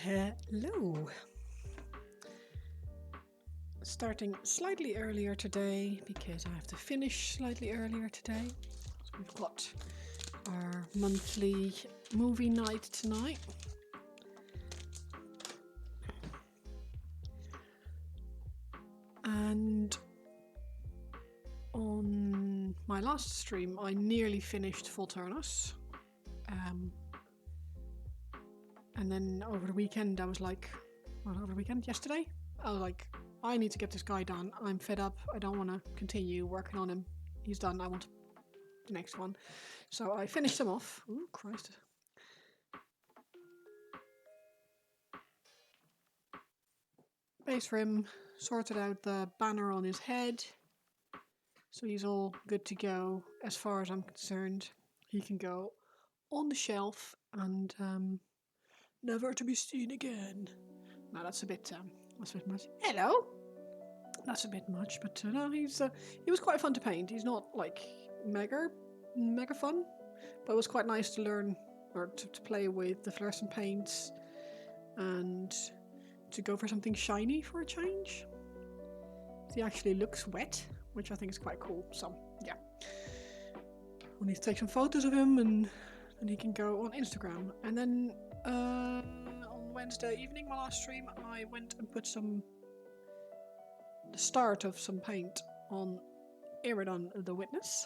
Hello. Starting slightly earlier today because I have to finish slightly earlier today. We've got our monthly movie night tonight. And on my last stream, I nearly finished Full Turnus. And then over the weekend, I was like, yesterday, I was like, I need to get this guy done. I'm fed up. I don't want to continue working on him. He's done. I want the next one. So I finished him off. Ooh, Christ. Base rim, sorted out the banner on his head. So he's all good to go as far as I'm concerned. He can go on the shelf and never to be seen again. No, that's a bit much. Hello. That's a bit much, but no, he was quite fun to paint. He's not like mega fun, but it was quite nice to learn or to play with the fluorescent paints and to go for something shiny for a change. He actually looks wet, which I think is quite cool. So yeah, we'll need to take some photos of him and he can go on Instagram. And then on Wednesday evening, my last stream, I went and put the start of some paint on Iridan the Witness,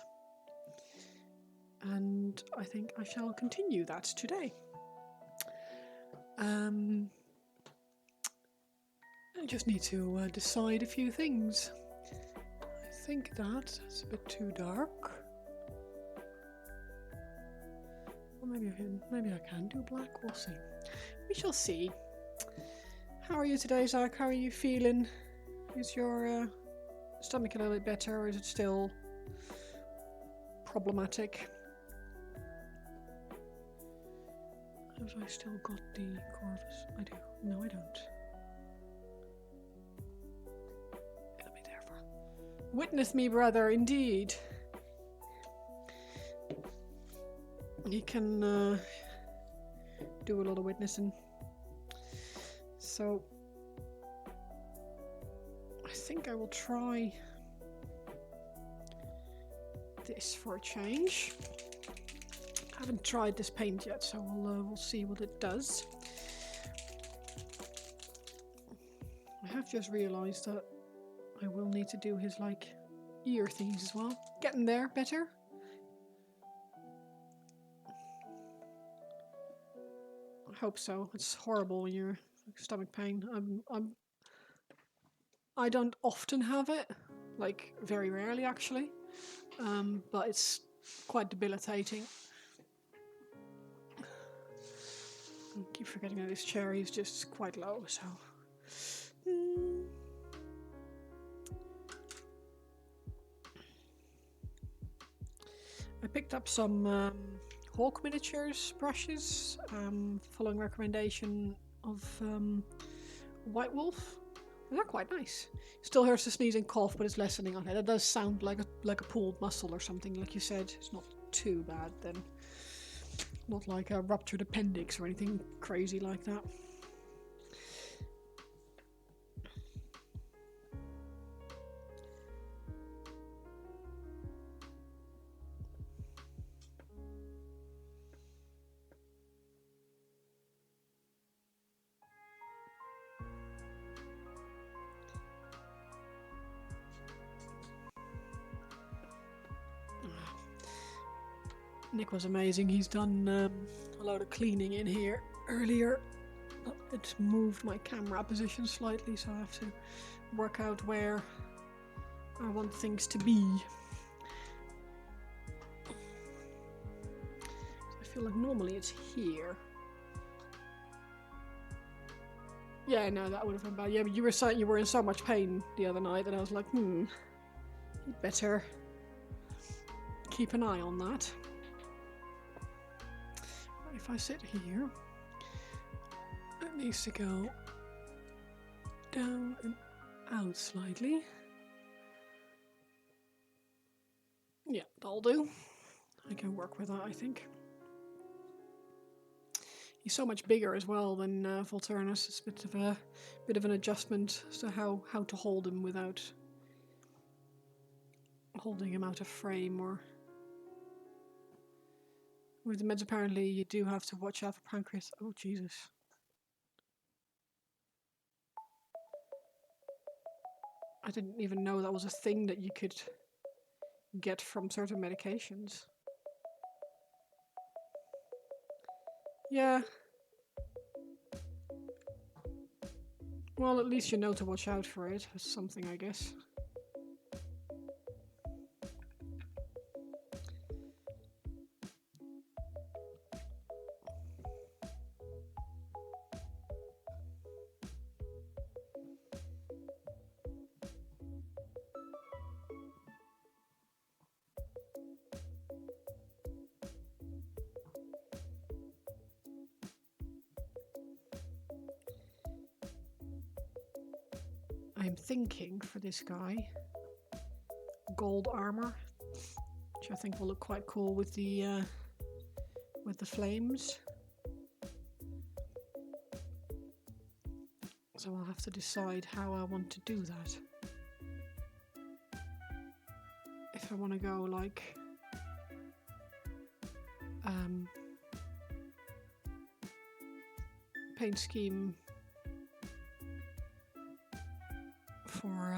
and I think I shall continue that today. I just need to decide a few things. I think that's a bit too dark. Or maybe I can do black. We'll see. We shall see. How are you today, Zach? How are you feeling? Is your stomach a little bit better, or is it still problematic? Have I still got the Corvus? I do. No, I don't. It'll be there for. Witness me, brother, indeed. You can do a lot of witnessing. So I think I will try this for a change. I haven't tried this paint yet, so we'll see what it does. I have just realised that I will need to do his ear things as well. Getting there, better. I hope so. It's horrible when you're stomach pain. I don't often have it, very rarely actually, but it's quite debilitating. I keep forgetting that this chair is just quite low, so. I picked up some Hawk Miniatures brushes, following recommendation of White Wolf. They're quite nice. Still hurts to sneeze and cough, but it's lessening. Okay, that does sound like a pulled muscle or something, like you said. It's not too bad then. Not like a ruptured appendix or anything crazy like that. Nick was amazing. He's done a lot of cleaning in here earlier. It moved my camera position slightly, so I have to work out where I want things to be. I feel like normally it's here. Yeah, no, that would have been bad. Yeah, but you were saying you were in so much pain the other night that I was like, you'd better keep an eye on that. If I sit here, it needs to go down and out slightly. Yeah, that'll do. I can work with that, I think. He's so much bigger as well than Volturnus. It's a bit of an adjustment as to how to hold him without holding him out of frame. Or with the meds, apparently you do have to watch out for pancreas. Oh Jesus! I didn't even know that was a thing that you could get from certain medications. Yeah. Well, at least you know to watch out for it. That's something, I guess. I'm thinking for this guy, gold armor, which I think will look quite cool with the flames. So I'll have to decide how I want to do that. If I want to go like paint scheme for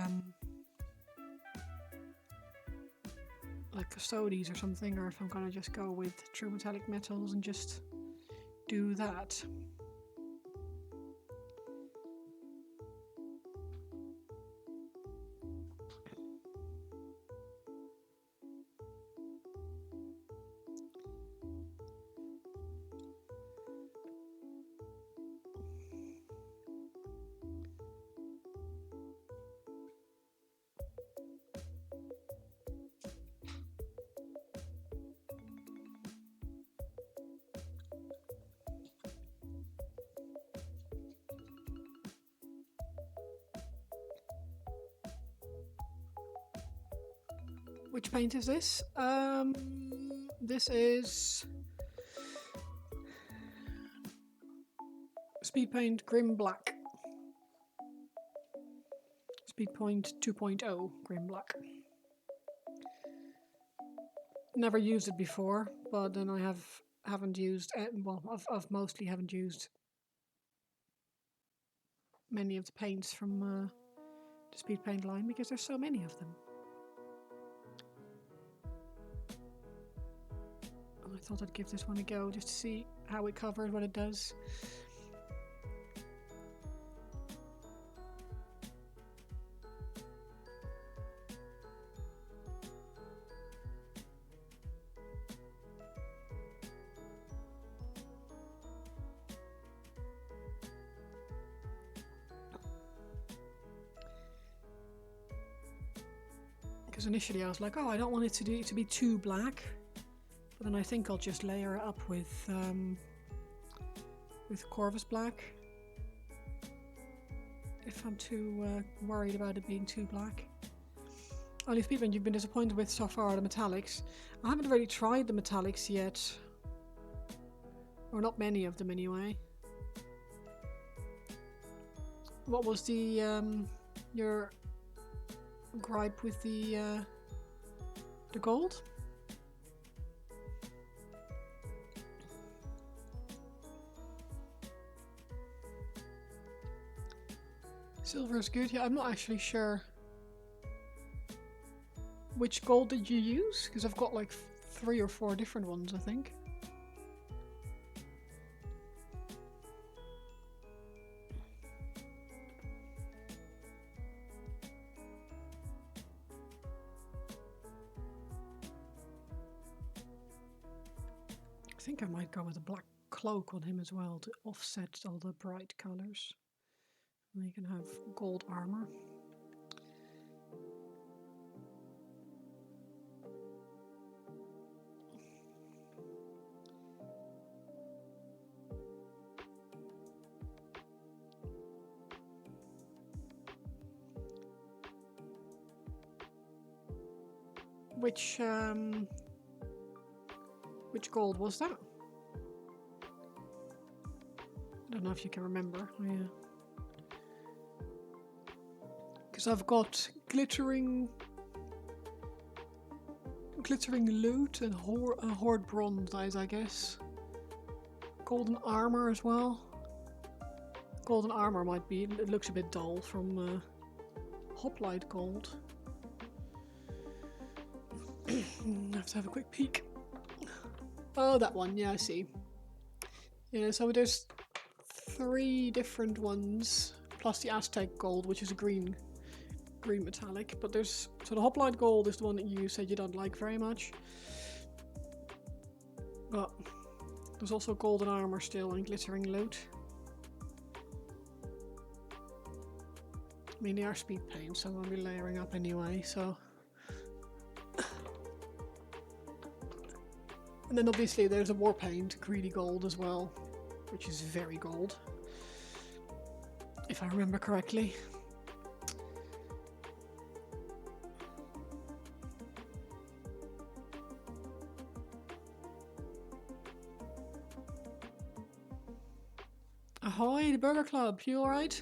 like custodies or something, or if I'm gonna just go with true metallic metals and just do that. Which paint is this? This is Speed Paint Grim Black. Speed Paint 2.0 Grim Black. Never used it before, but then I haven't used. Well, I've mostly haven't used many of the paints from the Speed Paint line because there's so many of them. I thought I'd give this one a go just to see how it covered, what it does. Because initially I was like, oh, I don't want it to be too black. But then I think I'll just layer it up with Corvus Black. If I'm too worried about it being too black. Only people you've been disappointed with so far are the metallics. I haven't really tried the metallics yet. Or not many of them anyway. What was the your gripe with the gold? Silver is good. Yeah, I'm not actually sure. Which gold did you use? Because I've got like 3 or 4 different ones, I think. I think I might go with a black cloak on him as well to offset all the bright colours. And you can have gold armor. Which gold was that? I don't know if you can remember. Oh, yeah. Because I've got glittering loot and horde bronze eyes, I guess. Golden armor as well. Golden armor might be. It looks a bit dull from hoplite gold. I have to have a quick peek. Oh, that one. Yeah, I see. Yeah, so there's 3 different ones plus the Aztec gold, which is a green metallic. But there's so the hoplite gold is the one that you said you don't like very much. But there's also golden armor still and glittering loot. I mean, they are speed paints, so I'm going to be layering up anyway, so... And then obviously there's a war paint, greedy gold as well, which is very gold. If I remember correctly. Ahoy, the Burger Club, you alright?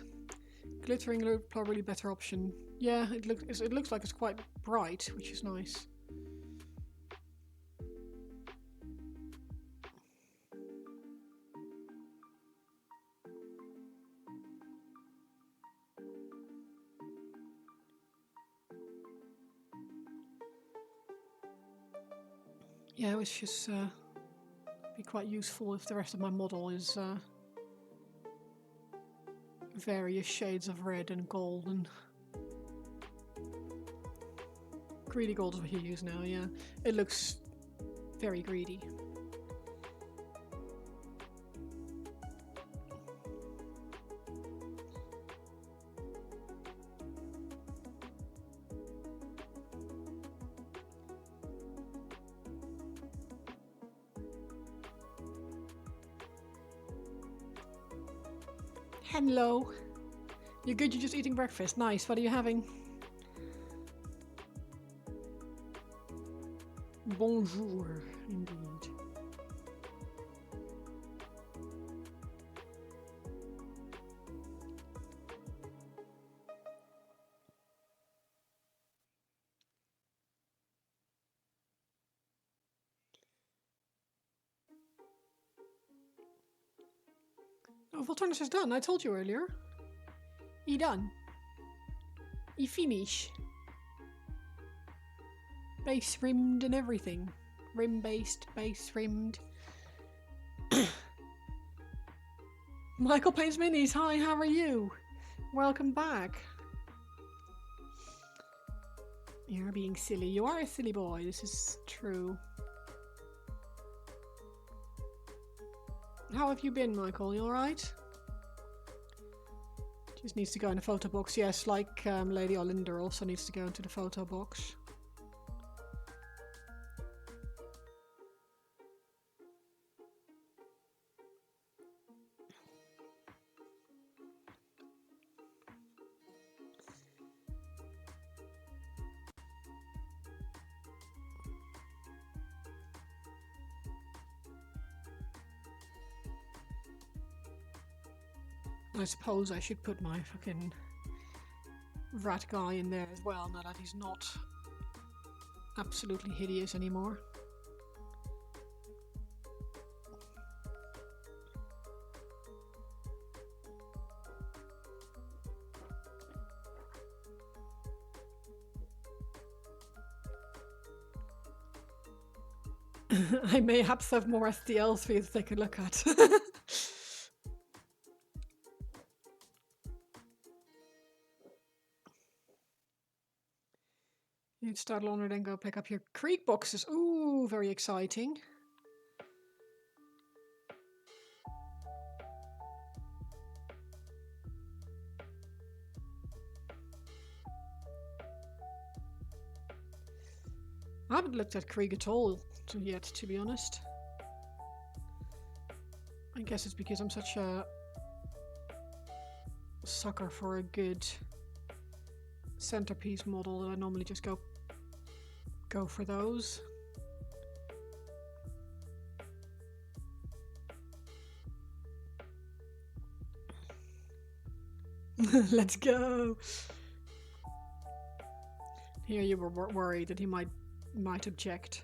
Glittering loot, probably better option. Yeah, it looks like it's quite bright, which is nice. Yeah, it was just be quite useful if the rest of my model is various shades of red and gold and greedy gold is what you use now. Yeah, it looks very greedy. Hello. You're good, you're just eating breakfast. Nice, what are you having? Bonjour, indeed. Oh, Volturnus is done, I told you earlier. He done. He finish. Base rimmed and everything. Rim based, base rimmed. Michael Paints Minis, hi, how are you? Welcome back. You're being silly. You are a silly boy, this is true. How have you been, Michael? You alright? Just needs to go in the photo box. Yes, like Lady Olinda also needs to go into the photo box. I suppose I should put my fucking rat guy in there as well, now that he's not absolutely hideous anymore. I mayhaps have more STLs for you to take a look at. You'd start laundry, then go pick up your creek boxes. Ooh, very exciting. I haven't looked at Krieg at all yet, to be honest. I guess it's because I'm such a sucker for a good centerpiece model that I normally just go for those. Let's go. Here you were worried that he might object.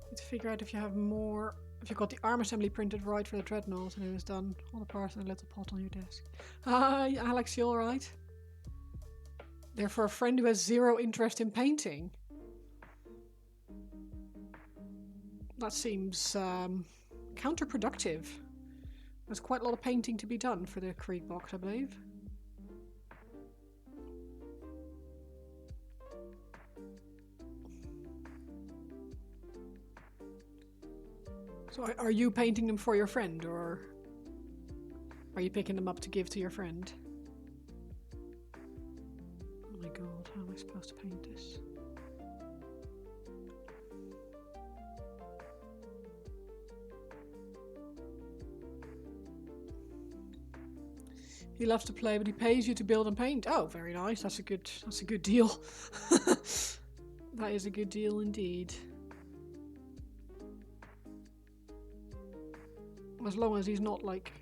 Need to figure out if you have more. If you got the arm assembly printed right for the dreadnought and it was done, all the parts in a little pot on your desk. Hi, Alex, you alright? They're for a friend who has zero interest in painting. That seems counterproductive. There's quite a lot of painting to be done for the Krieg box, I believe. So are you painting them for your friend, or are you picking them up to give to your friend? Oh my god, how am I supposed to paint this? He loves to play, but he pays you to build and paint. Oh, very nice. That's a good deal. That is a good deal indeed. As long as he's not like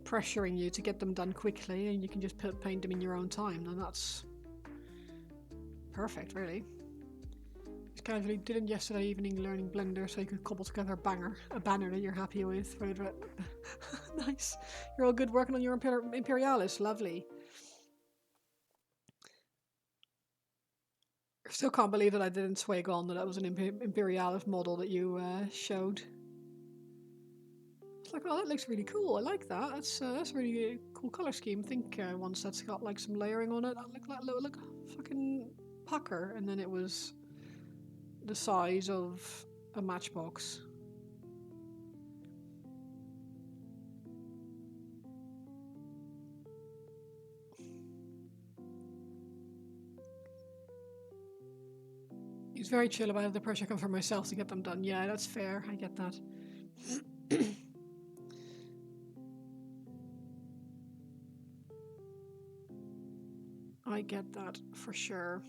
pressuring you to get them done quickly and you can just paint them in your own time, then that's perfect, really. He's casually did it yesterday evening learning Blender so you could cobble together a banner that you're happy with. Nice. You're all good working on your Imperialis. Lovely. I still can't believe that I didn't swag on that was an Imperialis model that you showed. It's like, oh, that looks really cool. I like that. That's a really cool color scheme. I think once that's got like some layering on it, that look fucking pucker. And then it was the size of a matchbox. He's very chill about it. The pressure comes from myself to get them done. Yeah, that's fair. I get that. I get that for sure.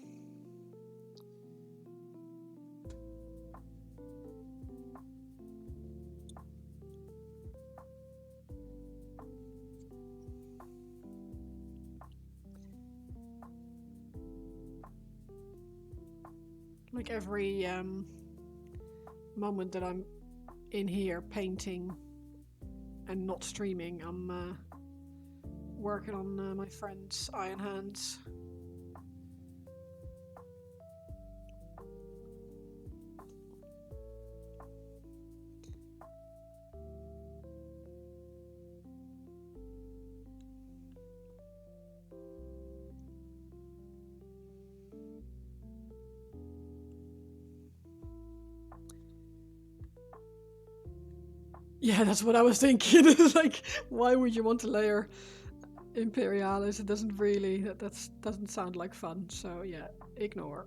Like every moment that I'm in here painting and not streaming, I'm working on my friend's iron hands. Yeah, that's what I was thinking. It's like, why would you want to layer Imperialis? It doesn't really, that doesn't sound like fun. So yeah, ignore.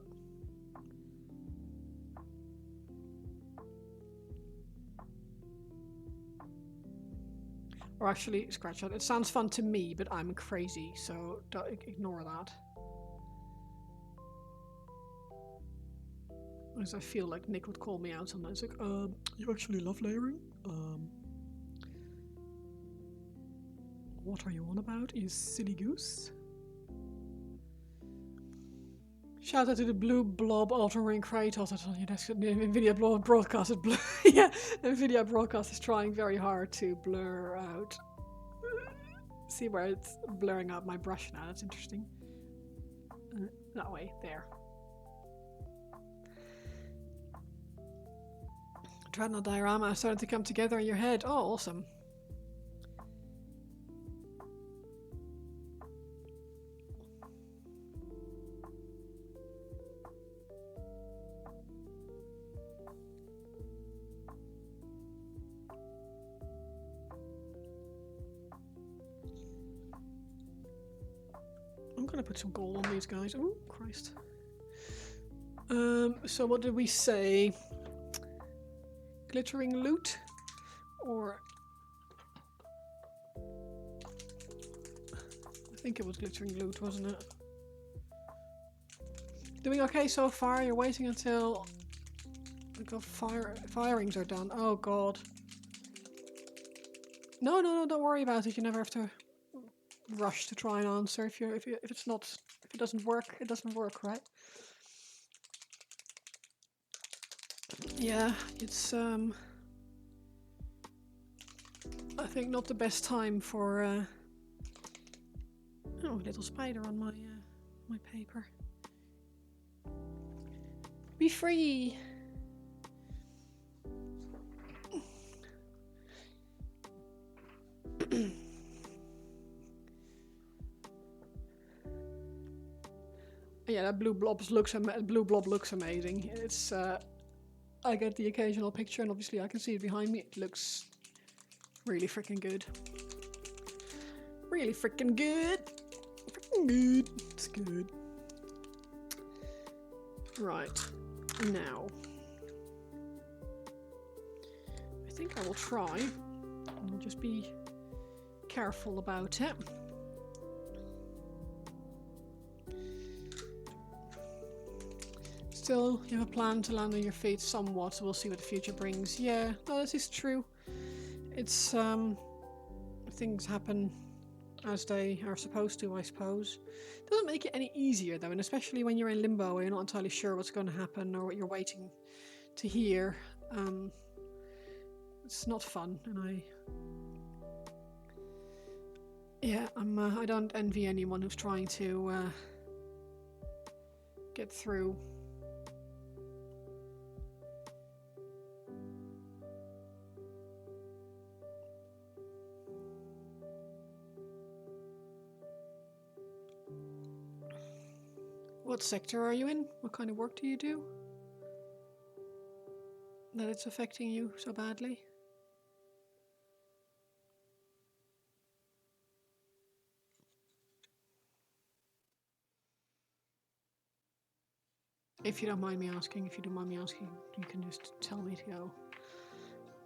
Or actually, scratch that. It sounds fun to me, but I'm crazy, so ignore that. Because I feel like Nick would call me out sometimes, like, you actually love layering? What are you on about, you silly goose? Shout out to the blue blob altering Kratos that's on your desk. Nvidia broadcast is yeah, Nvidia broadcast is trying very hard to blur out. See where it's blurring out my brush now, that's interesting. That way, there. Dreadnought diorama starting to come together in your head. Oh, awesome. I'm gonna put some gold on these guys. Oh, Christ. So what did we say? glittering loot, or I think it was glittering loot, wasn't it? Doing okay so far. You're waiting until the firings are done. Oh god. No, don't worry about it. You never have to rush to try and answer. If it doesn't work, it doesn't work, right? Yeah, it's I think not the best time for oh, little spider on my my paper. Be free. Yeah, that blue blob looks amazing. It's I get the occasional picture, and obviously I can see it behind me. It looks really freaking good. Really freaking good. Freaking good. It's good. Right. Now, I think I will try. I'll just be careful about it. Still, you have a plan to land on your feet somewhat, so we'll see what the future brings. Yeah, no, this is true. It's, things happen as they are supposed to, I suppose. Doesn't make it any easier, though, and especially when you're in limbo where you're not entirely sure what's going to happen or what you're waiting to hear. It's not fun, and I don't envy anyone who's trying to get through. What sector are you in? What kind of work do you do? That it's affecting you so badly? If you don't mind me asking, you can just tell me to go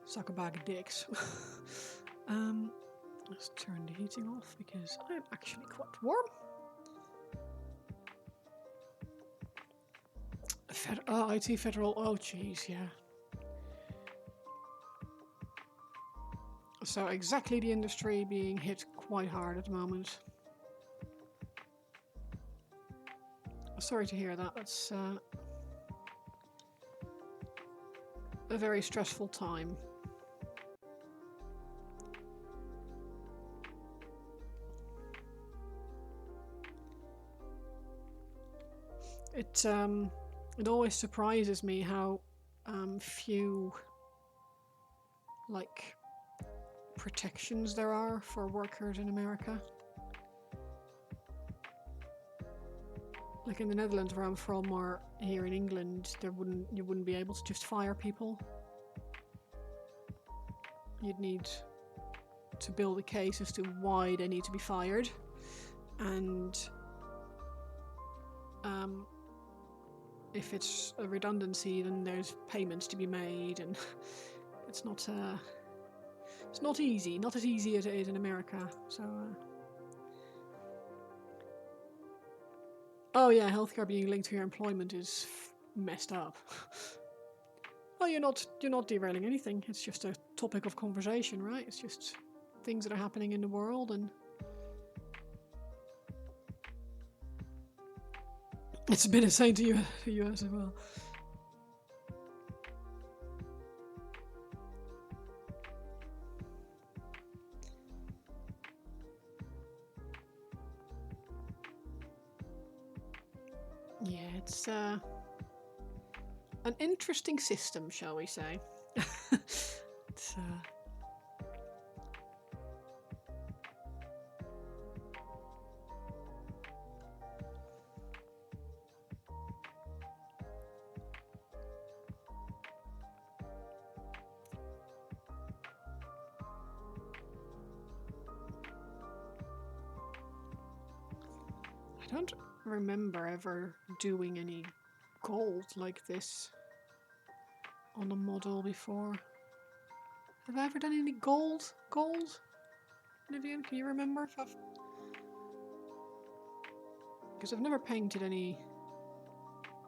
suck a bag of dicks. Let's turn the heating off because I'm actually quite warm. IT Federal, oh jeez, yeah. So exactly the industry being hit quite hard at the moment. Sorry to hear that, that's a very stressful time. It always surprises me how few like protections there are for workers in America. Like in the Netherlands where I'm from, or here in England, you wouldn't be able to just fire people. You'd need to build a case as to why they need to be fired, and if it's a redundancy, then there's payments to be made, and it's not easy. Not as easy as it is in America. So. Oh yeah, healthcare being linked to your employment is messed up. Oh, you're not derailing anything. It's just a topic of conversation, right? It's just things that are happening in the world, and it's been insane to you as well. Yeah, it's an interesting system, shall we say. It's I don't remember ever doing any gold like this on a model before. Have I ever done any gold? Gold? Nivian, can you remember if I've... Because I've never painted any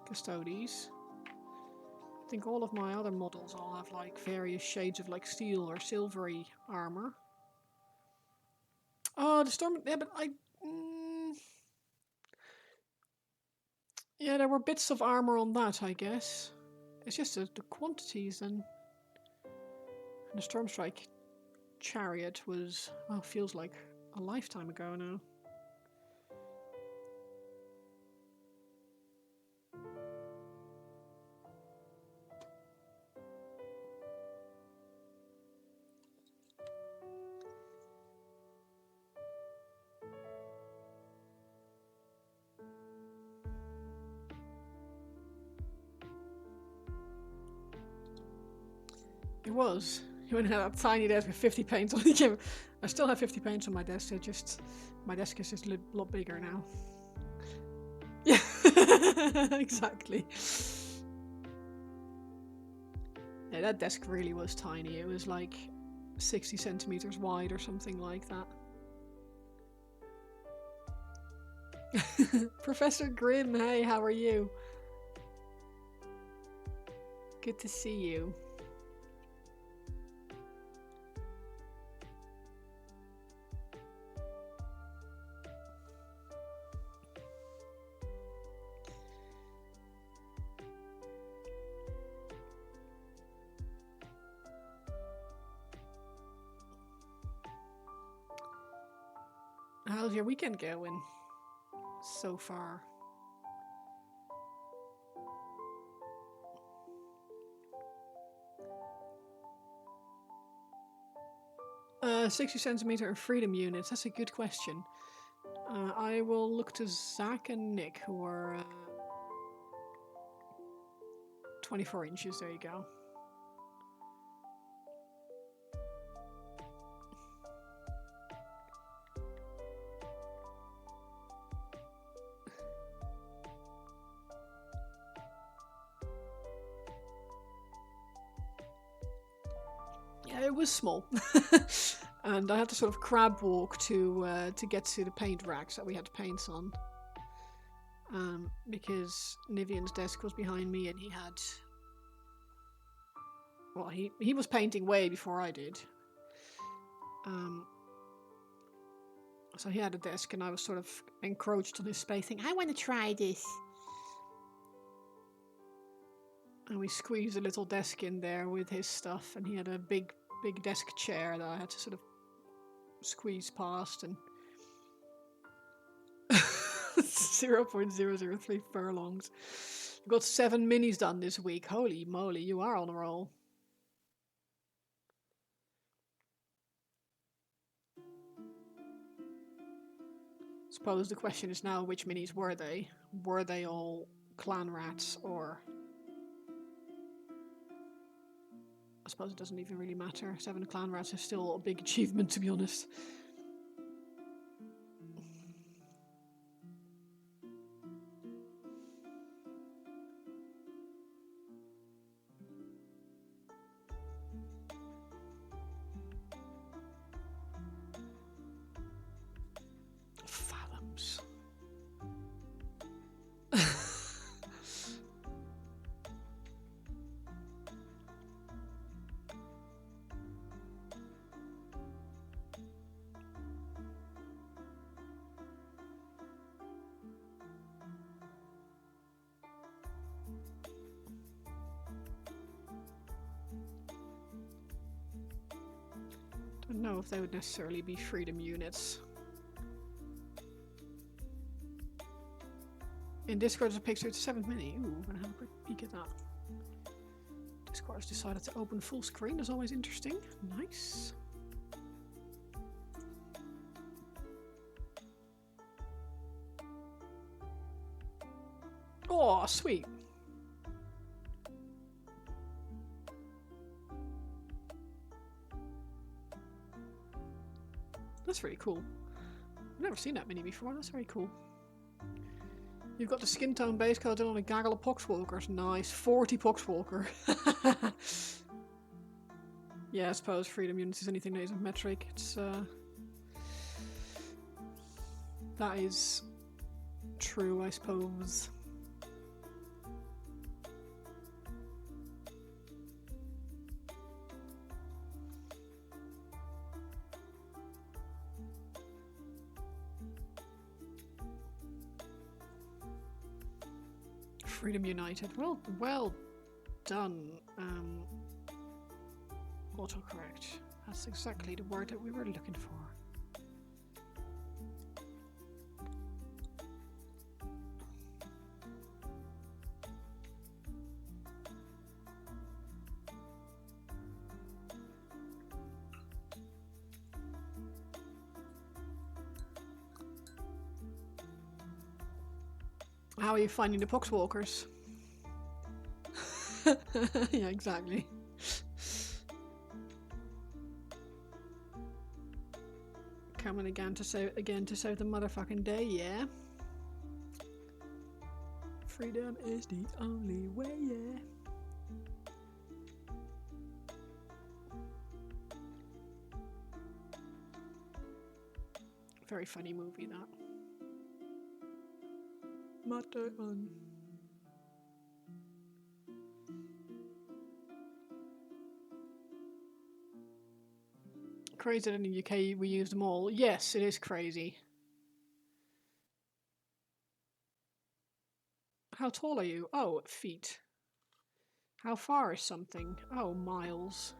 Custodes. I think all of my other models all have like various shades of like steel or silvery armor. Oh, the storm... Yeah, but I... yeah, there were bits of armor on that, I guess. It's just the quantities and... The Stormstrike chariot was... well, feels like a lifetime ago now. It was. You went and had a tiny desk with 50 paints on it. I still have 50 paints on my desk. My desk is just a lot bigger now. Yeah, exactly. Yeah, that desk really was tiny. It was like 60 centimeters wide or something like that. Professor Grimm, hey, how are you? Good to see you. How's your weekend going so far? 60 centimeter freedom units. That's a good question. I will look to Zach and Nick, who are 24 inches. There you go. Yeah, it was small. And I had to sort of crab walk to get to the paint racks that we had to paint on. Because Nivian's desk was behind me and he had... well, he was painting way before I did. So he had a desk and I was sort of encroached on his space thinking, I want to try this. And we squeezed a little desk in there with his stuff and he had a big desk chair that I had to sort of squeeze past and 0.003 furlongs. We got 7 minis done this week. Holy moly, you are on a roll. Suppose the question is now, which minis were they? Were they all clan rats or... I suppose it doesn't even really matter. 7 clan rats is still a big achievement, to be honest. Fathoms. Don't know if they would necessarily be freedom units. In Discord there's a picture, it's 7th mini. Ooh, I'm gonna have a quick peek at that. Discord has decided to open full screen, that's always interesting. Nice. Oh, sweet. That's really cool. I've never seen that many before, that's very cool. You've got the skin tone base coated on a gaggle of poxwalkers. Nice. 40 poxwalker. Yeah, I suppose freedom units is anything that isn't metric. It's that is true, I suppose. Freedom United. Well done. Autocorrect. That's exactly the word that we were looking for. How are you finding the poxwalkers? Yeah, exactly. Coming again to save the motherfucking day, yeah. Freedom is the only way, yeah. Very funny movie, that. Matterman. Crazy that in the UK we use them all. Yes, it is crazy. How tall are you? Oh, feet. How far is something? Oh, miles.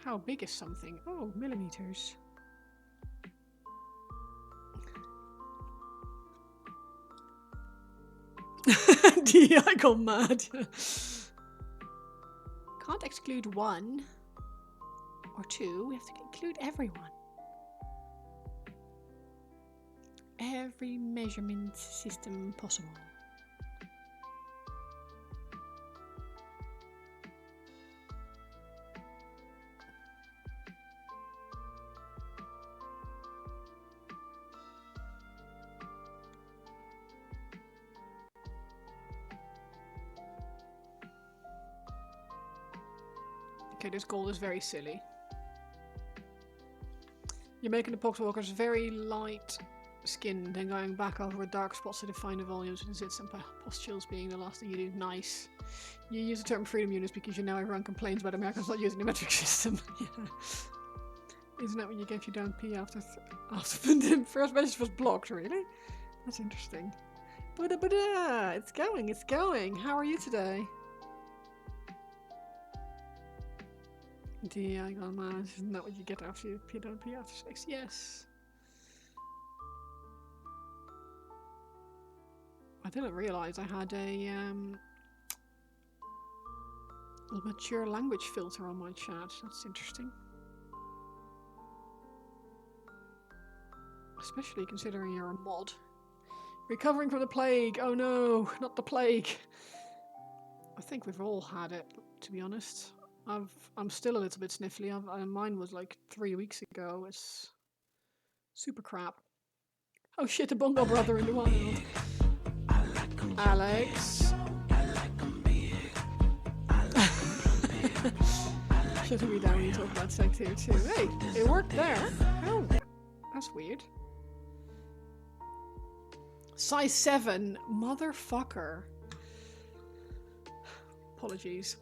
How big is something? Oh, millimeters. I go mad. Can't exclude one or two. We have to include everyone. Every measurement system possible. Okay, this gold is very silly. You're making the poxwalkers very light skinned, then going back over with dark spots to define the volumes with zits and pustules being the last thing you do. Nice. You use the term freedom units because you know everyone complains about Americans not using the metric system. Yeah. Isn't that when you get you down P after the first message was blocked, really? That's interesting. Ba-da-ba-da! It's going, it's going. How are you today? I got mad. Isn't that what you get after you P down P after 6? Yes. I didn't realise I had a mature language filter on my chat. That's interesting. Especially considering you're a mod. Recovering from the plague! Oh no, not the plague! I think we've all had it, to be honest. I'm still a little bit sniffly. Mine was like 3 weeks ago. It's super crap. Oh shit, the Bongo Brother in the wild. Alex. Shutting me down when you talk about sex here too. Hey, it worked there. Oh, that's weird. Size 7, motherfucker. Apologies.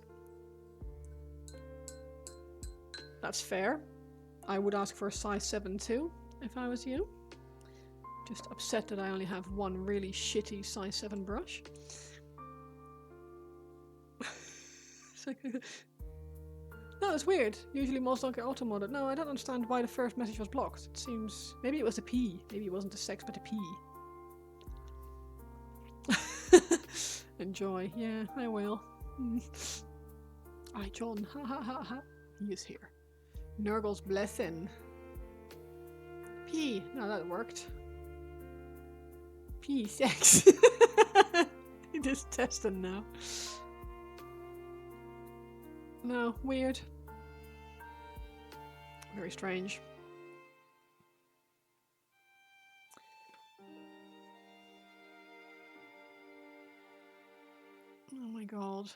That's fair. I would ask for a size 7 too, if I was you. Just upset that I only have one really shitty size 7 brush. No, it's weird. Usually most don't get auto-modded. No, I don't understand why the first message was blocked. It seems... Maybe it was a P. Maybe it wasn't a sex, but a P. Enjoy. Yeah, I will. Alright, John. Ha ha ha ha. He is here. Nurgle's blessing. P. No, that worked. P. Sex. He just testing now. No, weird. Very strange. Oh my god.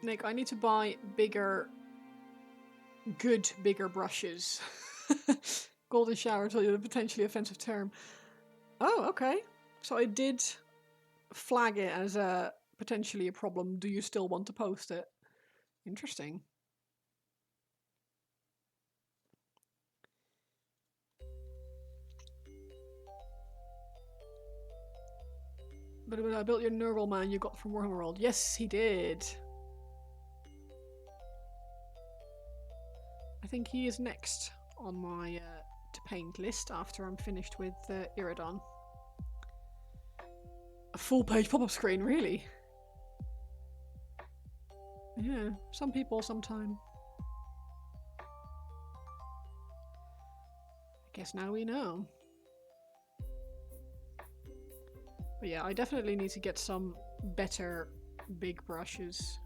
Nick, I need to buy bigger brushes. Golden shower is a potentially offensive term. Oh, okay. So I did flag it as a potentially a problem. Do you still want to post it? Interesting. But when I built your Nurgle man you got from Wormworld. Yes, he did. I think he is next on my to paint list after I'm finished with Iridan. A full page pop-up screen, really? Yeah, some people sometime. I guess now we know. But yeah, I definitely need to get some better big brushes.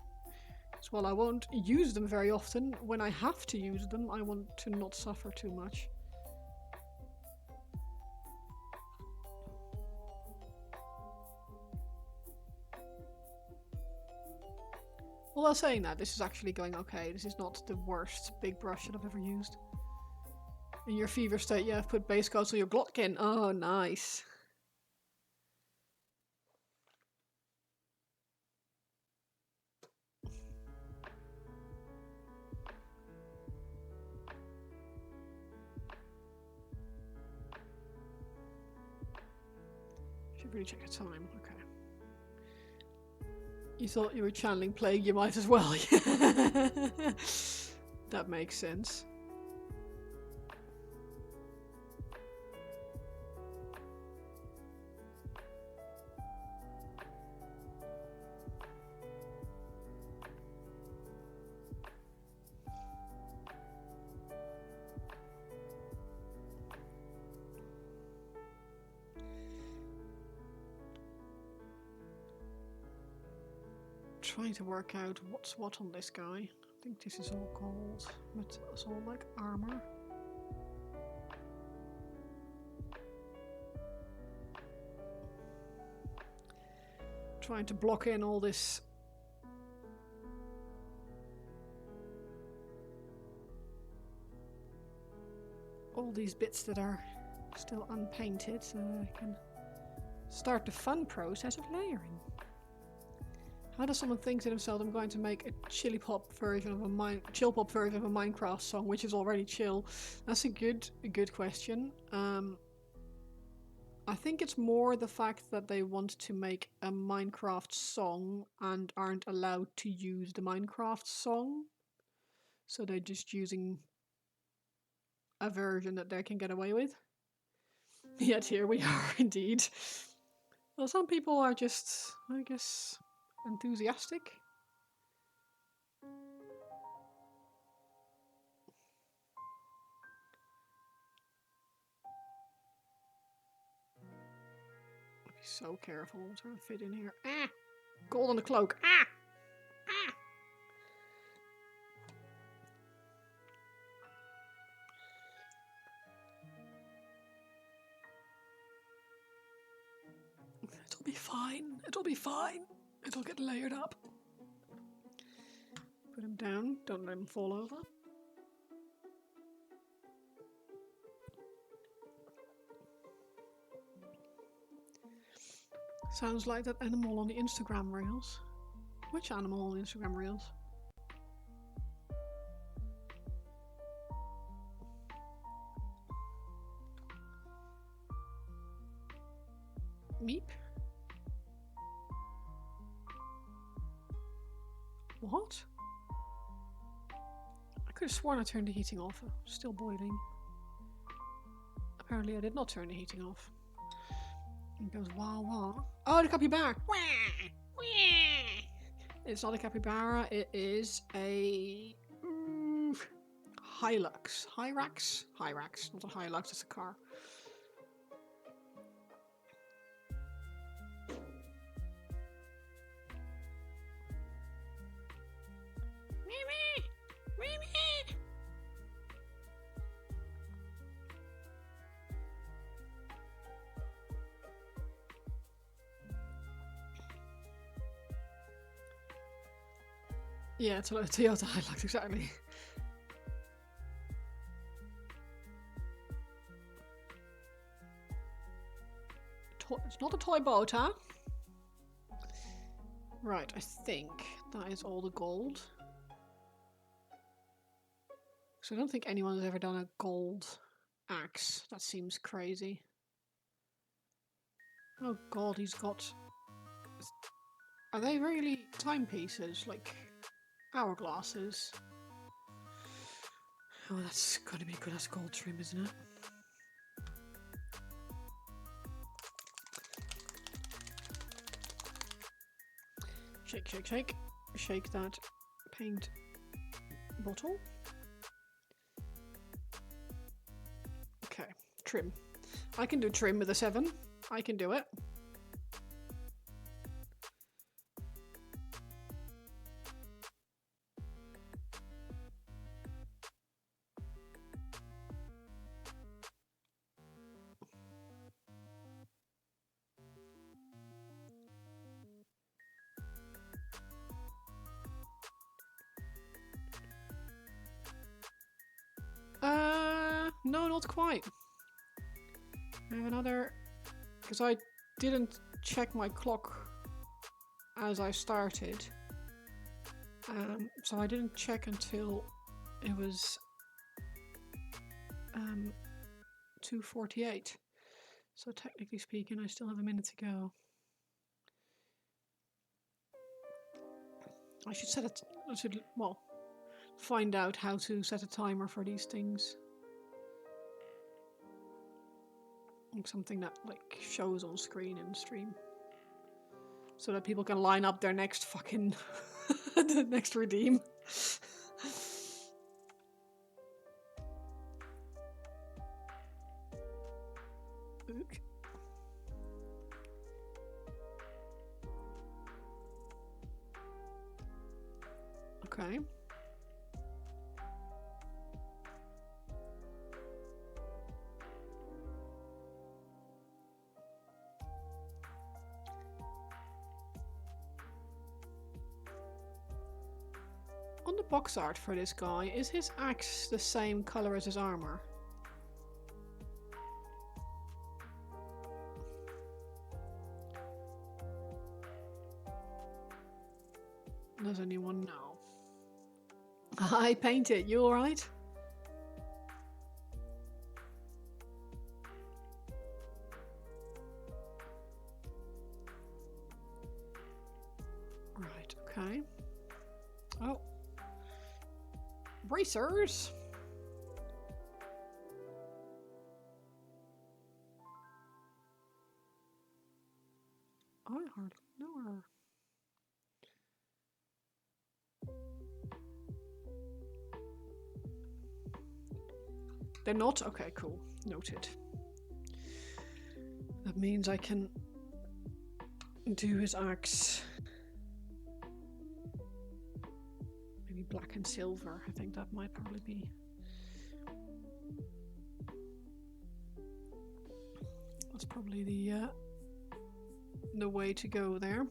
As well, I won't use them very often. When I have to use them, I want to not suffer too much. Although saying that, this is actually going okay. This is not the worst big brush that I've ever used. In your fever state, yeah, I've put base coats on your Glotkin. Oh, nice. Should really check the time. Okay. You thought you were channeling plague, you might as well. That makes sense. Trying to work out what's what on this guy. I think this is all gold, but it's all like armor. Trying to block in all this. All these bits that are still unpainted so I can start the fun process of layering. How does someone think to themselves, I'm going to make a chill pop version of a Minecraft song, which is already chill? That's a good question. I think it's more the fact that they want to make a Minecraft song and aren't allowed to use the Minecraft song. So they're just using a version that they can get away with. Yet here we are, indeed. Well, some people are just, I guess, enthusiastic. Be so careful. I'm trying to fit in here. Ah! Gold on the cloak. Ah! Ah! It'll be fine. It'll be fine. It'll get layered up. Put him down. Don't let him fall over. Sounds like that animal on the Instagram reels. Which animal on the Instagram reels? Meep? What? I could have sworn I turned the heating off. Still boiling. Apparently I did not turn the heating off. It goes wah wah. Oh, the capybara! Wah, wah. It's not a capybara, it is a Hilux. Hyrax? Hyrax, not a Hilux, it's a car. Yeah, it's a Toyota Hilux, exactly. It's not a toy boat, huh? Right, I think that is all the gold. So I don't think anyone has ever done a gold axe. That seems crazy. Oh god, he's got... Are they really timepieces? Like hourglasses? Oh, that's gotta be good as gold trim, isn't it? Shake, shake, shake. Shake that paint bottle. Okay, trim. I can do trim with a 7. I can do it. No, not quite. I have another... Because I didn't check my clock as I started. So I didn't check until it was 2:48. So technically speaking, I still have a minute to go. I should set it. I should, well, find out how to set a timer for these things. Like something that like shows on screen in stream, so that people can line up their next fucking the next redeem. Okay. On the box art for this guy, is his axe the same color as his armor? Does anyone know? I paint it. You alright? Right, okay. Oh. Bracers! I hardly know her. They're not? Okay, cool. Noted. That means I can do his axe. Maybe black and silver. I think that might probably be. That's probably the way to go there.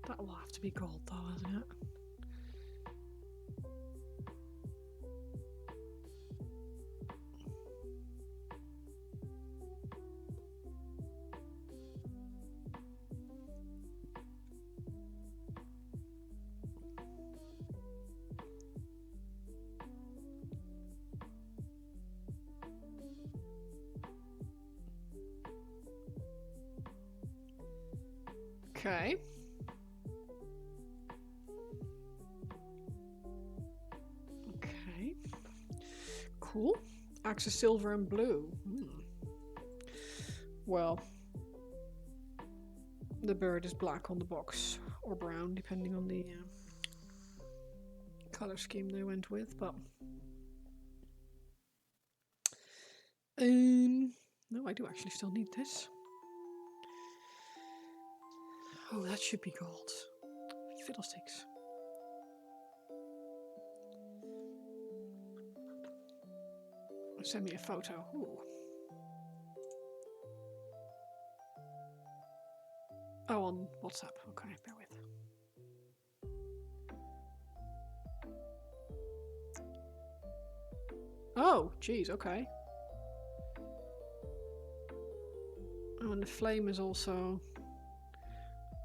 That will have to be gold though, isn't it? Okay. Okay. Cool. Axe is silver and blue. Well, the bird is black on the box, or brown, depending on the colour scheme they went with, but no, I do actually still need this. Oh, that should be gold. Fiddlesticks. Send me a photo. Ooh. Oh, on WhatsApp. Okay, bear with. Oh, geez, okay. Oh, and the flame is also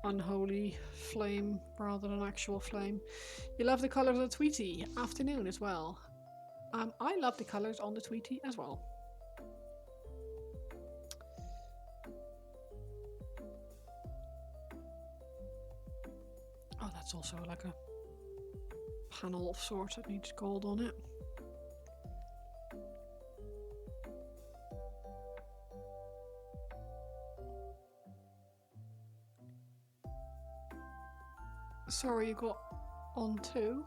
unholy flame rather than actual flame. You love the colours of the Tweety. Afternoon as well. I love the colours on the Tweety as well. Oh, that's also like a panel of sorts that needs gold on it. Sorry, you got on too?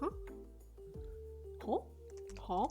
Huh? Huh? Huh?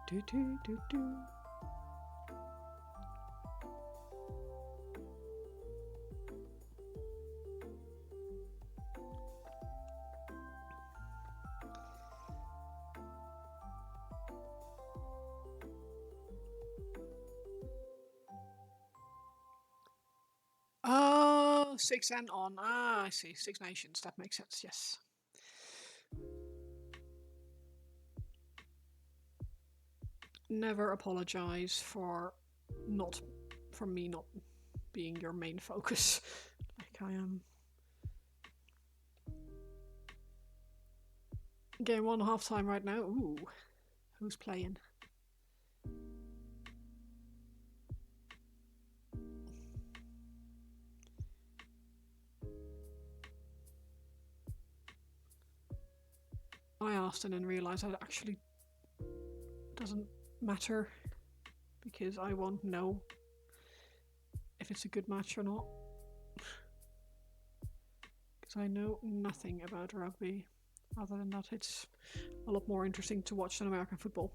Do do do do. Oh, 6 and on. Ah, I see. 6 nations. That makes sense. Yes. Never apologize for me not being your main focus, like I am. Game 1 half time right now. Ooh, who's playing? I asked and then realised that it actually doesn't matter because I won't know if it's a good match or not. Because I know nothing about rugby other than that it's a lot more interesting to watch than American football.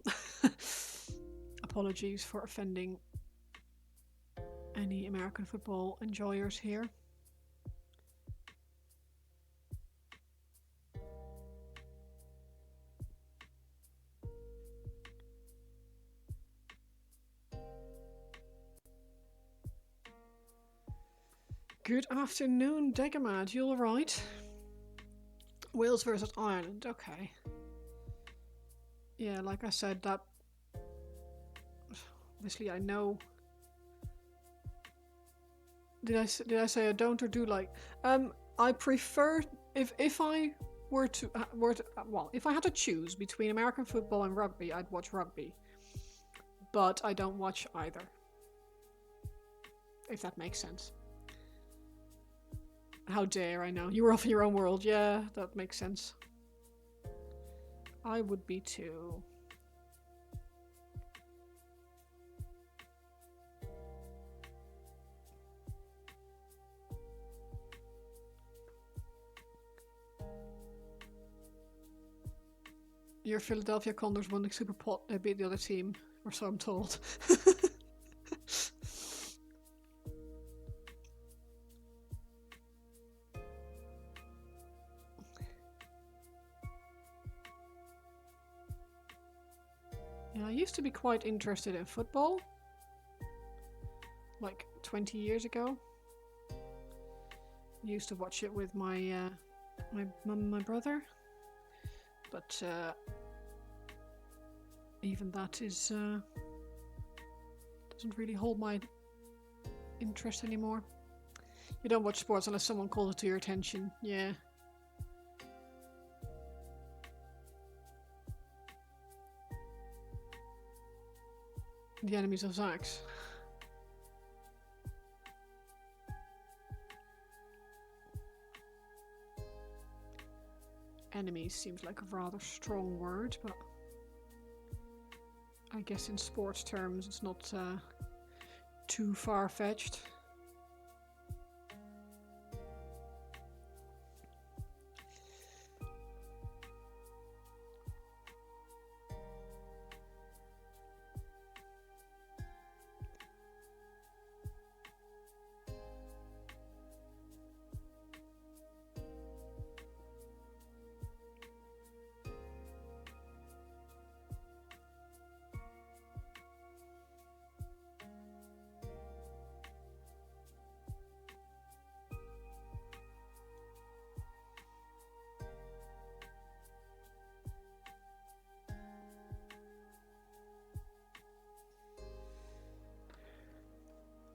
Apologies for offending any American football enjoyers here. Good afternoon, Degamad. You alright? Wales versus Ireland. Okay. Yeah, like I said, that obviously I know. Did I say I don't or do like? I prefer if I were to well, if I had to choose between American football and rugby, I'd watch rugby. But I don't watch either. If that makes sense. How dare I know? You were off in your own world. Yeah, that makes sense. I would be too. Your Philadelphia Condors won the Super Pot. They beat the other team, or so I'm told. Yeah, I used to be quite interested in football. Like 20 years ago. I used to watch it with my my mum and my brother. But even that is doesn't really hold my interest anymore. You don't watch sports unless someone calls it to your attention. Yeah. The enemies of Zax. Enemies seems like a rather strong word, but I guess in sports terms it's not too far-fetched.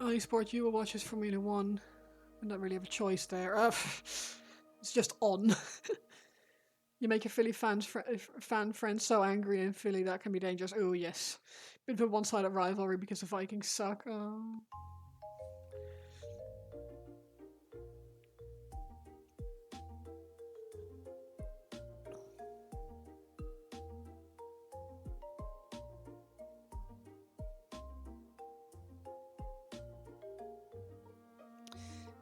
Only sport you will watch is Formula One. I don't really have a choice there. It's just on. You make a Philly fan friend so angry in Philly that can be dangerous. Oh yes, bit of a one-sided rivalry because the Vikings suck. Oh.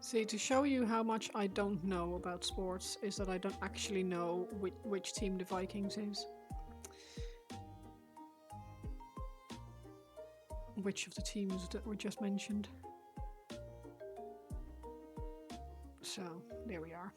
See, to show you how much I don't know about sports is that I don't actually know which team the Vikings is. Which of the teams that were just mentioned. So, there we are.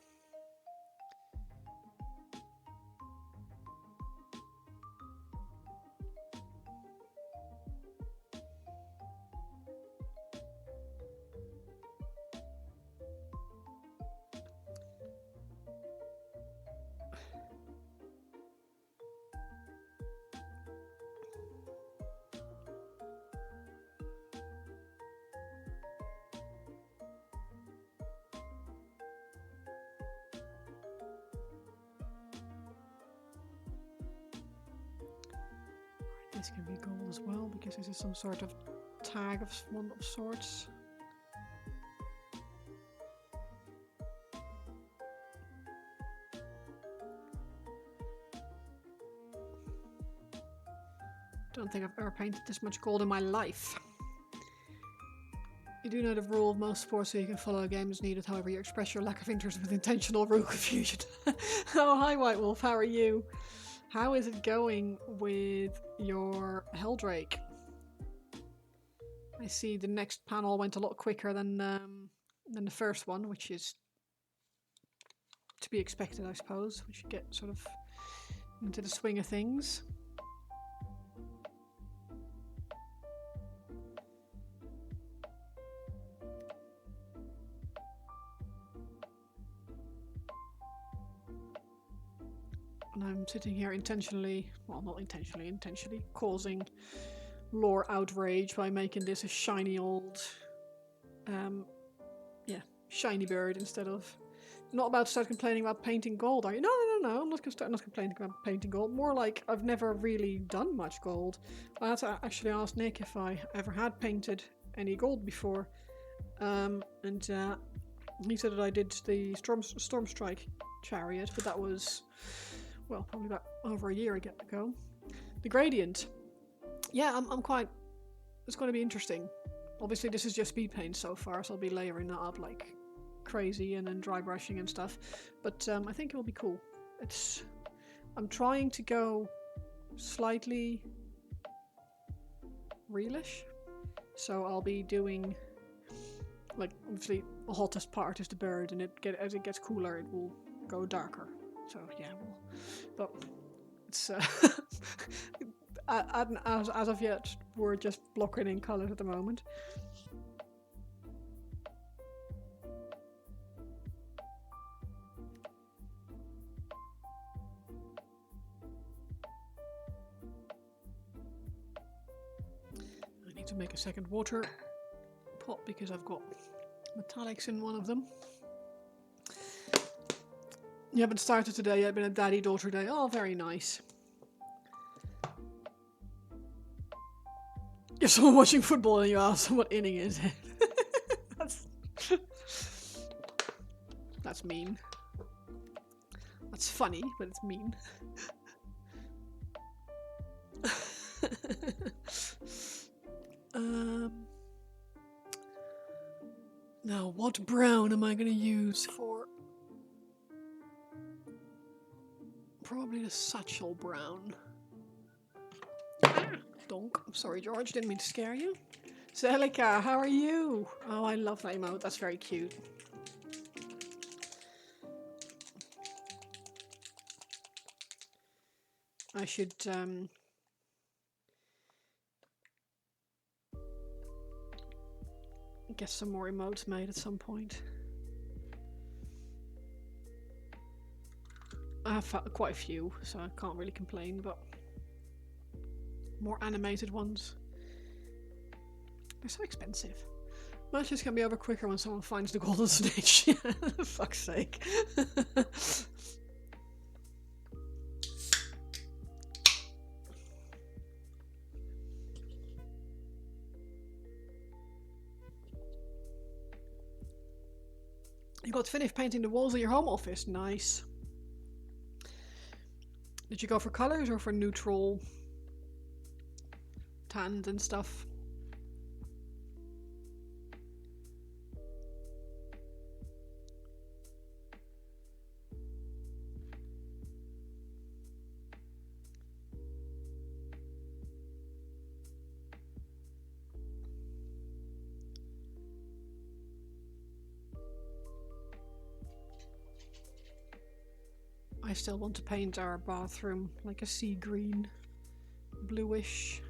This can be gold as well because this is some sort of tag of one of sorts. Don't think I've ever painted this much gold in my life. You do know the rule of most sports so you can follow a game as needed, however you express your lack of interest with intentional rule confusion. Oh, hi White Wolf, how are you? How is it going with your Helldrake? I see the next panel went a lot quicker than the first one, which is to be expected, I suppose. We should get sort of into the swing of things. And I'm sitting here intentionally, well, not intentionally, intentionally causing lore outrage by making this a shiny old, shiny bird instead of. Not about to start complaining about painting gold, are you? No, I'm not going to start complaining about painting gold. More like I've never really done much gold. I had to actually ask Nick if I ever had painted any gold before, and he said that I did the Storm Strike chariot, but that was, well, probably about over a year ago. The gradient, yeah, I'm quite. It's going to be interesting. Obviously, this is just speed paint so far, so I'll be layering that up like crazy and then dry brushing and stuff. But I think it will be cool. I'm trying to go slightly realish, so I'll be doing like obviously the hottest part is the bird, and as it gets cooler, it will go darker. So yeah, but it's as of yet we're just blocking in colours at the moment. I need to make a second water pot because I've got metallics in one of them. You haven't started today yet, been a daddy-daughter day. Oh, very nice. You're someone watching football and you ask what inning is it? That's mean. That's funny, but it's mean. Now, what brown am I going to use for? Probably the satchel brown. Donk. I'm sorry, George. Didn't mean to scare you. Celica, how are you? Oh, I love that emote. That's very cute. I should get some more emotes made at some point. I have quite a few, so I can't really complain, but more animated ones. They're so expensive. Matches can be over quicker when someone finds the golden snitch. For fuck's sake. You got finished painting the walls of your home office. Nice. Did you go for colors or for neutral tans and stuff? I still want to paint our bathroom like a sea green, bluish.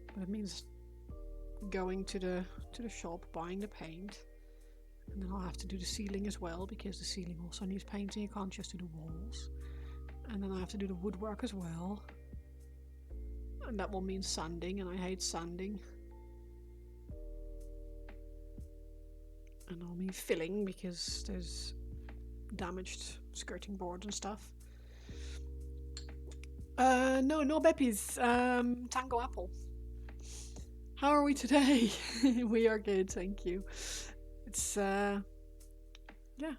But it means going to the shop, buying the paint, and then I'll have to do the ceiling as well because the ceiling also needs painting. You can't just do the walls. And then I have to do the woodwork as well. And that will mean sanding, and I hate sanding. And I'll mean filling because there's damaged skirting boards and stuff. No Beppies. Tango Apple. How are we today? We are good, thank you. It's yeah,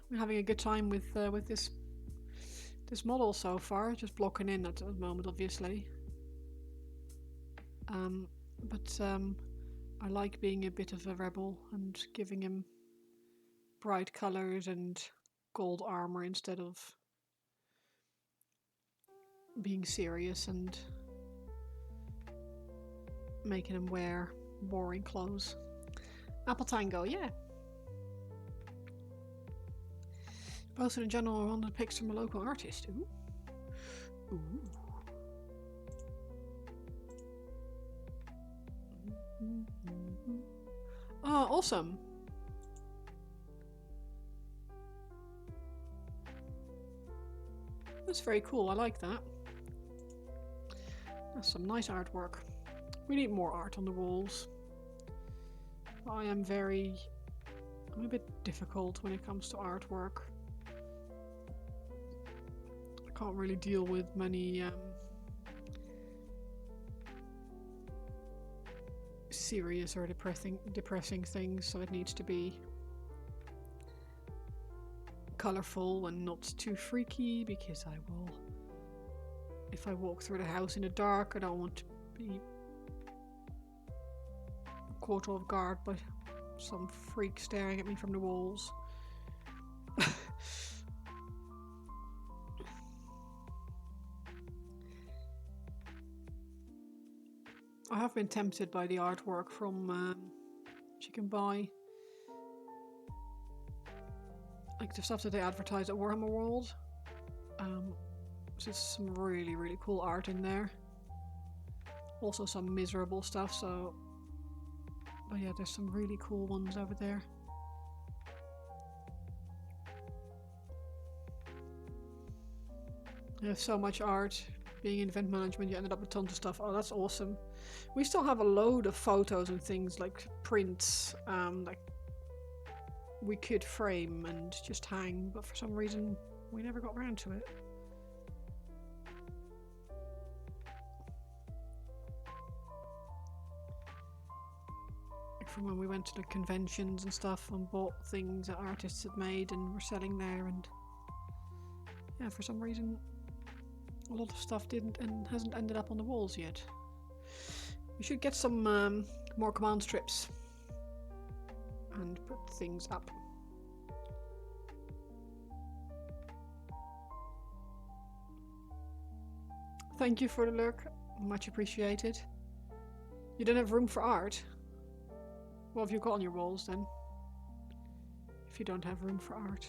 we're having a good time with this model so far. Just blocking in at the moment, obviously. But I like being a bit of a rebel and giving him bright colors and gold armor instead of being serious and making him wear boring clothes. Apple Tango, yeah. Posted in general on the pics from a local artist. Ooh. Ooh. Oh, awesome. That's very cool. I like that. That's some nice artwork. We need more art on the walls. I'm a bit difficult when it comes to artwork. I can't really deal with many serious or depressing things, so it needs to be colorful and not too freaky, because I will, if I walk through the house in the dark, I don't want to be caught off guard by some freak staring at me from the walls. I have been tempted by the artwork from which you can buy, like the stuff that they advertise at Warhammer World. There's some really cool art in there. Also some miserable stuff, so but yeah, there's some really cool ones over there. There's so much art being in event management, you ended up with tons of stuff. Oh, that's awesome. We still have a load of photos and things like prints, like we could frame and just hang, but for some reason we never got around to it. From when we went to the conventions and stuff and bought things that artists had made and were selling there, and yeah, for some reason a lot of stuff didn't and hasn't ended up on the walls yet. We should get some more command strips and put things up. Thank you for the lurk, much appreciated. You don't have room for art? What have you got on your walls then? If you don't have room for art.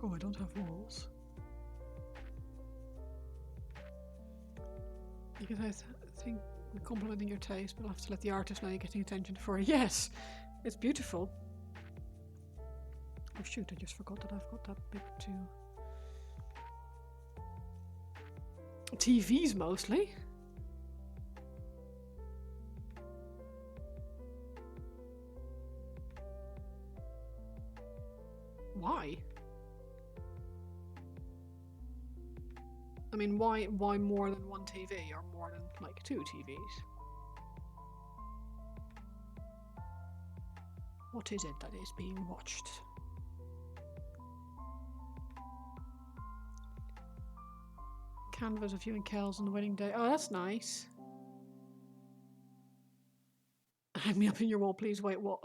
Oh, I don't have walls. Because I think we're complimenting your taste, but I'll have to let the artist know you're getting attention for it. Yes, it's beautiful. Oh shoot, I just forgot that I've got that big too. TVs mostly. Why? I mean, why more than one TV or more than like 2 TVs? What is it that is being watched? Canvas of you and Kel's on the wedding day. Oh, that's nice. Hang me up in your wall, please. Wait, what?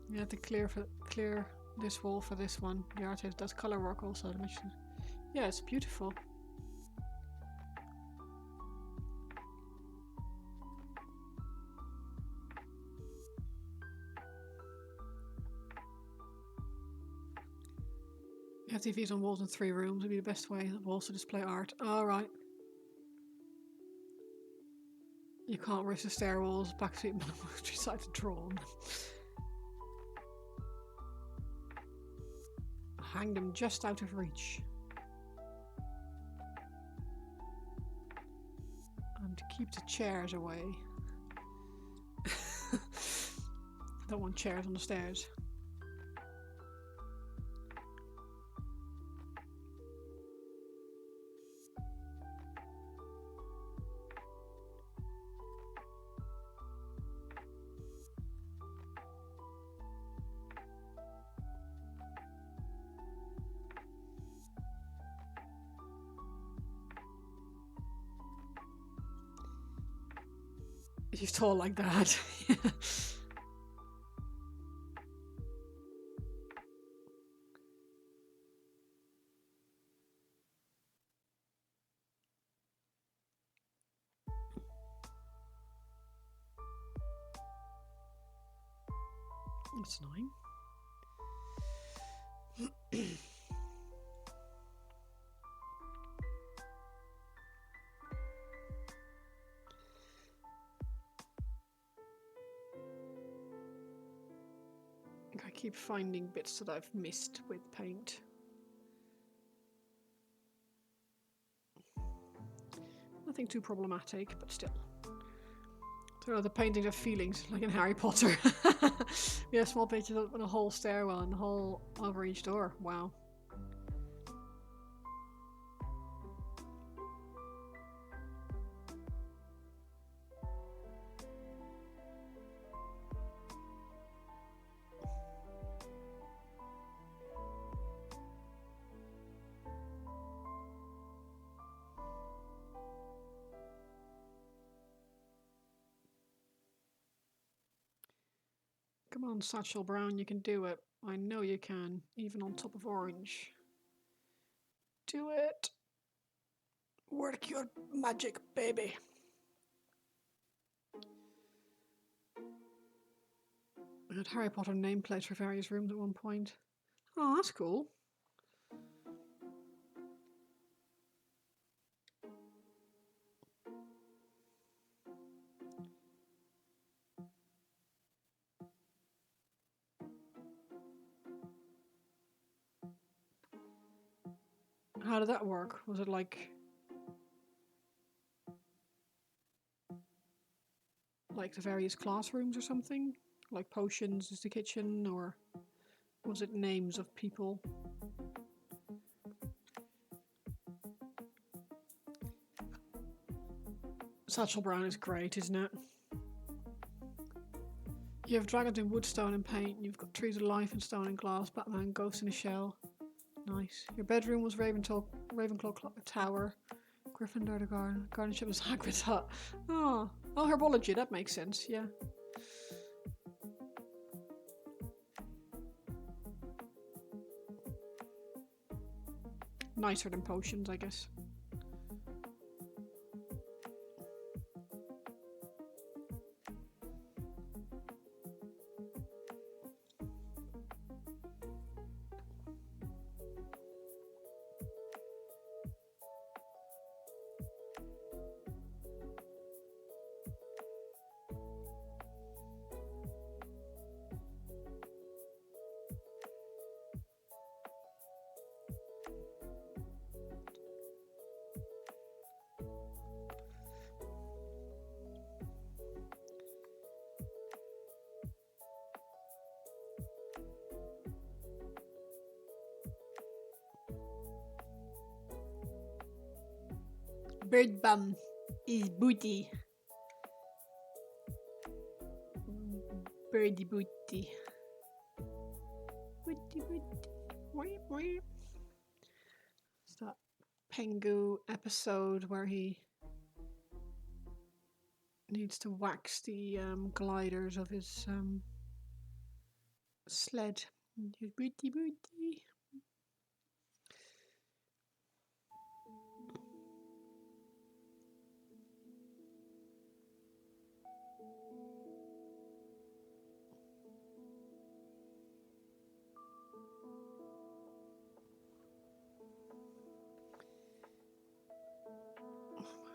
You have to clear this wall for this one. The artist does color work also. Yeah, it's beautiful. You have TVs on walls in 3 rooms would be the best way of also display art. Alright. You can't risk the stair walls, backseat, decide to draw on them. Hang them just out of reach. And keep the chairs away. Don't want chairs on the stairs. He's tall like that. That's annoying. I keep finding bits that I've missed with paint. Nothing too problematic, but still. So the paintings of feelings, like in Harry Potter. We have small pictures of a whole stairwell and a whole over each door. Wow. Come on, Satchel Brown, you can do it. I know you can, even on top of orange. Do it! Work your magic, baby! I had Harry Potter nameplates for various rooms at one point. Oh, that's cool. How did that work? Was it like the various classrooms or something? Like potions is the kitchen, or was it names of people? Satchel Brown is great, isn't it? You have dragons in wood, stone and paint. You've got trees of life in stone and glass. Batman, ghost in a shell. Nice. Your bedroom was Ravenclaw Tower. Gryffindor the garden. Guardianship was Hagrid's hut. Oh, herbology, that makes sense, yeah. Nicer than potions, I guess. Bird bum is booty. Birdie booty. Booty booty. It's that Pengu episode where he needs to wax the gliders of his sled. Booty booty.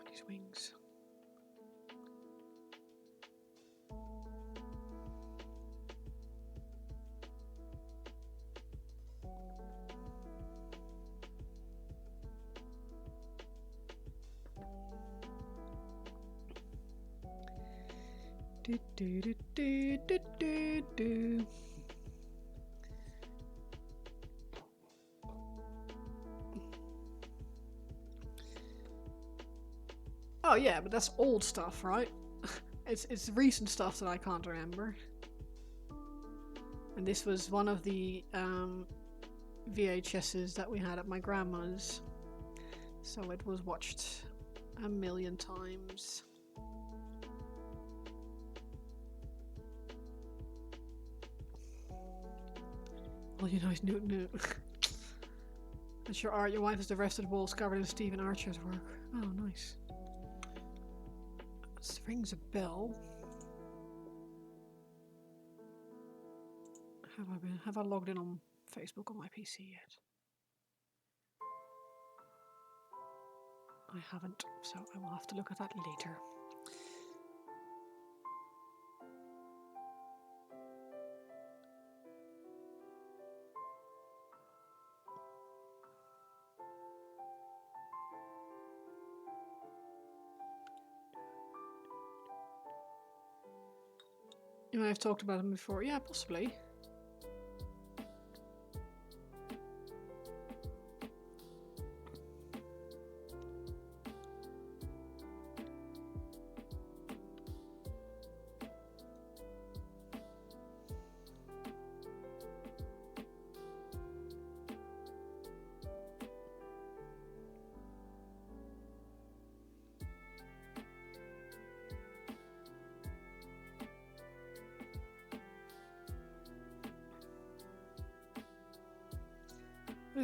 These wings. Do, do, do, do, do, do, do. Oh yeah, but that's old stuff, right? It's recent stuff that I can't remember. And this was one of the VHSs that we had at my grandma's, so it was watched a million times. Well, you know, it's Newt. That's your art. Your wife is the rested walls covered in Stephen Archer's work. Oh, nice. This rings a bell. Have I logged in on Facebook on my PC yet? I haven't, so I will have to look at that later. You may have talked about him before. Yeah, possibly.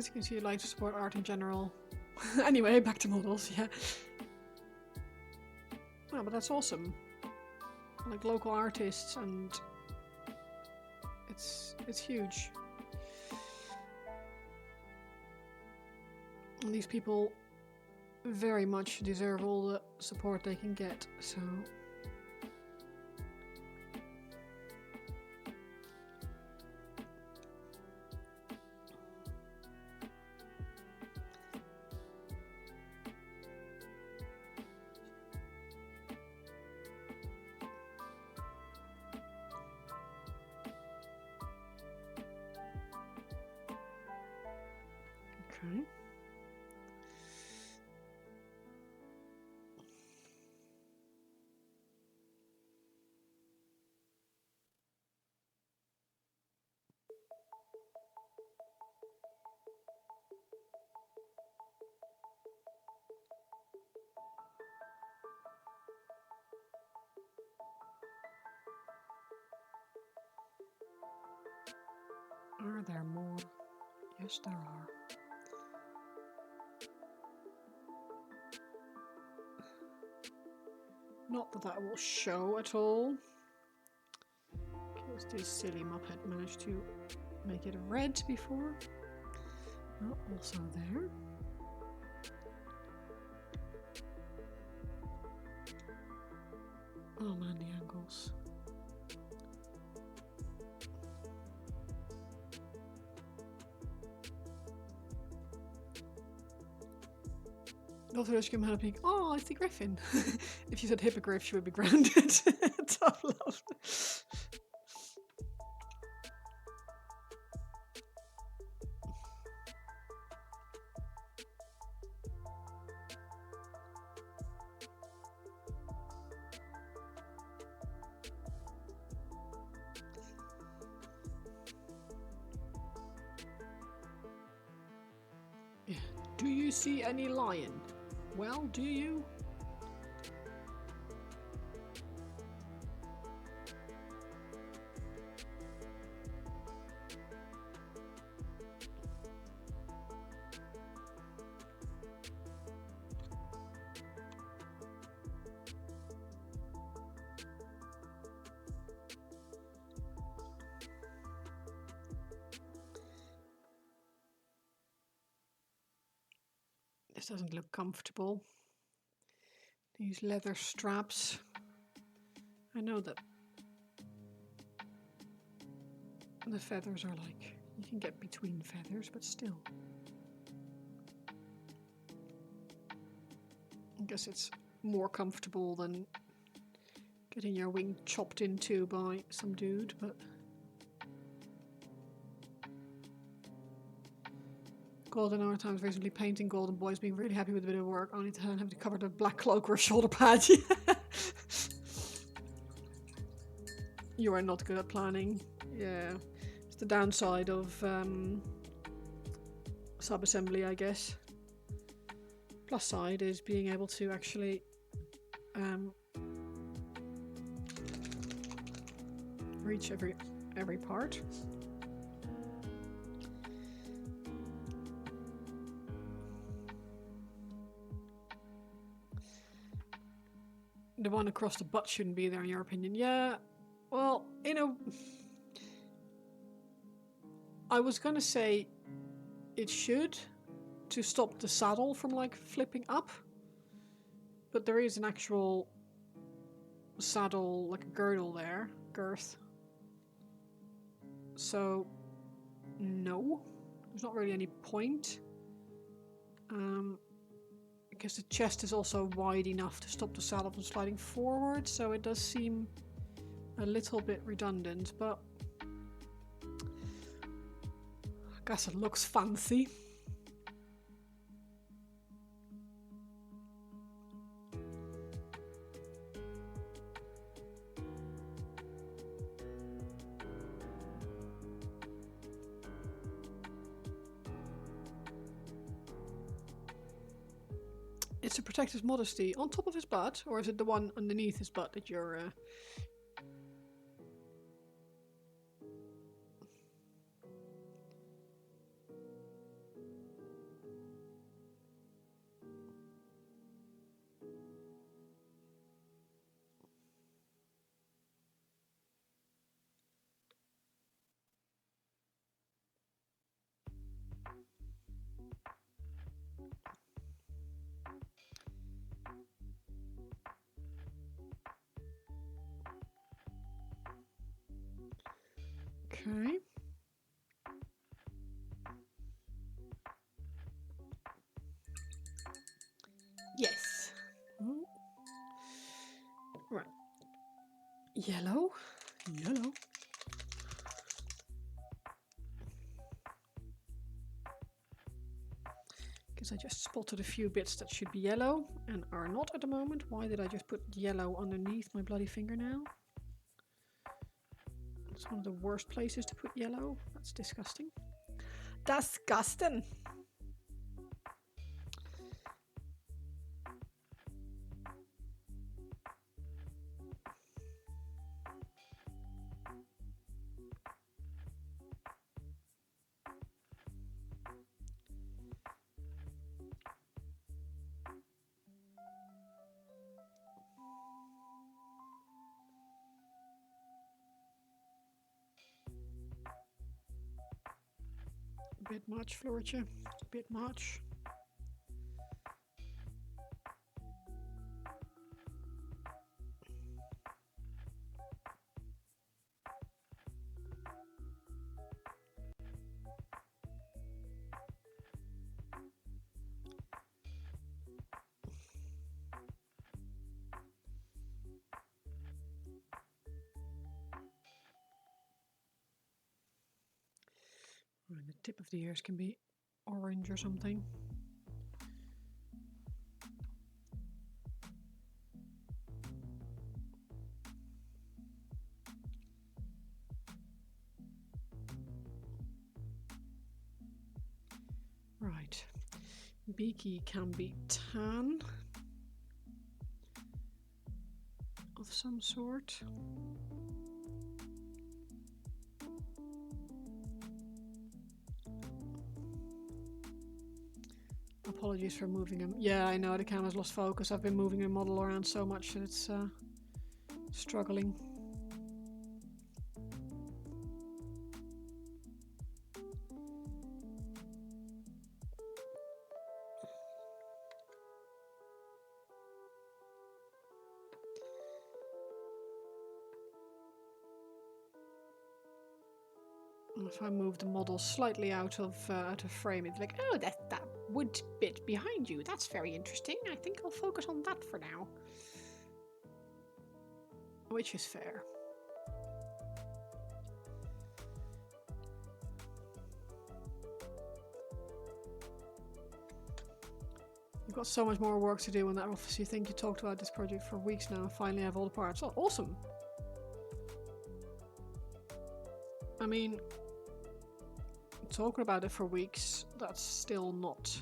As you can see, I'd like to support art in general. Anyway, back to models, yeah. Oh, but that's awesome. Like local artists, and it's huge. And these people very much deserve all the support they can get, so... Okay. Are there more? Yes, there are. Not that that will show at all. Because this silly muppet managed to make it red before. Oh, also there. Oh man, the angles. Also, Ishkim had a peek. Oh, it's the griffin. If you said hippogriff, she would be grounded. Tough love. Yeah. Do you see any lion? Well, do you? This doesn't look comfortable. These leather straps. I know that the feathers are like, you can get between feathers, but still. I guess it's more comfortable than getting your wing chopped into by some dude, but... Golden Hour Times recently painting Golden Boys, being really happy with the bit of work, only to have to cover the black cloak or shoulder pad. You are not good at planning. Yeah. It's the downside of sub-assembly, I guess. Plus side is being able to actually reach every part. The one across the butt shouldn't be there, in your opinion. Yeah, well, you know, I was gonna say it should, to stop the saddle from like flipping up, but there is an actual saddle, like a girdle there, girth. So, no, there's not really any point. Because the chest is also wide enough to stop the saddle from sliding forward, so it does seem a little bit redundant, but I guess it looks fancy. It's to protect his modesty. On top of his butt, or is it the one underneath his butt that you're... Right. Yellow. Yellow. Because I just spotted a few bits that should be yellow and are not at the moment. Why did I just put yellow underneath my bloody fingernail? It's one of the worst places to put yellow. That's disgusting. Disgusting! Bit much, Floortje. Bit much. And the tip of the ears can be orange or something. Right. Beaky can be tan of some sort. Apologies for moving him. Yeah, I know the camera's lost focus. I've been moving the model around so much that it's struggling. If I move the model slightly out of frame, it's like, oh, that wood bit behind you. That's very interesting. I think I'll focus on that for now. Which is fair. You've got so much more work to do in that office. You think you talked about this project for weeks now and finally have all the parts. Oh, awesome. I mean, talking about it for weeks, that's still not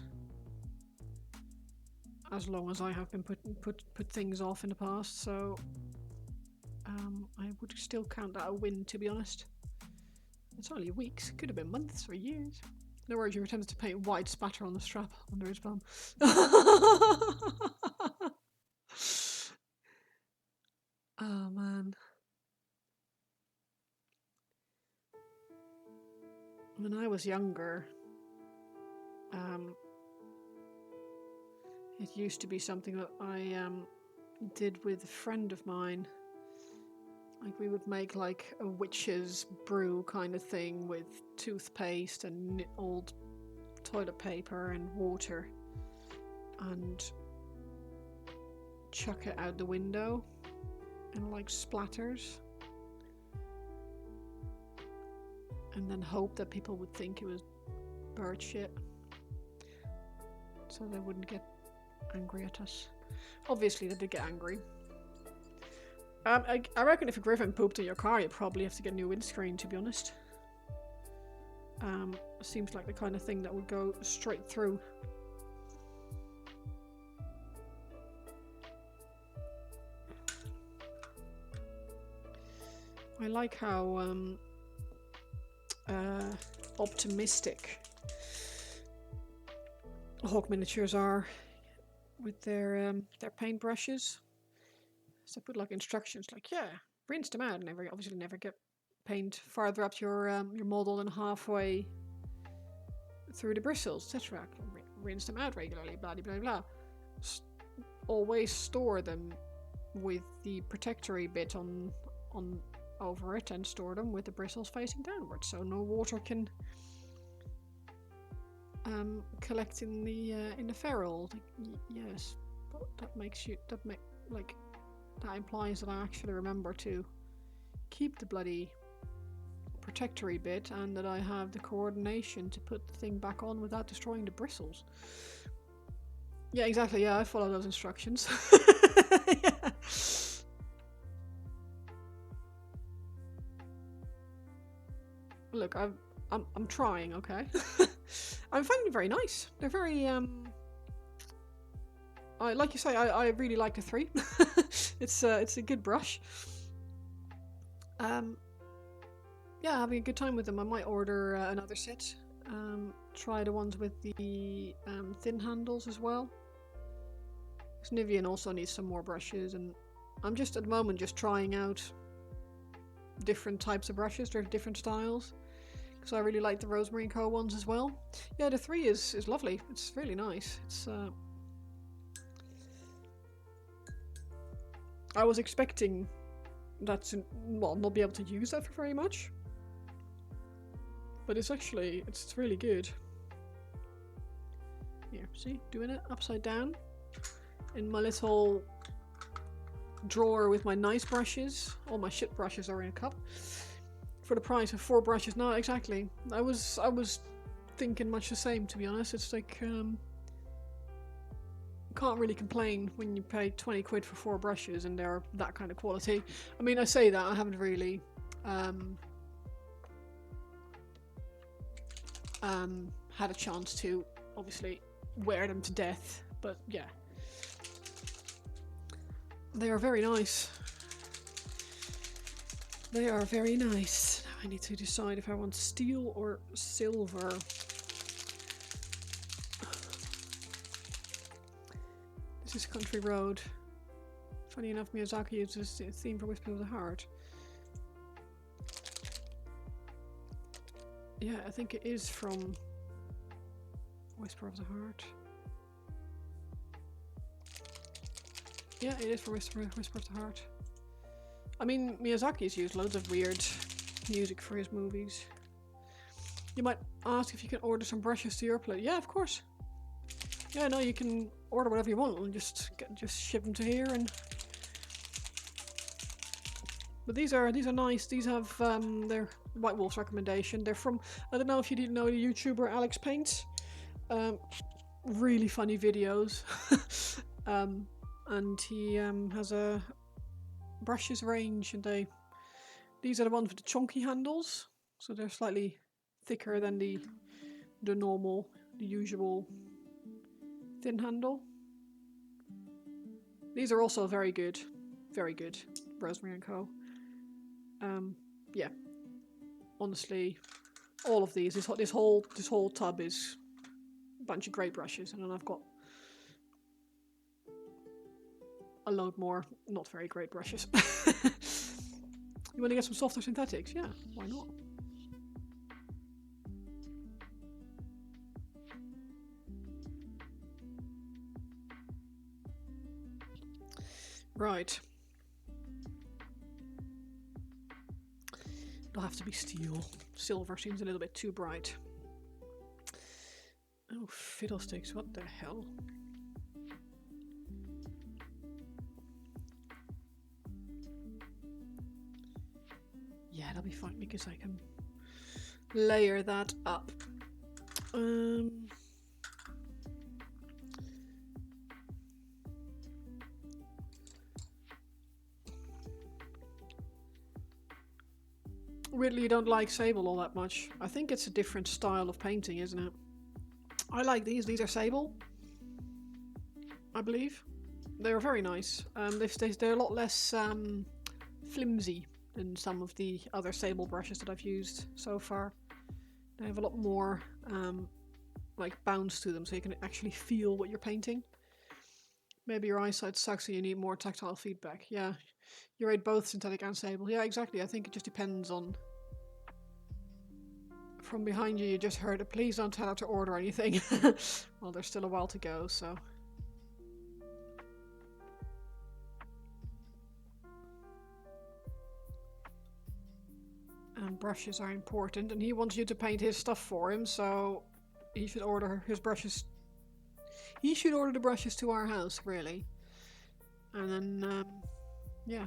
as long as I have been put things off in the past, so I would still count that a win, to be honest. It's only weeks. It could have been months or years. No worries, you were tempted to paint white spatter on the strap under his bum. Oh man. When I was younger, it used to be something that I did with a friend of mine. Like we would make like a witch's brew kind of thing with toothpaste and old toilet paper and water and chuck it out the window in like splatters and then hope that people would think it was bird shit so they wouldn't get angry at us. Obviously they did get angry. I reckon if a griffin pooped in your car you'd probably have to get a new windscreen, to be honest. Seems like the kind of thing that would go straight through. I like how optimistic Hawk Miniatures are with their paintbrushes. So I put like instructions like, yeah, rinse them out, and obviously never get paint farther up your model than halfway through the bristles, etc. Rinse them out regularly, blah blah blah. Always store them with the protectory bit on over it, and store them with the bristles facing downwards, so no water can collect in the ferrule. Yes, but that makes That implies that I actually remember to keep the bloody protectory bit and that I have the coordination to put the thing back on without destroying the bristles. Yeah, exactly. Yeah, I follow those instructions. Yeah. Look, I'm trying, okay? I'm finding them very nice. They're very like you say, I really like the 3. It's a good brush. Yeah, having a good time with them. I might order another set. Try the ones with the thin handles as well. Because Nivian also needs some more brushes, and I'm just at the moment just trying out different types of brushes. They're different styles. Because I really like the Rosemary & Co ones as well. Yeah, the 3 is lovely. It's really nice. It's I was expecting that to not be able to use that for very much. But it's actually, it's really good. Here, see? Doing it upside down. In my little drawer with my nice brushes. All my shit brushes are in a cup. For the price of 4 brushes. No, exactly. I was thinking much the same, to be honest. It's like, can't really complain when you pay 20 quid for 4 brushes and they're that kind of quality. I mean, I say that, I haven't really had a chance to, obviously, wear them to death, but yeah. They are very nice. They are very nice. Now I need to decide if I want steel or silver. This is Country Road. Funny enough, Miyazaki uses the theme for Whisper of the Heart. Yeah, I think it is from Whisper of the Heart. Yeah, it is from Whisper of the Heart. I mean, Miyazaki's used loads of weird music for his movies. You might ask if you can order some brushes to your place. Yeah, of course. Yeah, no, you can order whatever you want and just ship them to here. And but these are nice. These have they're White Wolf's recommendation. They're from, I don't know if you didn't know, the YouTuber Alex Paints. Really funny videos. And he has a brushes range, and these are the ones with the chunky handles, so they're slightly thicker than the usual thin handle. These are also very good, Rosemary & Co. Yeah, honestly, all of these, this whole tub is a bunch of great brushes, and then I've got a load more not very great brushes. You want to get some softer synthetics? Yeah, why not? Right. It'll have to be steel. Silver seems a little bit too bright. Oh, fiddlesticks, what the hell? Yeah, that'll be fine because I can layer that up. Weirdly, you don't like sable all that much. I think it's a different style of painting, isn't it? I like these. These are sable, I believe. They're very nice. They're a lot less flimsy than some of the other sable brushes that I've used so far. They have a lot more like bounce to them, so you can actually feel what you're painting. Maybe your eyesight sucks and you need more tactile feedback. Yeah, you're right, both synthetic and sable. Yeah, exactly. I think it just depends on... From behind you, you just heard it. Please don't tell her to order anything. Well, there's still a while to go, so... And brushes are important, and he wants you to paint his stuff for him, so he should order his brushes. He should order the brushes to our house, really. And then Yeah.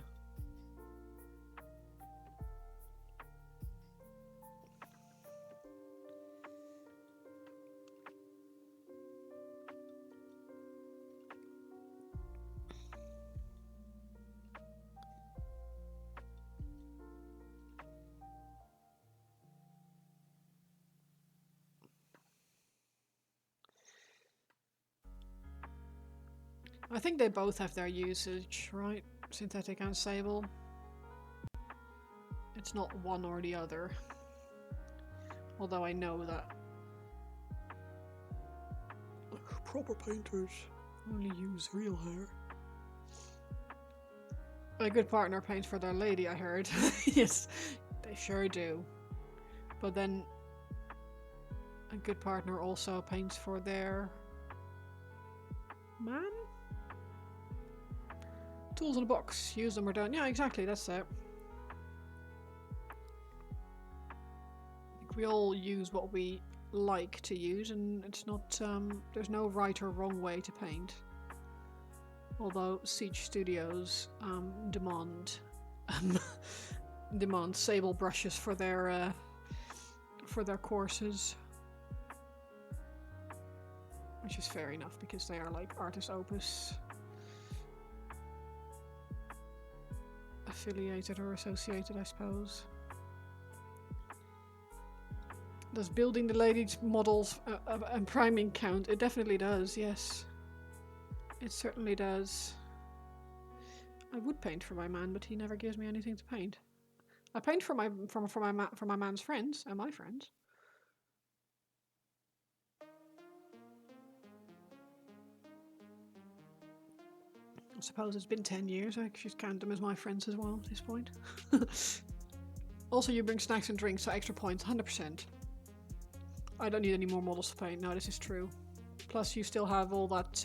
I think they both have their usage, right? Synthetic and sable. It's not one or the other. Although I know that proper painters only use real hair. A good partner paints for their lady, I heard. Yes, they sure do. But then a good partner also paints for their man? Tools in a box. Use them or don't. Yeah, exactly, that's it. I think we all use what we like to use, and it's not, there's no right or wrong way to paint. Although Siege Studios demand sable brushes for their courses, which is fair enough because they are like artist opus affiliated or associated, I suppose. Does building the ladies models and priming count? It definitely does, yes. It certainly does. I would paint for my man, but he never gives me anything to paint. I paint for my man's friends and my friends. I suppose it's been 10 years. I should count them as my friends as well at this point. Also, you bring snacks and drinks, so extra points, 100%. I don't need any more models to paint. No, this is true. Plus, you still have all that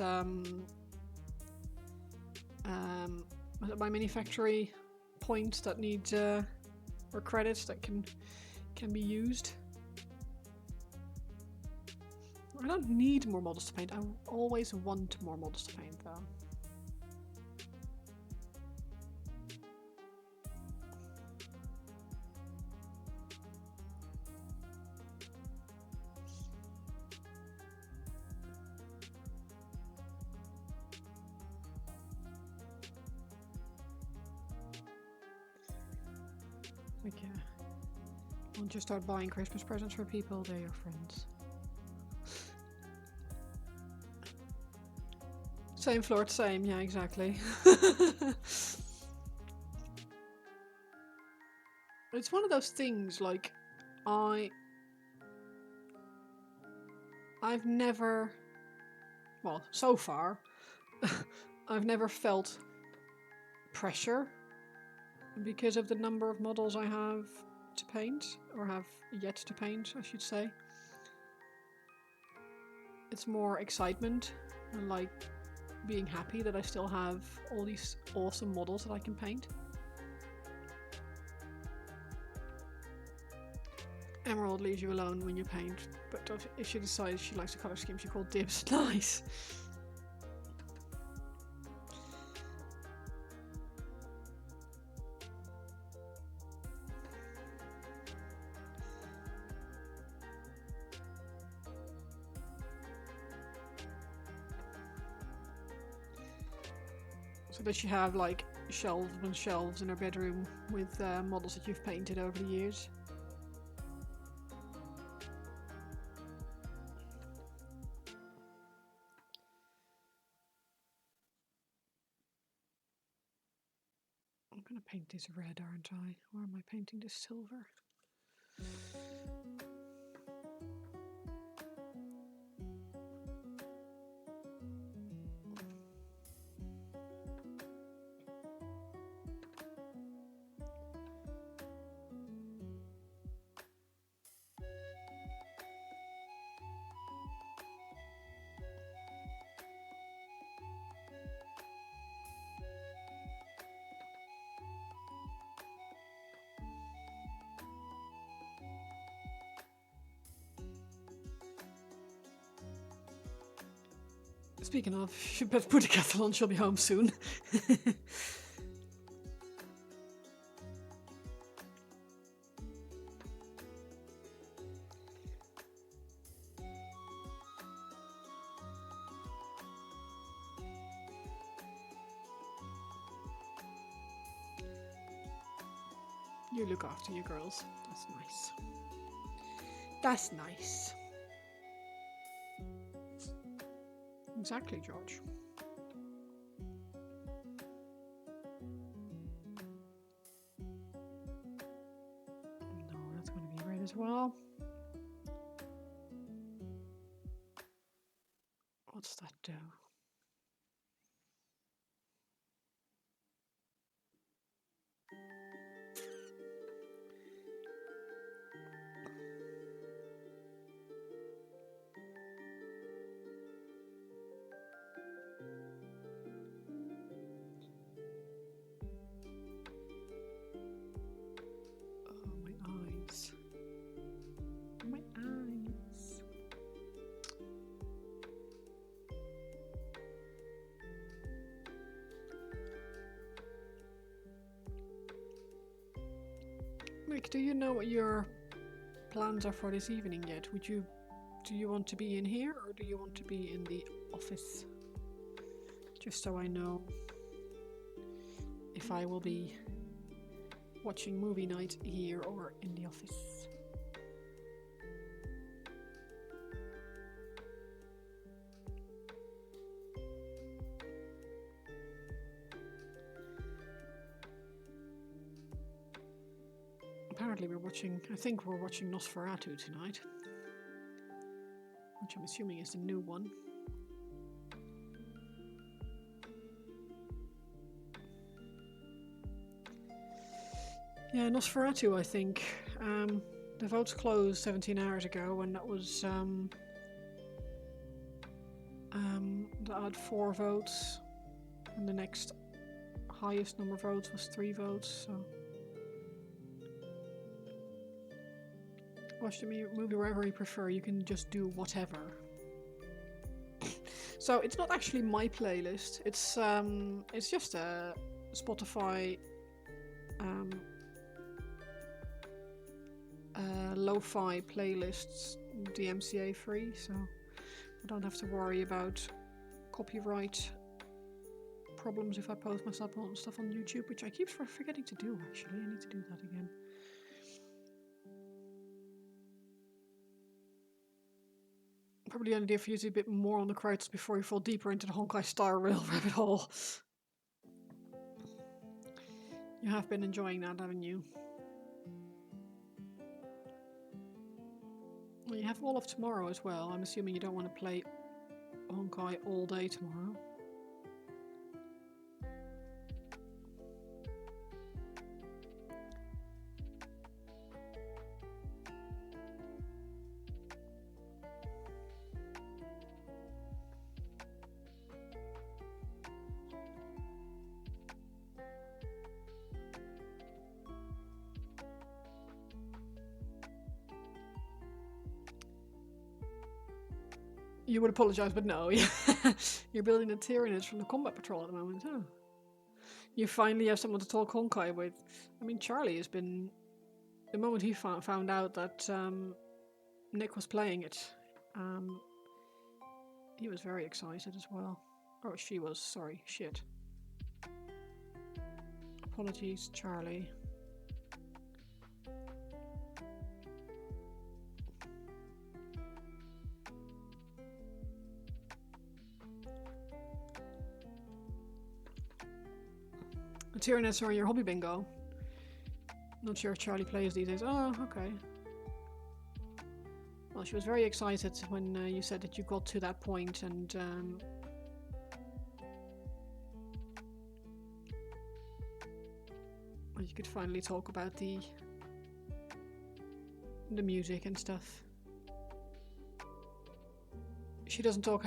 my mini factory points that need or credits that can be used. I don't need more models to paint. I always want more models to paint, though. Okay. Won't you start buying Christmas presents for people? They're your friends. Same floor, same. Yeah, exactly. It's one of those things, like, I've never, well, so far, I've never felt pressure because of the number of models I have to paint, or have yet to paint, I should say. It's more excitement and like being happy that I still have all these awesome models that I can paint. Emerald leaves you alone when you paint, but if she decides she likes the colour scheme, she called dibs. Nice! So does she have like shelves and shelves in her bedroom with models that you've painted over the years? I'm gonna paint this red, aren't I? Or am I painting this silver? Speaking of, you better put the kettle on, she'll be home soon. You look after your girls. That's nice. That's nice. Exactly, George. No, that's going to be great as well. What's that do? Oh, my eyes. My eyes. Rick, do you know what your plans are for this evening yet? Do you want to be in here or do you want to be in the office? Just so I know if I will be watching movie night here or in the office. Apparently I think we're watching Nosferatu tonight, which I'm assuming is the new one. Yeah, Nosferatu, I think. The votes closed 17 hours ago, and that was that had 4 votes, and the next highest number of votes was 3 votes. So watch the movie wherever you prefer. You can just do whatever. So it's not actually my playlist. It's just a Spotify lo-fi playlists, DMCA free, so I don't have to worry about copyright problems if I post myself on stuff on YouTube, which I keep forgetting to do. Actually, I need to do that again. Probably an idea for you to be a bit more on the credits before you fall deeper into the Honkai Star Rail rabbit hole. You have been enjoying that, haven't you? Well, you have all of tomorrow as well. I'm assuming you don't want to play Honkai all day tomorrow. You would apologise, but no. You're building the Tyranids from the combat patrol at the moment, huh? You finally have someone to talk Honkai with. I mean, Charlie has been... The moment he found out that Nick was playing it, he was very excited as well. Or she was, sorry, shit. Apologies, Charlie. The Tyranids are your hobby bingo. Not sure if Charlie plays these days. Oh, okay. Well, she was very excited when you said that you got to that point and you could finally talk about the music and stuff. She doesn't talk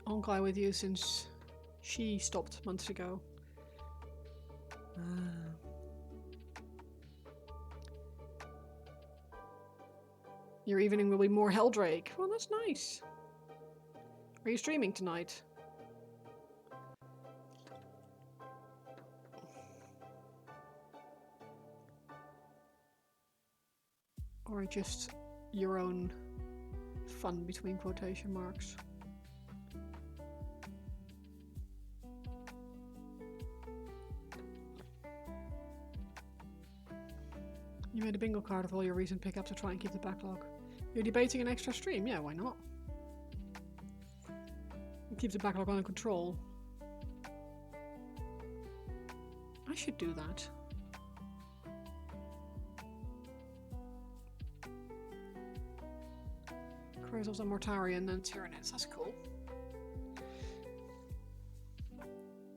Honkai with you since she stopped months ago. Your evening will be more Heldrake. Well, that's nice. Are you streaming tonight? Or just your own fun between quotation marks? You made a bingo card of all your recent pickups to try and keep the backlog. You're debating an extra stream? Yeah, why not? It keeps the backlog under control. I should do that. Crazels and Mortarian and Tyranids, that's cool.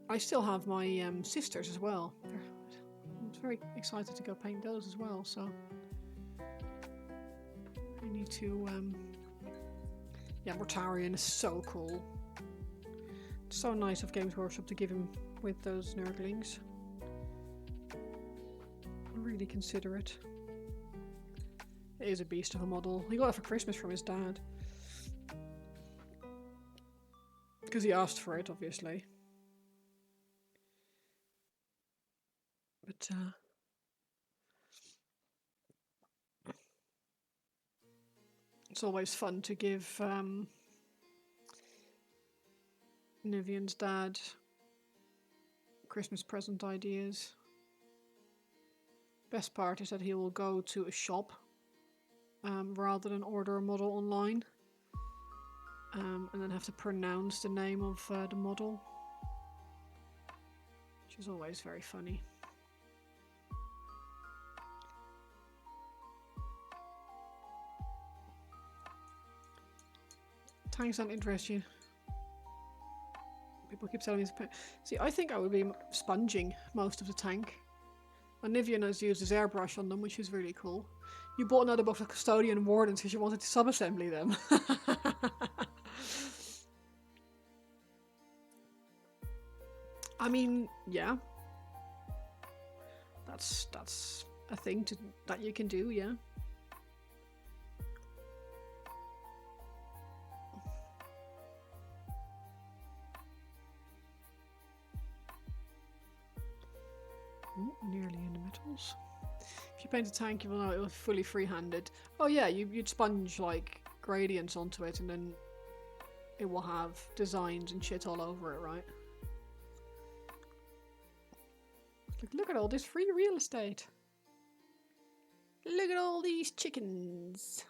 I still have my sisters as well. I'm very excited to go paint those as well, so I need to yeah, Mortarian is so cool. It's so nice of Games Workshop to give him with those nerdlings. Really considerate. It is a beast of a model. He got it for Christmas from his dad. Because he asked for it, obviously. But, it's always fun to give Nivian's dad Christmas present ideas. Best part is that he will go to a shop rather than order a model online, and then have to pronounce the name of the model, which is always very funny. Tanks don't interest you. People keep telling me this. See, I think I would be sponging most of the tank. And Nivian has used his airbrush on them, which is really cool. You bought another book of Custodian Wardens because you wanted to sub-assembly them. I mean, yeah. That's a thing that you can do, yeah. Ooh, nearly in the metals. If you paint a tank, you will know it will be fully free-handed. Oh yeah, you'd sponge like gradients onto it, and then it will have designs and shit all over it, right? Like, look at all this free real estate. Look at all these chickens.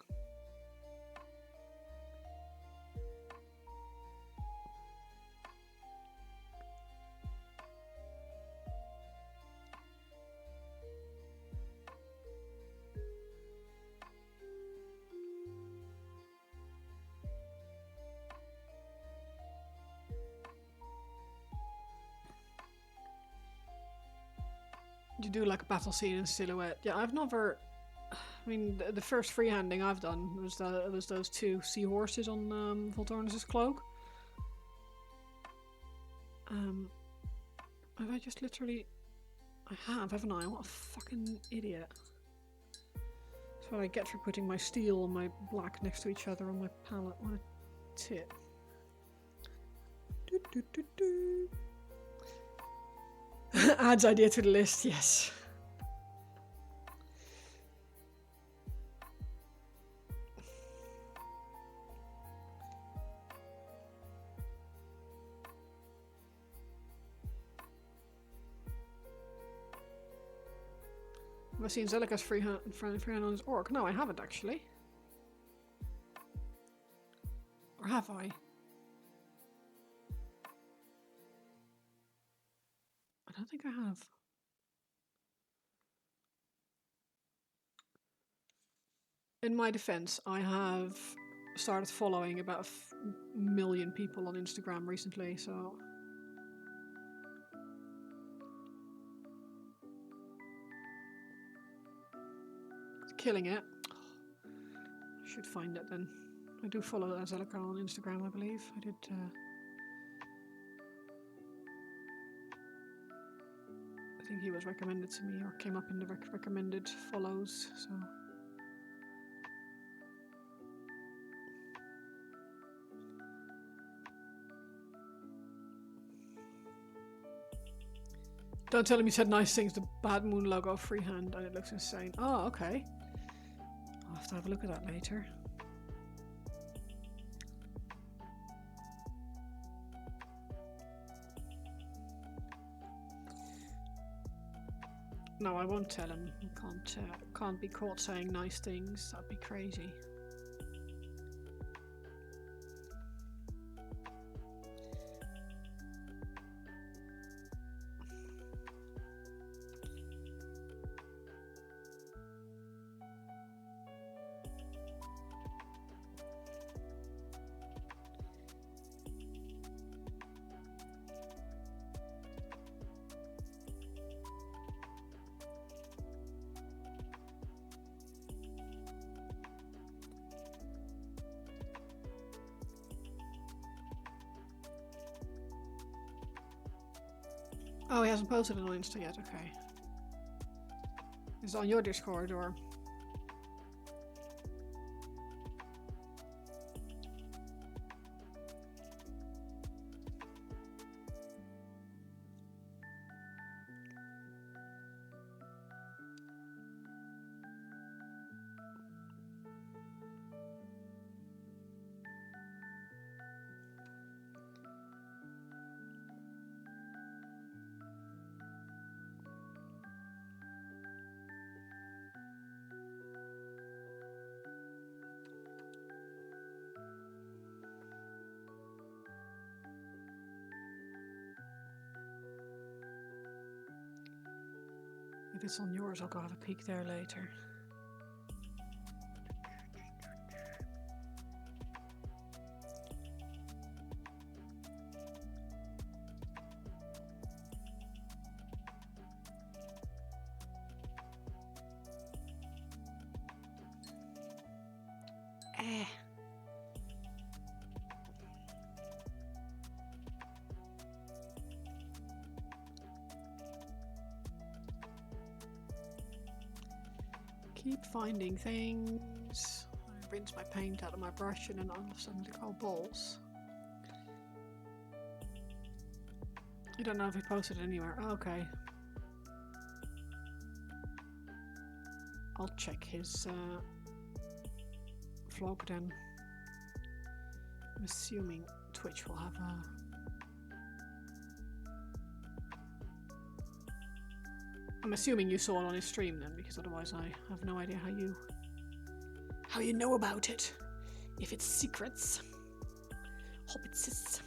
You do like a battle scene in silhouette. Yeah, I've never. I mean, the first freehanding I've done was those two seahorses on Voltornus' cloak. Have I just literally? I have, haven't I? What a fucking idiot! That's what I get for putting my steel and my black next to each other on my palette. What a tit! Do, do, do, do. Adds idea to the list, yes. Have I seen Zelika's freehand on his orc? No, I haven't actually. Or have I? I don't think I have. In my defense, I have started following about a million people on Instagram recently, so... Killing it. I should find it then. I do follow Zelika on Instagram, I believe. I did... I think he was recommended to me, or came up in the recommended follows, so... Don't tell him you said nice things, the Bad Moon logo freehand, and it looks insane. Oh, okay. I'll have to have a look at that later. No, I won't tell him. I can't be caught saying nice things. That'd be crazy. Oh, he hasn't posted it on Insta yet, okay. Is it on your Discord or? If it's on yours, I'll go have a peek there later. Keep finding things. I rinse my paint out of my brush and then all of a sudden they're all balls. I don't know if he posted it anywhere. Oh, okay. I'll check his vlog then. I'm assuming Twitch will have a... I'm assuming you saw it on his stream then, because otherwise I have no idea how you know about it. If it's secrets. Hobbitses.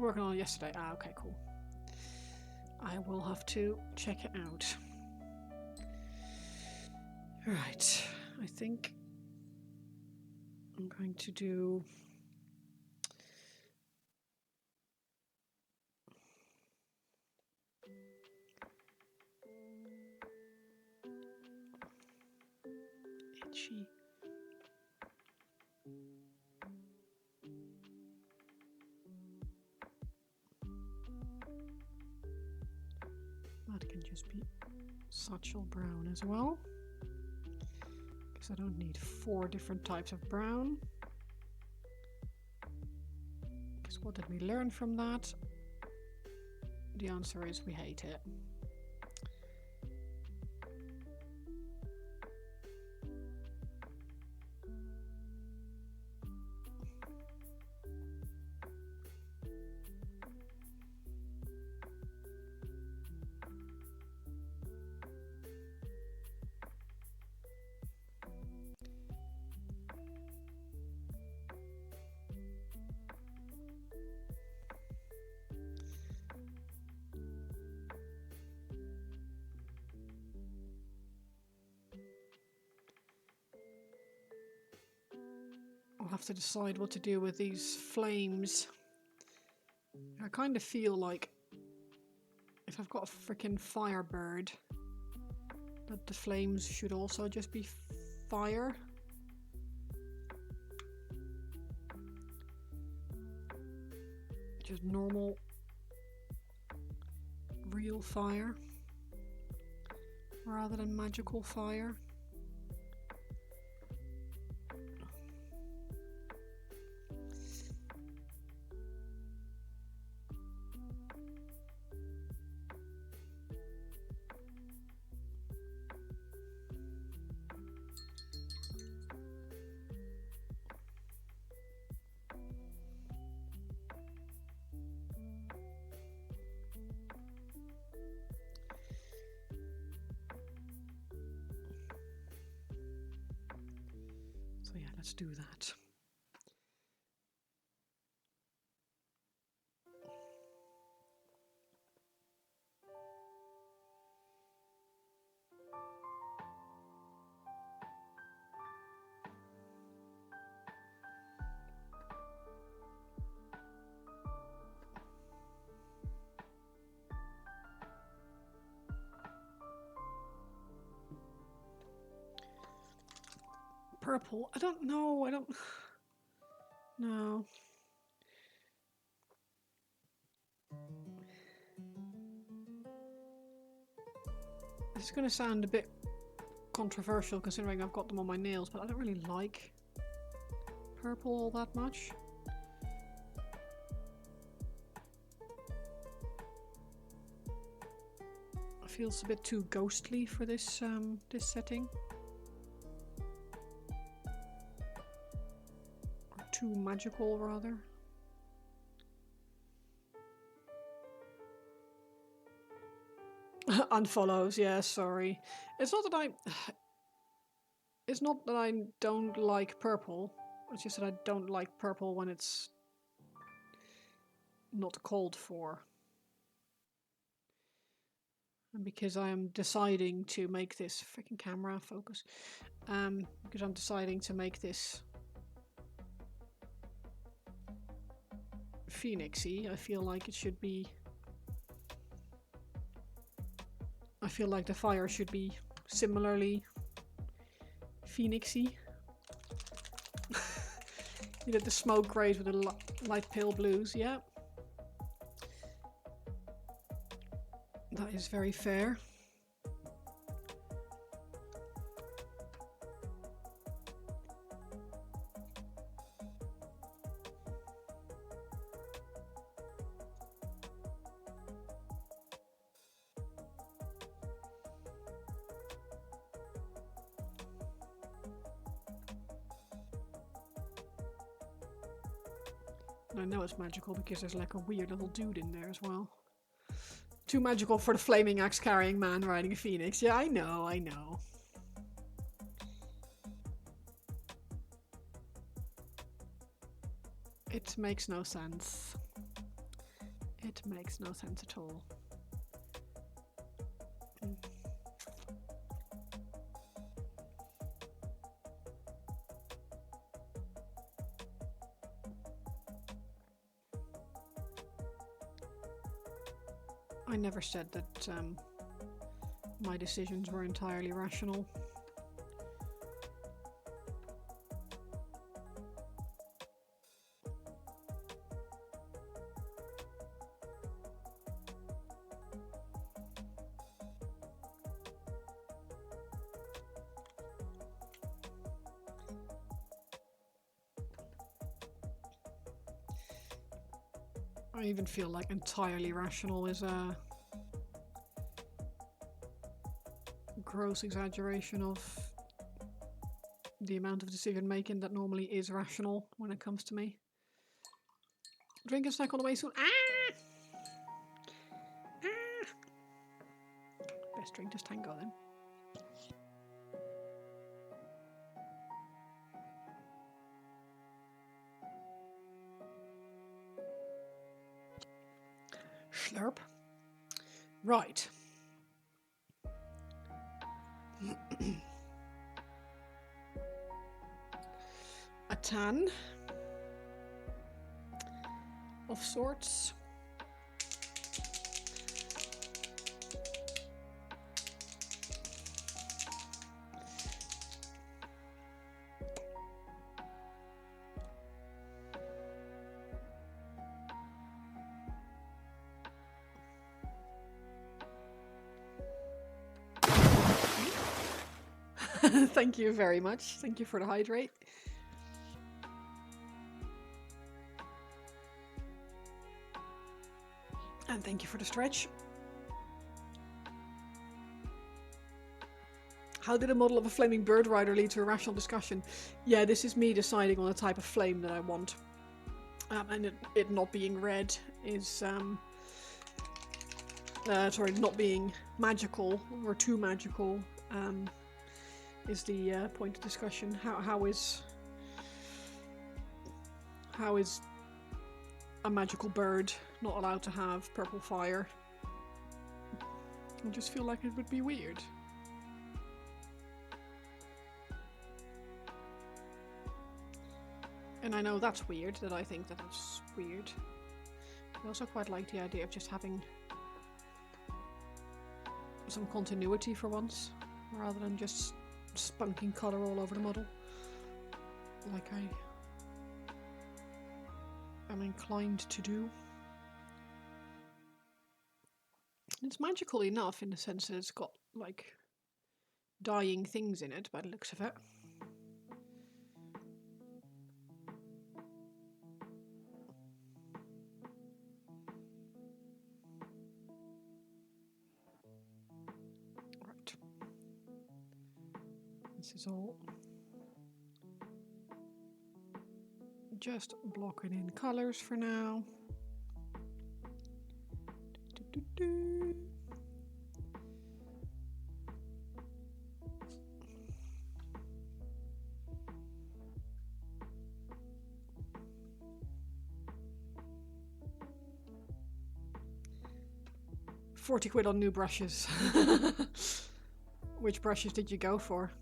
Working on it yesterday. Ah, okay, cool. I will have to check it out. Right, I think I'm going to do... itchy. That can just be satchel brown as well. Because I don't need 4 different types of brown. Because what did we learn from that? The answer is we hate it. I'll have to decide what to do with these flames. I kind of feel like if I've got a freaking firebird, that the flames should also just be fire. Just normal, real fire, rather than magical fire. let's do that. Purple. I don't know. I don't. No. This is going to sound a bit controversial considering I've got them on my nails, but I don't really like purple all that much. It feels a bit too ghostly for this this setting. Or too magical, rather. Unfollows, yeah, sorry. It's not that I don't like purple. It's just that I don't like purple when it's not called for. And because I am deciding to make this freaking camera focus. Because I'm deciding to make this phoenixy, I feel like it should be. I feel like the fire should be similarly phoenixy. You did the smoke greys with the light pale blues, yeah. That is very fair. And I know it's magical because there's like a weird little dude in there as well. Too magical for the flaming axe carrying man riding a phoenix. Yeah, I know, I know. It makes no sense. It makes no sense at all. I never said that my decisions were entirely rational. I even feel like entirely rational is a gross exaggeration of the amount of decision making that normally is rational when it comes to me. Drink and snack on the way soon. Ah! Ah! Best drink, just tango then. Slurp. Right. A tan of sorts. Thank you very much. Thank you for the hydrate. And thank you for the stretch. How did a model of a flaming bird rider lead to a rational discussion? Yeah, this is me deciding on the type of flame that I want. And it not being red is... sorry, not being magical or too magical is the point of discussion. How is How is a magical bird not allowed to have purple fire? I just feel like it would be weird. And I know that's weird, that I think that that's weird. I also quite like the idea of just having some continuity for once, rather than just spunking colour all over the model, like I am inclined to do. It's magical enough in the sense that it's got, like, dying things in it by the looks of it. Right. This is all just blocking in colours for now. Do-do-do. 40 quid on new brushes. Which brushes did you go for?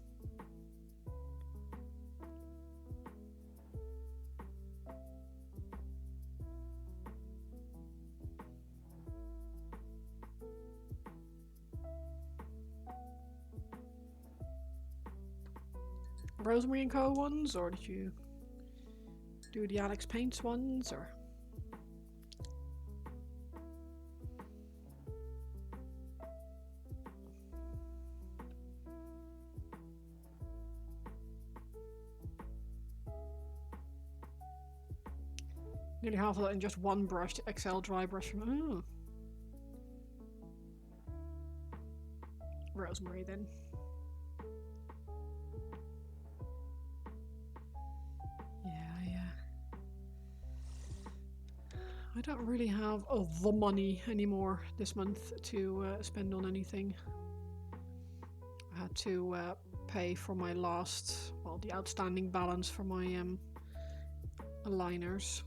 Rosemary & Co. ones, or did you do the Alex Paints ones, or? Nearly half of that in just one brush, the XL dry brush from. Oh. Rosemary then. Yeah. I don't really have the money anymore this month to spend on anything. I had to pay for my last, well, the outstanding balance for my aligners.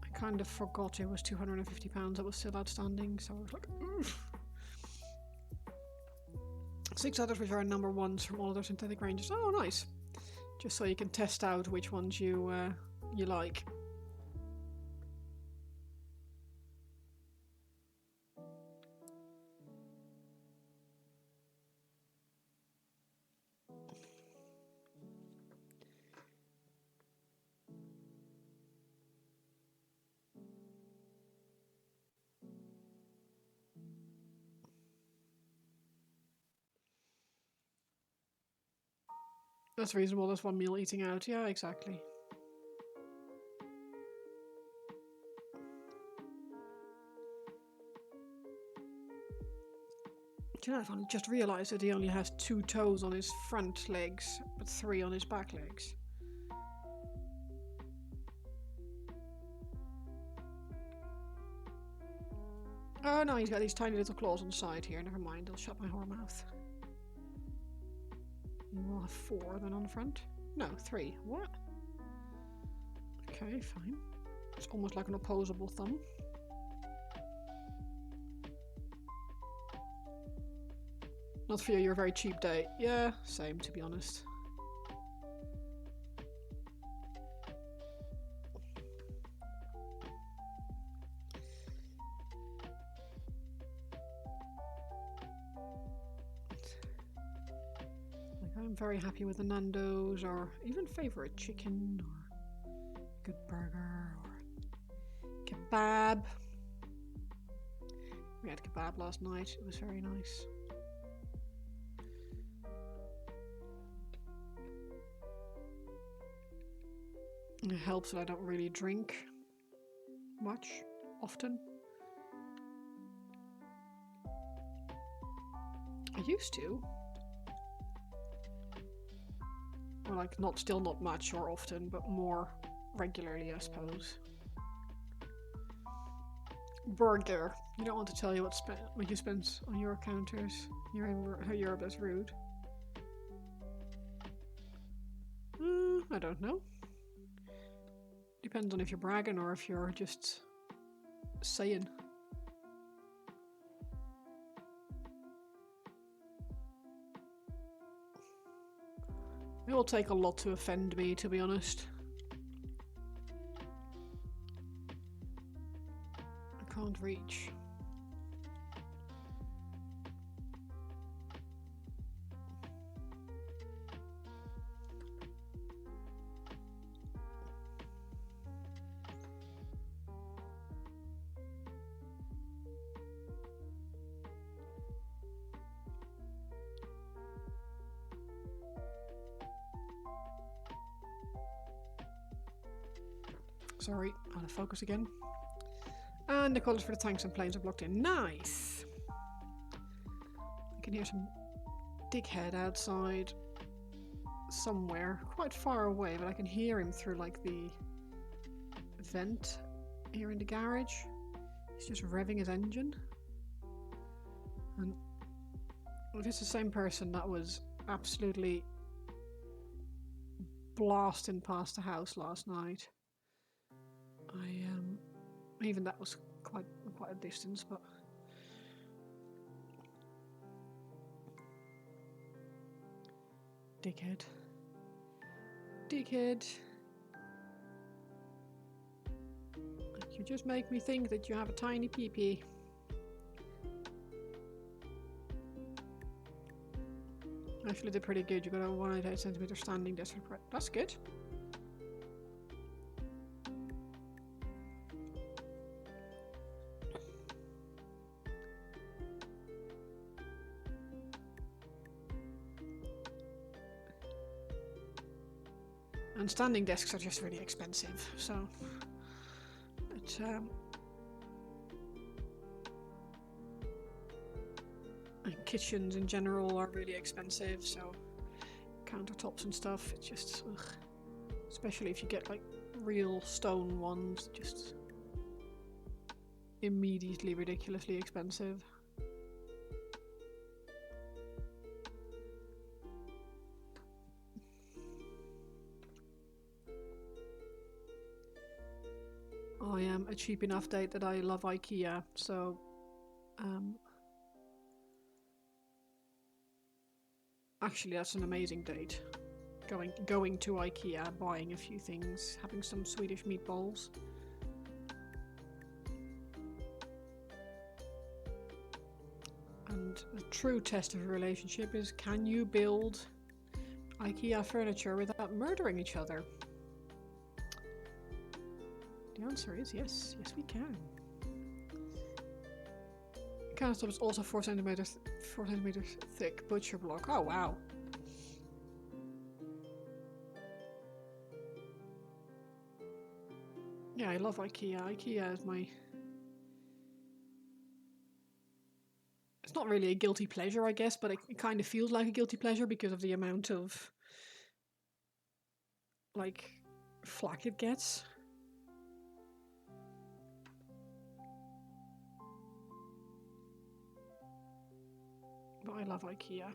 I kind of forgot it was £250 that was still outstanding, so I was like, oof. 6 others which are number ones from all other synthetic ranges. Oh, nice. Just so you can test out which ones you like. That's reasonable, that's one meal eating out. Yeah, exactly. Do you know, I've only just realised that he only has 2 toes on his front legs, but 3 on his back legs. Oh no, he's got these tiny little claws on the side here. Never mind, I'll shut my whore mouth. You will have 4 then on the front? No, 3. What? Okay, fine. It's almost like an opposable thumb. Not for you, you're a very cheap date. Yeah, same to be honest. I'm very happy with the Nando's, or even favourite chicken, or good burger, or kebab. We had kebab last night, it was very nice. It helps that I don't really drink much, often. I used to. Or like, not much or often, but more regularly, I suppose. Burger. You don't want to tell you what you spend on your counters. You're in Europe, that's rude. I don't know. Depends on if you're bragging or if you're just saying. It will take a lot to offend me, to be honest. I can't reach. Sorry, out of focus again. And the colours for the tanks and planes are blocked in. Nice! I can hear some dighead outside somewhere. Quite far away, but I can hear him through like the vent here in the garage. He's just revving his engine. And if it's the same person that was absolutely blasting past the house last night, even that was quite a distance, but dickhead. You just make me think that you have a tiny pee-pee. Actually did pretty good. You got a 188 centimeter standing desk. That's good. And standing desks are just really expensive, so but and kitchens in general are really expensive, so countertops and stuff, it's just ugh. Especially if you get like real stone ones, just immediately ridiculously expensive. I am a cheap enough date that I love IKEA, so actually that's an amazing date. Going to IKEA, buying a few things, having some Swedish meatballs. And the true test of a relationship is, can you build IKEA furniture without murdering each other? The answer is yes. Yes, we can. Countertop is also 4 centimeters thick butcher block. Oh wow. Yeah, I love IKEA. IKEA is my... It's not really a guilty pleasure, I guess, but it kind of feels like a guilty pleasure because of the amount of like flack it gets. But I love IKEA.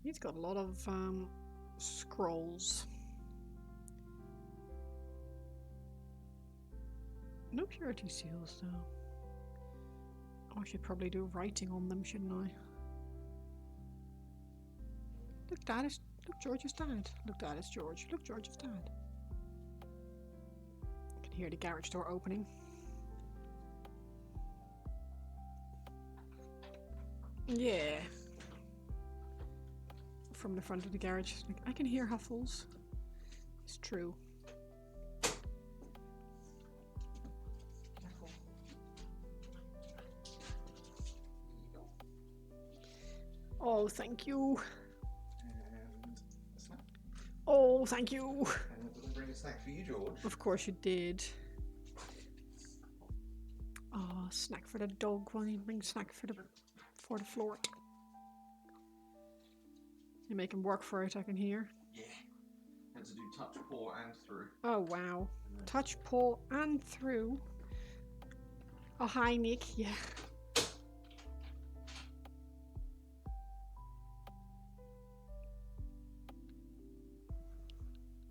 He's got a lot of scrolls. No purity seals though. Oh, I should probably do writing on them, shouldn't I? Look, Dad, look, George's dad. Look, Dad, it's George. Look, George's dad. I can hear the garage door opening. Yeah. From the front of the garage. I can hear Huffles. It's true. Oh, thank you. And a snack. Oh, thank you. And did I bring a snack for you, George? Of course you did. Oh, snack for the dog. Why don't you bring snack for the floor? You make him work for it, I can hear. Yeah. Had to do touch, paw, and through. Oh, wow. Touch, paw, and through. Oh, hi, Nick. Yeah.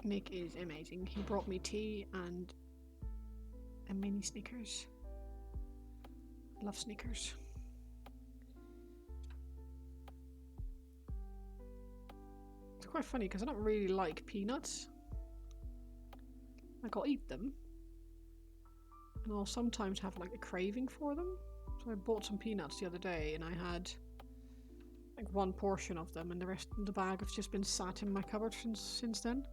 Nick is amazing. He brought me tea and a mini Snickers. I love Snickers. It's quite funny because I don't really like peanuts. Like, I'll eat them. And I'll sometimes have like a craving for them. So I bought some peanuts the other day and I had like one portion of them and the rest of the bag has just been sat in my cupboard since then.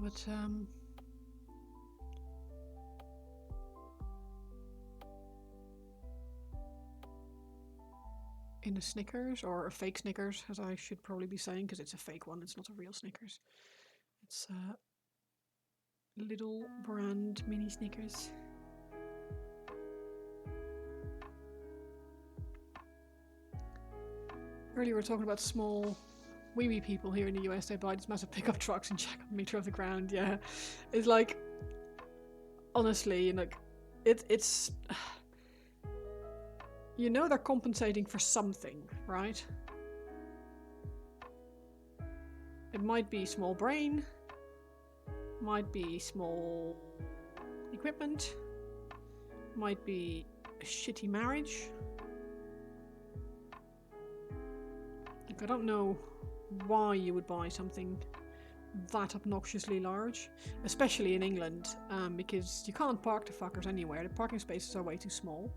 But in a Snickers, or a fake Snickers, as I should probably be saying, because it's a fake one, it's not a real Snickers. It's a little brand mini Snickers. Earlier we were talking about small wee people here in the US. They buy these massive pickup trucks and check a meter off the ground. Yeah, it's like, honestly, like, it's you know they're compensating for something, right? It might be small brain, might be small equipment, might be a shitty marriage. Like, I don't know why you would buy something that obnoxiously large, especially in England, because you can't park the fuckers anywhere. The parking spaces are way too small.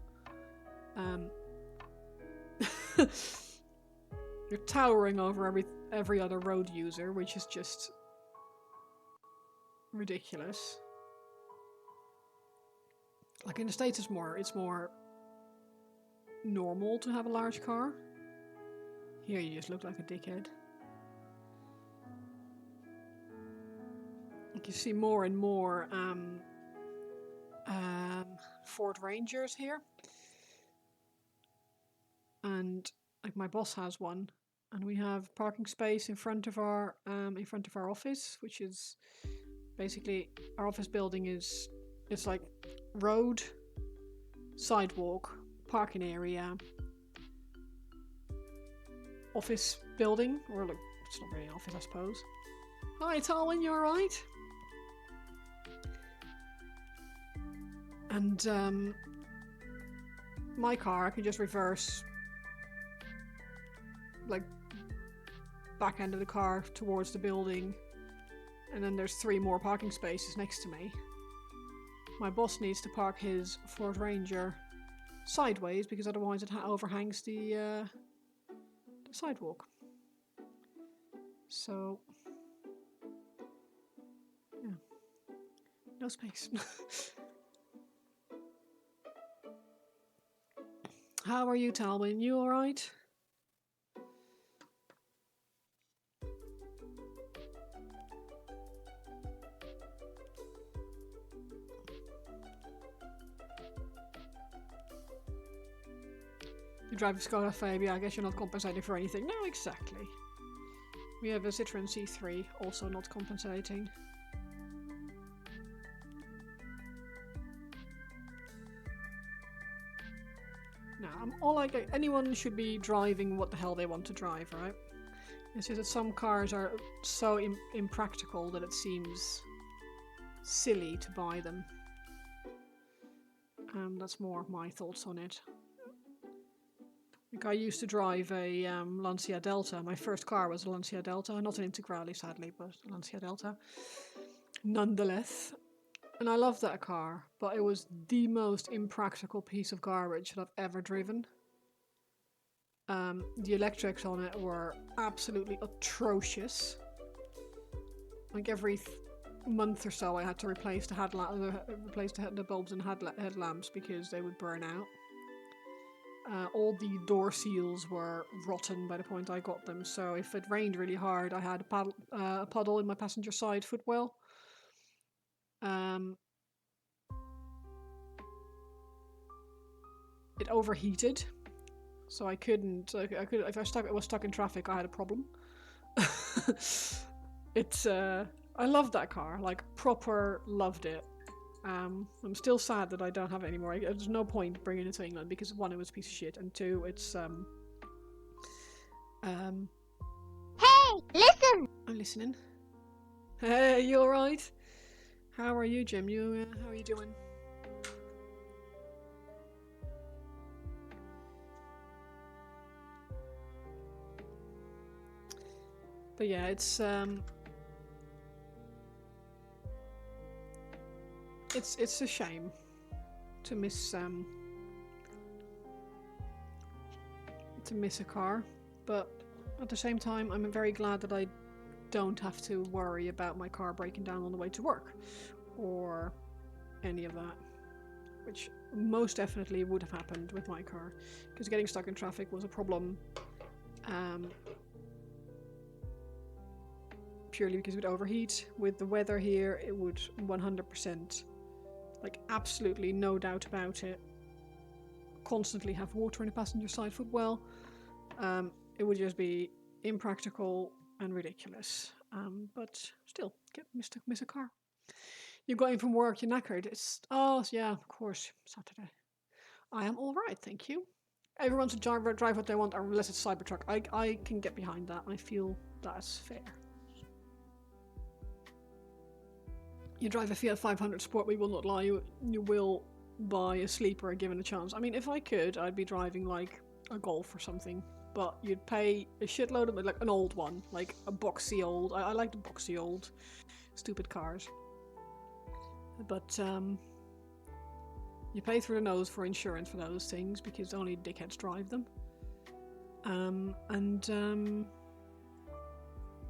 You're towering over every other road user, which is just ridiculous. Like, in the States, it's more normal to have a large car. Here you just look like a dickhead. Like, you see more and more Ford Rangers here. And like, my boss has one, and we have parking space in front of our office, which is basically, our office building it's like road, sidewalk, parking area, office building, or like, it's not really an office, I suppose. Hi, Talwyn, you alright? And my car, I can just reverse, like, back end of the car towards the building, and then there's 3 more parking spaces next to me. My boss needs to park his Ford Ranger sideways because otherwise it overhangs the sidewalk. So, yeah, no space. How are you, Talwyn? You alright? You drive a Skoda Fabia, I guess you're not compensating for anything. No, exactly. We have a Citroen C3, also not compensating. No, anyone should be driving what the hell they want to drive, right? It's just that some cars are so impractical that it seems silly to buy them. That's more my thoughts on it. Like, I used to drive a Lancia Delta. My first car was a Lancia Delta, not an Integrale sadly, but a Lancia Delta. Nonetheless, and I loved that car, but it was the most impractical piece of garbage that I've ever driven. The electrics on it were absolutely atrocious. Like, every month or so, I had to replace the the bulbs and headlamps because they would burn out. All the door seals were rotten by the point I got them, so if it rained really hard, I had a puddle in my passenger side footwell. It overheated, so I couldn't. I could if I was stuck in traffic, I had a problem. It's I loved that car, like proper loved it. I'm still sad that I don't have it anymore. There's no point bringing it to England because one, it was a piece of shit, and two, it's Hey, listen! I'm listening. Hey, you alright? How are you, Jim? How are you doing? But yeah, it's a shame to miss a car, but at the same time, I'm very glad that I don't have to worry about my car breaking down on the way to work or any of that, which most definitely would have happened with my car, because getting stuck in traffic was a problem. Purely because it would overheat. With the weather here, it would 100%, like absolutely no doubt about it, constantly have water in the passenger side footwell. It would just be impractical and ridiculous. But still, miss a car. You got in from work, you're knackered. Oh yeah, of course, Saturday. I am all right, thank you. Everyone's a drive what they want, unless it's Cybertruck. I can get behind that. I feel that's fair. You drive a Fiat 500 Sport, we will not lie, you will buy a sleeper given a chance. I mean, if I could, I'd be driving like a Golf or something, but you'd pay a shitload of, like an old one, like a boxy old, I like the boxy old stupid cars. But you pay through the nose for insurance for those things because only dickheads drive them. I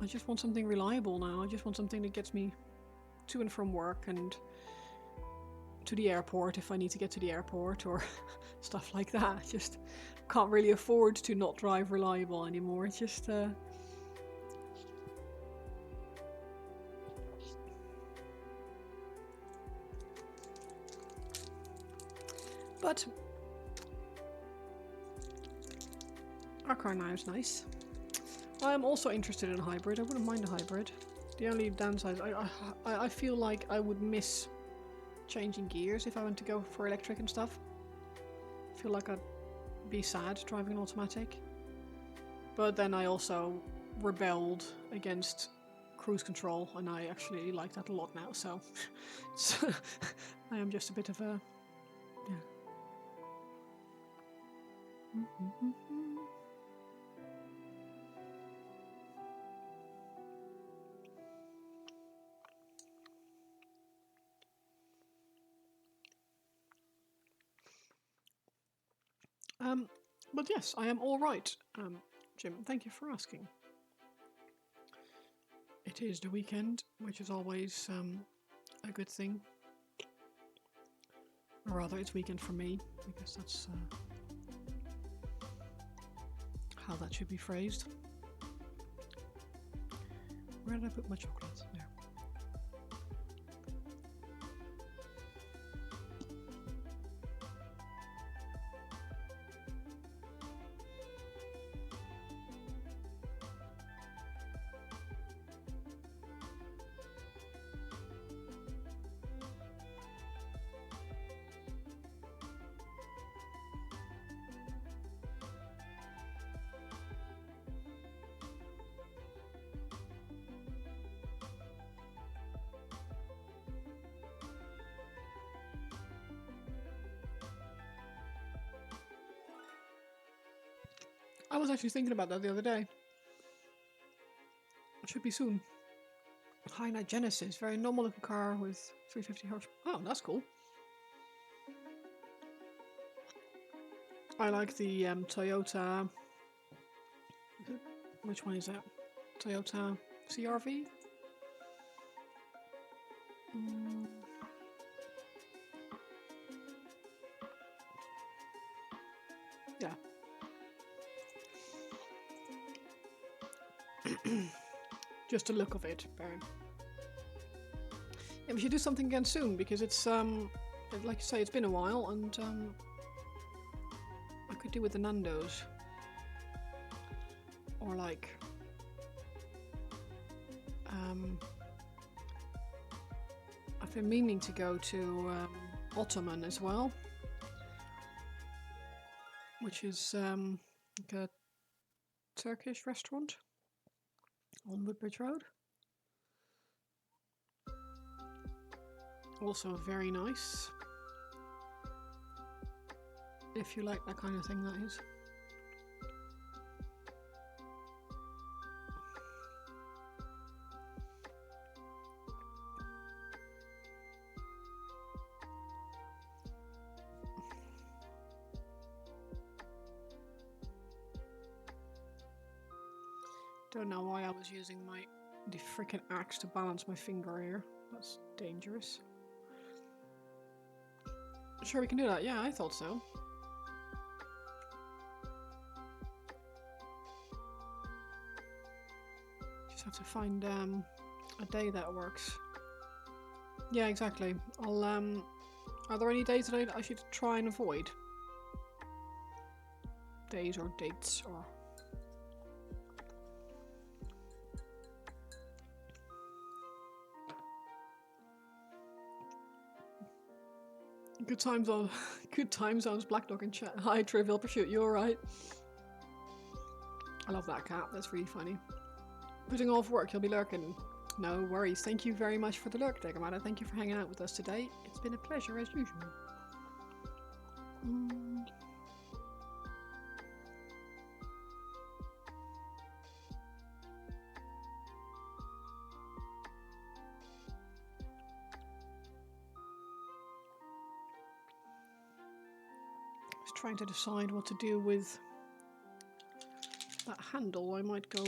just want something reliable now. I just want something that gets me to and from work and to the airport if I need to get to the airport or stuff like that. I just can't really afford to not drive reliable anymore. It's just but our car now is nice. I am also interested in a hybrid. I wouldn't mind a hybrid. The only downside, I feel like I would miss changing gears if I went to go for electric and stuff. I feel like I'd be sad driving an automatic. But then I also rebelled against cruise control, and I actually like that a lot now, so I am just a bit of a... yeah. But yes, I am all right, Jim. Thank you for asking. It is the weekend, which is always a good thing. Or rather, it's weekend for me. I guess that's how that should be phrased. Where did I put my chocolate? There. I was actually thinking about that the other day. It should be soon. High-Night Genesis, very normal looking car with 350 horsepower. Oh, that's cool. I like the Toyota. Which one is that? Toyota CRV? Yeah. Just the look of it, Baron. Yeah, we should do something again soon because it's like you say, it's been a while, and I could do with the Nando's, or like I've been meaning to go to Ottoman as well, which is like a Turkish restaurant on Woodbridge Road. Also very nice. If you like that kind of thing, that is. Don't know why I was using the freaking axe to balance my finger here. That's dangerous. Sure, we can do that. Yeah, I thought so. Just have to find a day that works. Yeah, exactly. I'll Are there any days that I should try and avoid? Days or dates or... Good time zone. Good time zones. Black Dog in chat. Hi, Trivial Pursuit. You alright? I love that cat. That's really funny. Putting off work. You'll be lurking. No worries. Thank you very much for the lurk, Degamata. Thank you for hanging out with us today. It's been a pleasure as usual. Just trying to decide what to do with that handle. I might go...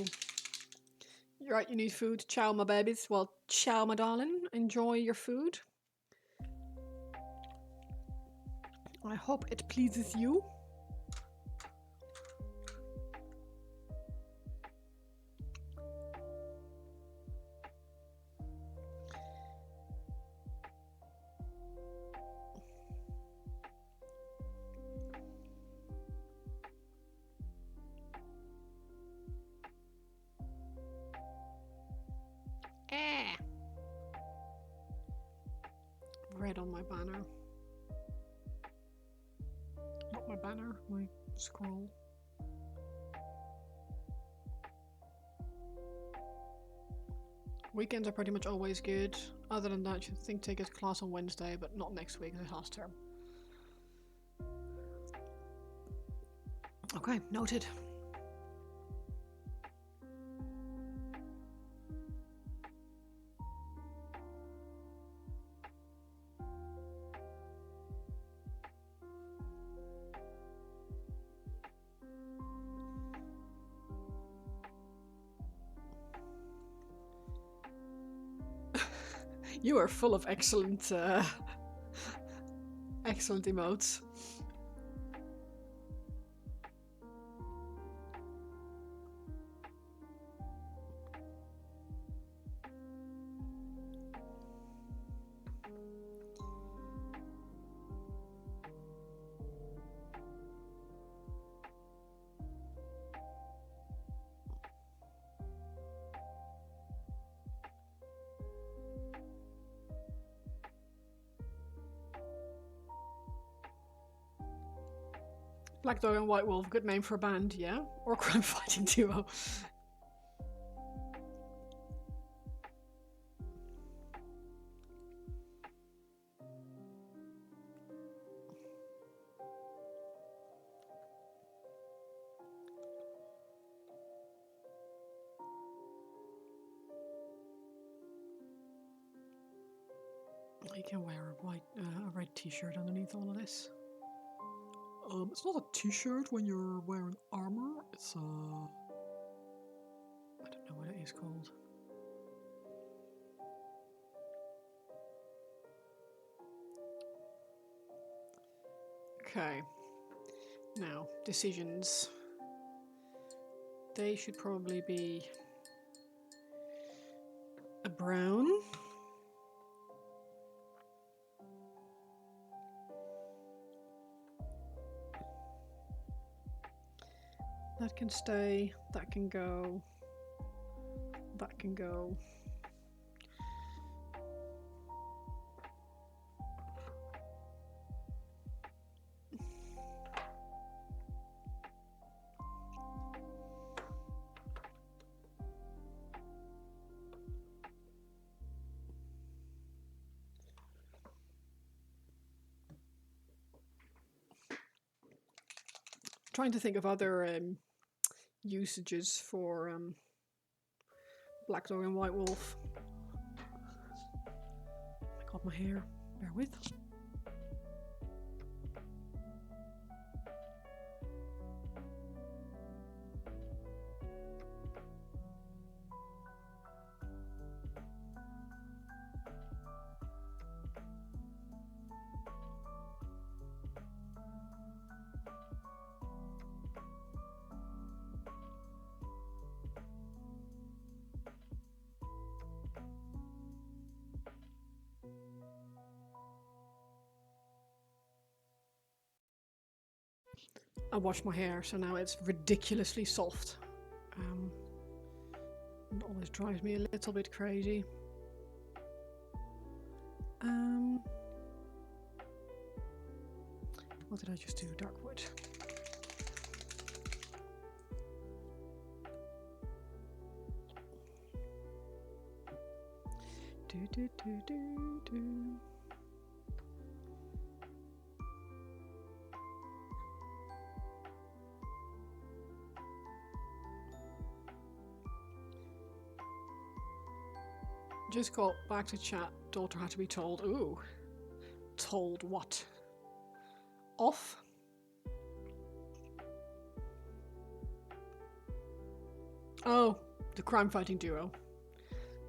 You're right, you need food. Ciao, my babies. Well, ciao, my darling. Enjoy your food. I hope it pleases you. Red on my banner. Not my banner, my scroll. Weekends are pretty much always good. Other than that, I think take a class on Wednesday, but not next week, it's last term. Okay, noted. You are full of excellent, excellent emotes. Black Dog and White Wolf, good name for a band, yeah? Or crime fighting duo. You can wear a red t-shirt underneath all of this. It's not a t-shirt when you're wearing armor. It's I don't know what it is called. Okay. Now, decisions. They should probably be a brown. That can stay, that can go, that can go. Trying to think of other usages for black dog and white wolf. Oh my god, my hair. Bear with. I washed my hair, so now it's ridiculously soft. It always drives me a little bit crazy. What did I just do? Dark wood. Do. Just got back to chat. Daughter had to be told. Ooh. Told what? Off? Oh, the crime fighting duo.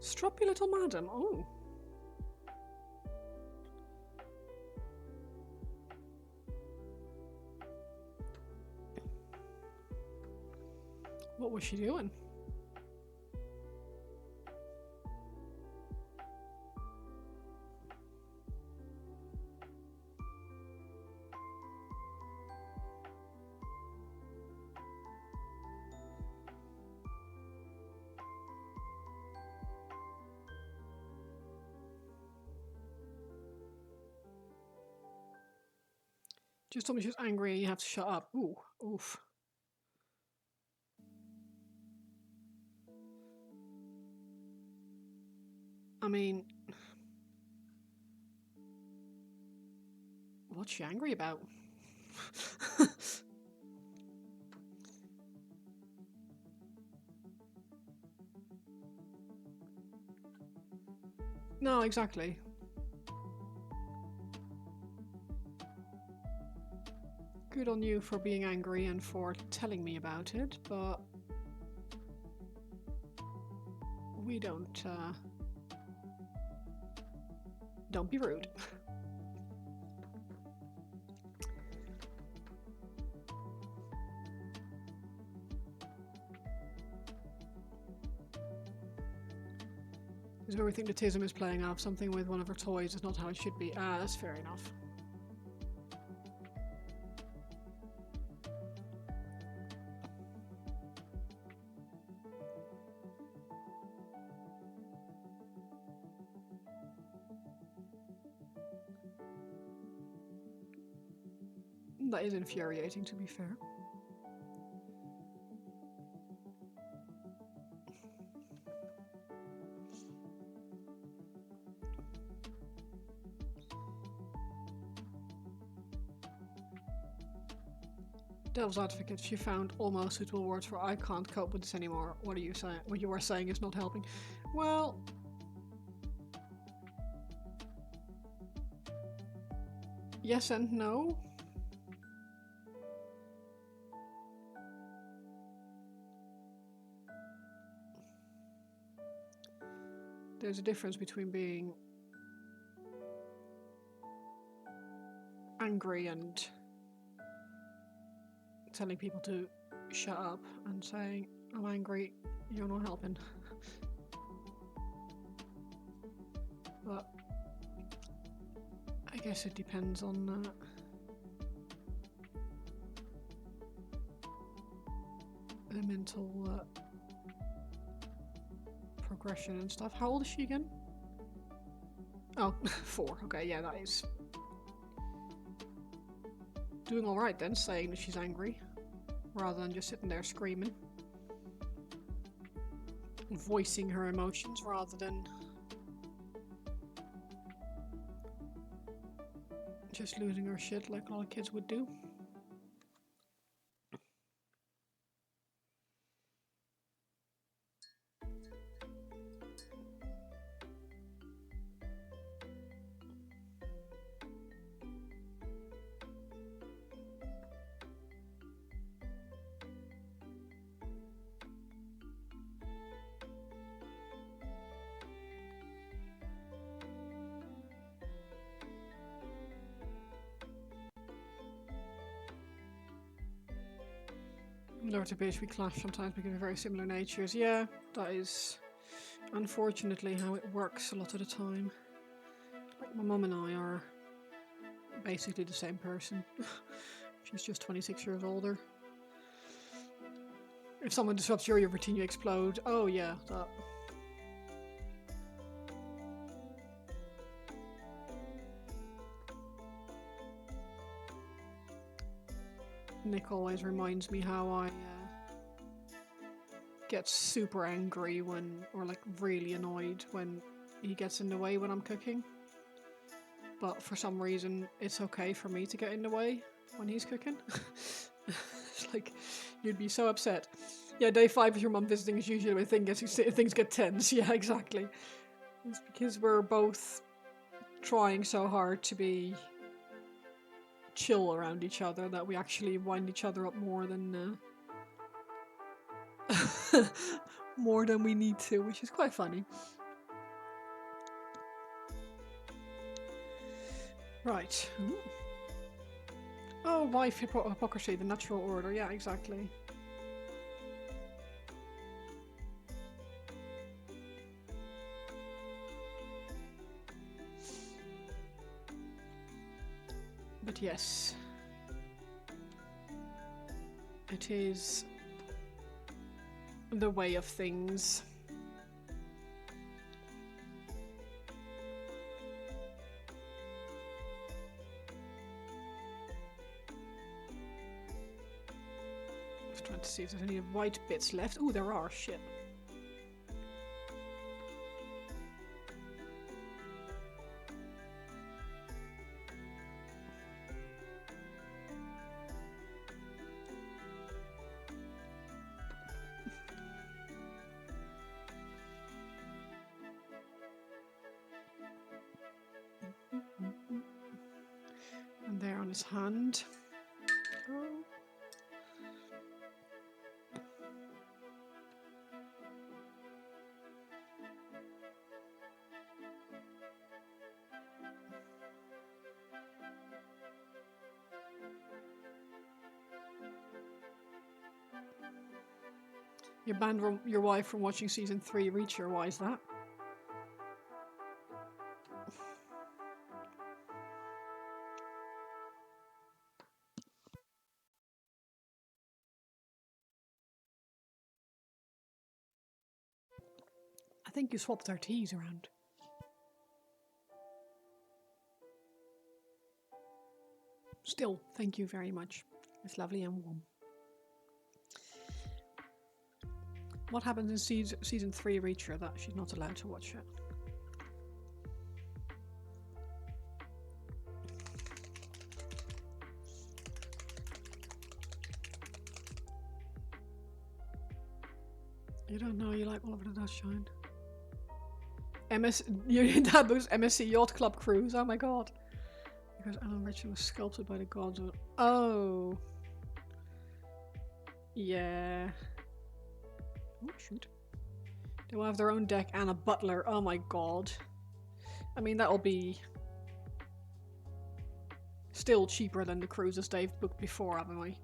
Stroppy little madam. Oh. What was she doing? Just told me she was angry and you have to shut up. Ooh, oof. I mean, what's she angry about? No, exactly. Good on you for being angry and for telling me about it, but we don't be rude. Is everything that Tism is playing off something with one of her toys is not how it should be. Ah, that's fair enough. That is infuriating, to be fair. Devil's advocate, she found almost suitable words for I can't cope with this anymore. What are you saying? What you are saying is not helping. Well, yes and no. There's a difference between being angry and telling people to shut up and saying, I'm angry, you're not helping. But I guess it depends on the mental progression and stuff. How old is she again? Oh, 4. Okay, yeah, that is doing alright then, saying that she's angry, rather than just sitting there screaming. Voicing her emotions rather than just losing her shit like a lot of kids would do. Lower to base we clash sometimes because we're very similar natures. Yeah, that is unfortunately how it works a lot of the time. Like my mum and I are basically the same person. She's just 26 years older. If someone disrupts your routine, you explode. Oh yeah, that. Nick always reminds me how I get super angry when, or like really annoyed when he gets in the way when I'm cooking. But for some reason, it's okay for me to get in the way when he's cooking. It's like, you'd be so upset. Yeah, day 5 of your mum visiting is usually when things get tense. Yeah, exactly. It's because we're both trying so hard to be chill around each other that we actually wind each other up more than more than we need to, which is quite funny. Right. Ooh. Oh, wife hypocrisy, the natural order. Yeah, exactly. But yes, it is the way of things. Just trying to see if there's any white bits left. Oh, there are. Shit. And there on his hand. Oh. You banned your wife from watching season 3 Reacher. Why is that? I think you swapped our teas around. Still, thank you very much. It's lovely and warm. What happens in season 3 Reacher that she's not allowed to watch it? You don't know you like Oliver the Dust Shine. That was MSC Yacht Club cruise. Oh my god. Because Alan Richard was sculpted by the gods of... Oh. Yeah. Oh, shoot. They will have their own deck and a butler. Oh my god. I mean, that'll be... still cheaper than the cruises they've booked before, haven't we?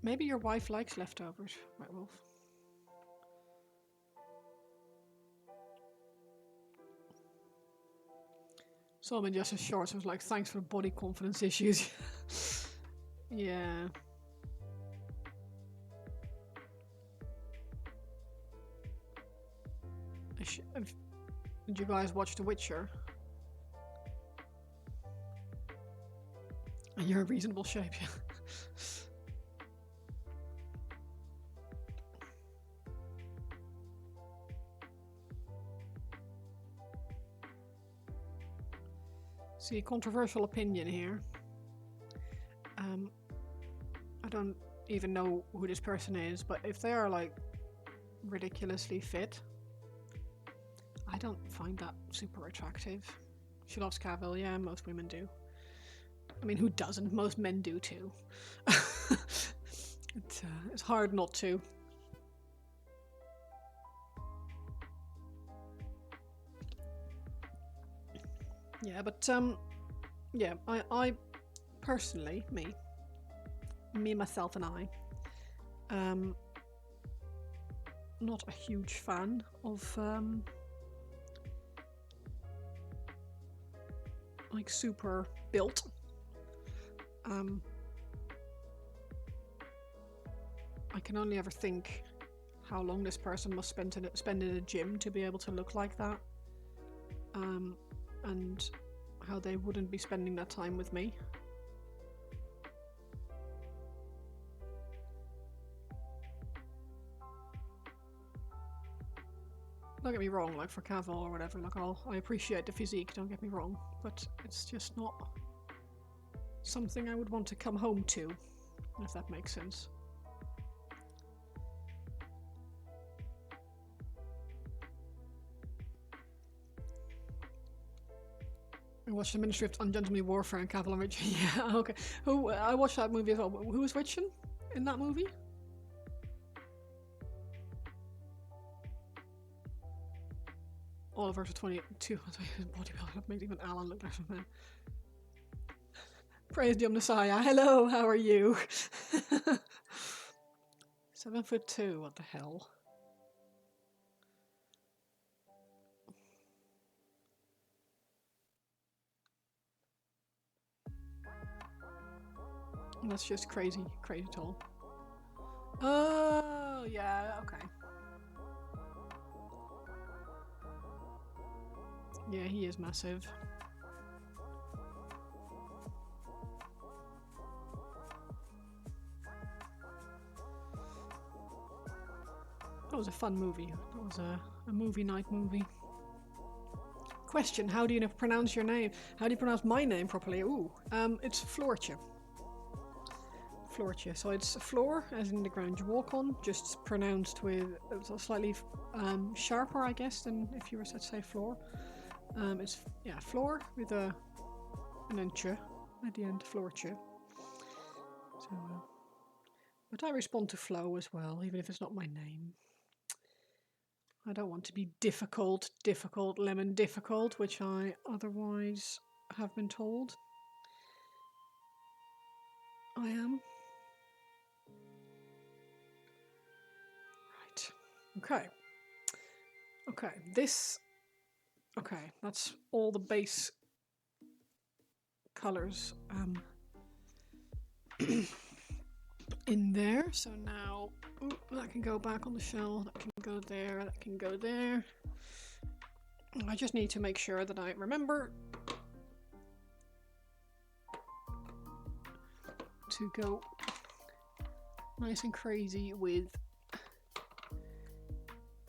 Maybe your wife likes leftovers, White Wolf. Someone just as short was like, thanks for the body confidence issues. Yeah. Did you guys watch The Witcher? And you're in reasonable shape, yeah. See, controversial opinion here. I don't even know who this person is, but if they are like ridiculously fit, I don't find that super attractive. She loves Cavill, yeah, most women do. I mean, who doesn't? Most men do too. It's hard not to. Yeah, but yeah, I personally, me, myself, and I, not a huge fan of like super built. I can only ever think how long this person must spend in a gym to be able to look like that, and how they wouldn't be spending that time with me. Don't get me wrong, like for Cavill or whatever, like I appreciate the physique, don't get me wrong, but it's just not something I would want to come home to, if that makes sense. I watched the Ministry of Ungentlemanly Warfare and Cavill and Richard. Yeah, okay. Who I watched that movie as well. Who was Richard in that movie? Oliver for 22. Bodybuilder made even Alan look like a man. Praise the Messiah. Hello, how are you? 7'2", what the hell? That's just crazy tall. Oh, yeah, okay. Yeah, he is massive. That was a fun movie. That was a movie night movie. Question, how do you pronounce your name? How do you pronounce my name properly? Ooh, it's Floortje. Floortje. So it's floor, as in the ground you walk on, just pronounced with a slightly sharper, I guess, than if you were to say floor. It's, yeah, floor with an ch at the end, Floortje. So, but I respond to Flo as well, even if it's not my name. I don't want to be difficult, lemon difficult, which I otherwise have been told I am. Right. Okay. Okay, this... Okay, that's all the base colours in there. So now that can go back on the shell, that can go there, that can go there. I just need to make sure that I remember to go nice and crazy with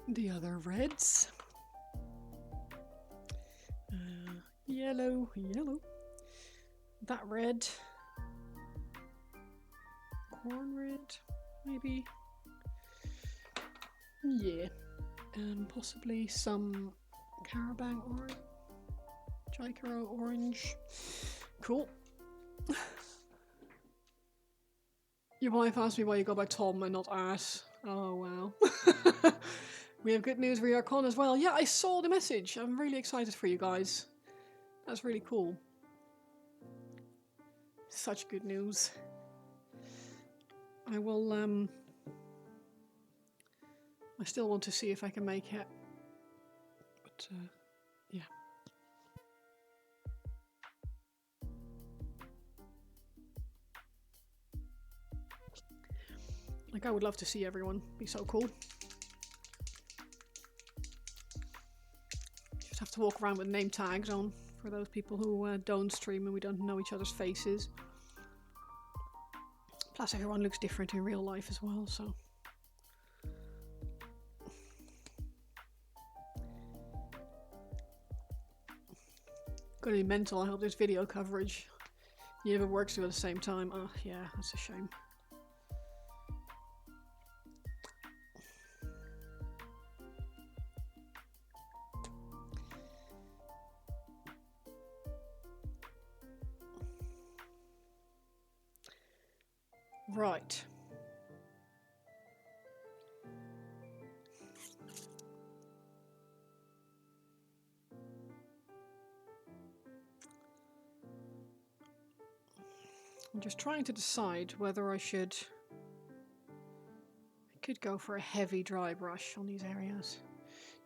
the other reds. Yellow, yellow. That red. Corn red, maybe. Yeah. Possibly some Carabang orange. Jicaro orange. Cool. Your wife asked me why you go by Tom and not Ass. Oh wow. We have good news for your con as well. Yeah, I saw the message. I'm really excited for you guys. That's really cool. Such good news. I will, I still want to see if I can make it. But, yeah. Like, I would love to see everyone. Be so cool. Just have to walk around with name tags on for those people who don't stream and we don't know each other's faces. Plus, everyone looks different in real life as well, so. Gonna be mental. I hope there's video coverage. You ever works to at the same time? Oh, yeah, that's a shame. Right. I'm just trying to decide whether I should... I could go for a heavy dry brush on these areas.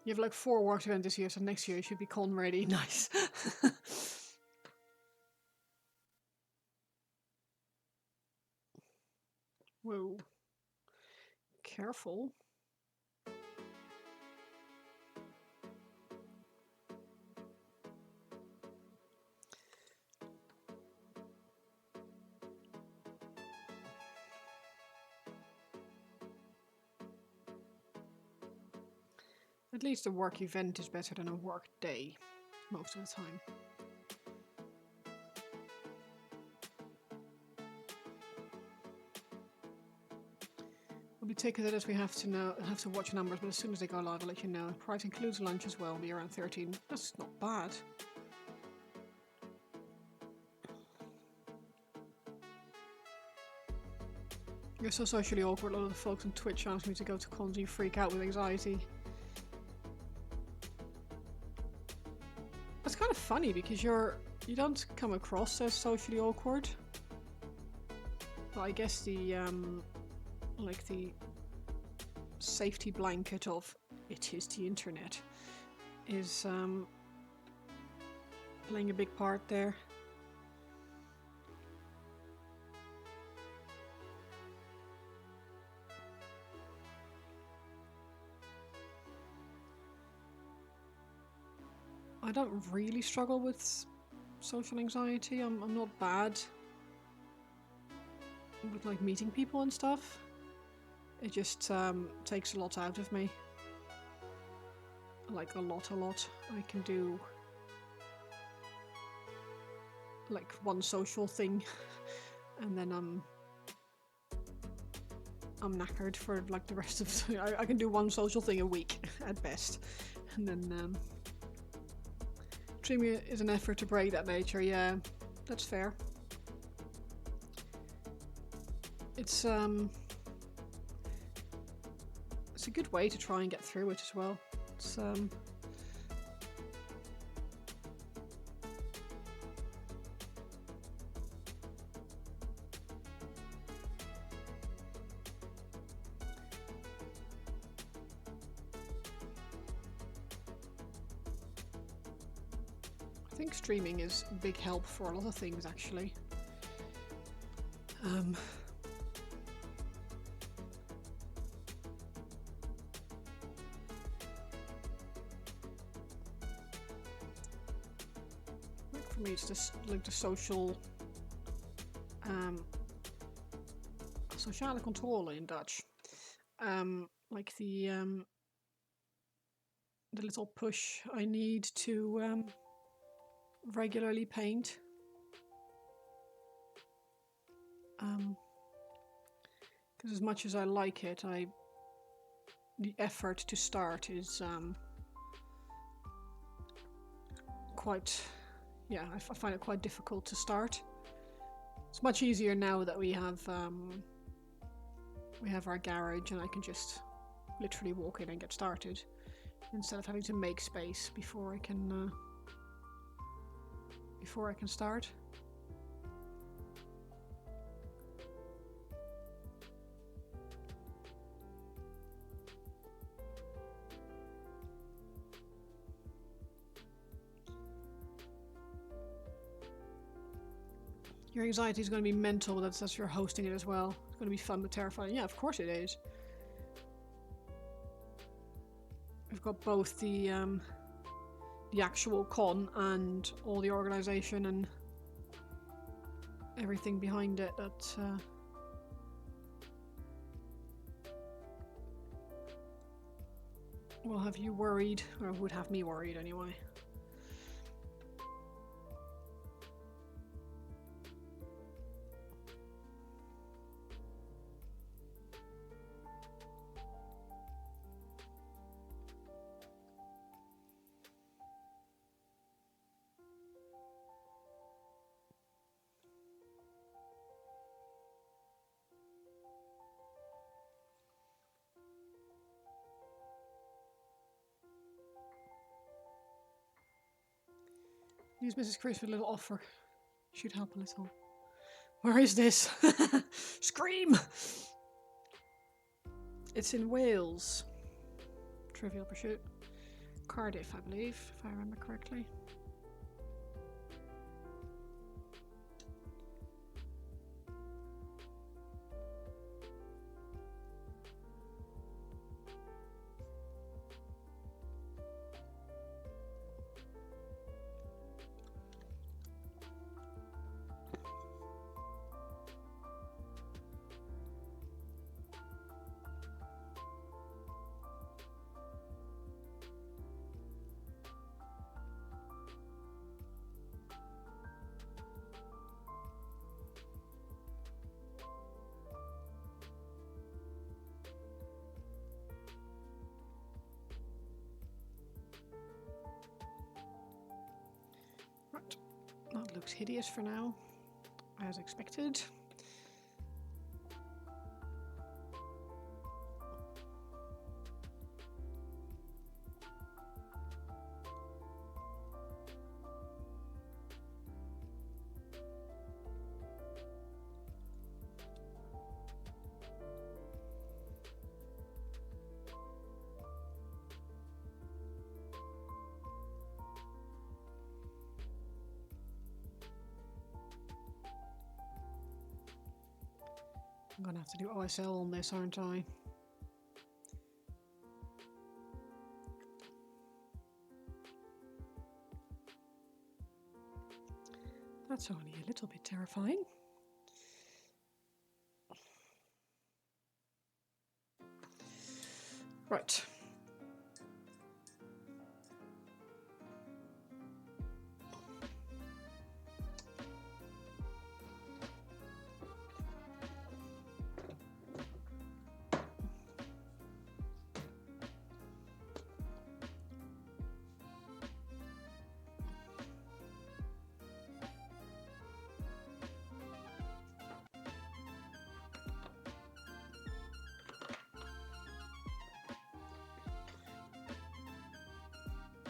You have like 4 work events this year, so next year you should be con ready. Nice. Whoa. Careful. At least a work event is better than a work day, most of the time. We'll be taking it as we have to watch numbers, but as soon as they go live, I'll let you know. Price includes lunch as well, be around 13. That's not bad. You're so socially awkward. A lot of the folks on Twitch ask me to go to cons and you freak out with anxiety. That's kind of funny because you don't come across as socially awkward. But I guess the like the safety blanket of it is the internet is playing a big part there. I don't really struggle with social anxiety. I'm not bad with like meeting people and stuff. It just takes a lot out of me. Like a lot. I can do like one social thing and then I'm knackered for like the rest of the I can do one social thing a week at best. And then streaming is an effort to break that nature. Yeah, that's fair. It's a good way to try and get through it as well. It's I think streaming is a big help for a lot of things actually. For me it's just like the social sociale controle in Dutch. Like the little push I need to regularly paint. Because as much as I like it, the effort to start is quite, yeah, I find it quite difficult to start. It's much easier now that we have our garage and I can just literally walk in and get started instead of having to make space before I can start. Your anxiety is going to be mental. That's you're hosting it as well. It's going to be fun but terrifying. Yeah, of course it is. We've got both the actual con and all the organisation and everything behind it. That will have you worried, or would have me worried anyway. Use Mrs. Chris with a little offer. Should help a little. Where is this? Scream! It's in Wales. Trivial Pursuit. Cardiff, I believe, if I remember correctly. Right, that looks hideous for now, as expected. I'm gonna have to do OSL on this, aren't I? That's only a little bit terrifying. Right.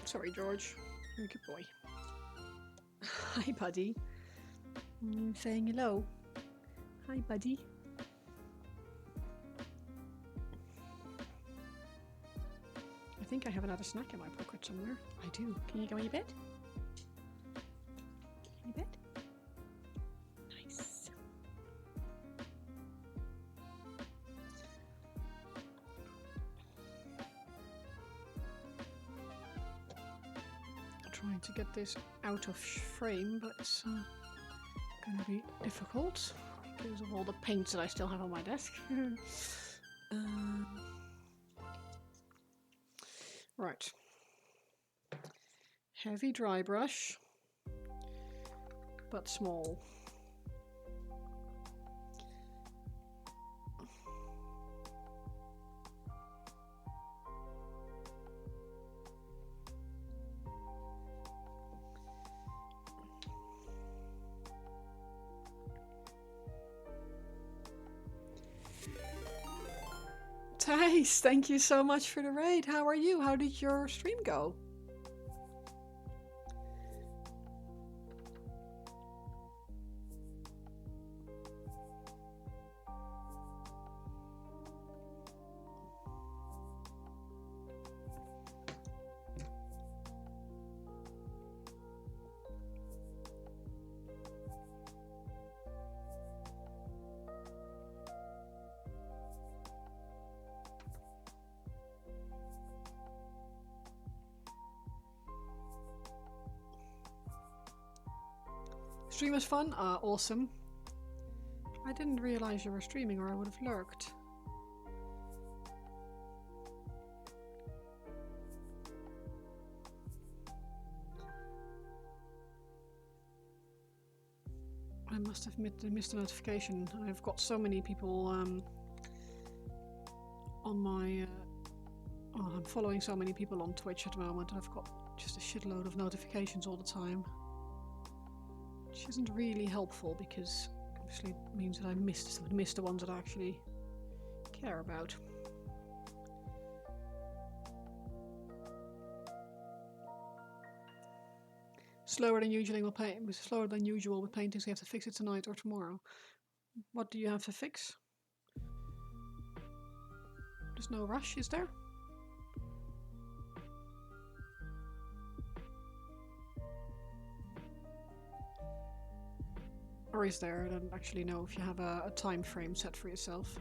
Sorry, George. You're a good boy. Hi, buddy. Saying hello. Hi, buddy. I think I have another snack in my pocket somewhere. I do. Can you go in your bed? In your bed? Nice. Trying to get this out of frame, but it's going to be difficult because of all the paints that I still have on my desk. Right. Heavy dry brush, but small. Nice, thank you so much for the raid. How are you? How did your stream go? Stream was fun? Awesome. I didn't realize you were streaming or I would have lurked. I must have missed a notification. I've got so many people on my... I'm following so many people on Twitch at the moment. I've got just a shitload of notifications all the time. Which isn't really helpful because obviously it means that I missed the ones that I actually care about. Slower than usual with paintings. You have to fix it tonight or tomorrow. What do you have to fix? There's no rush, is there? Or is there? I don't actually know if you have a time frame set for yourself.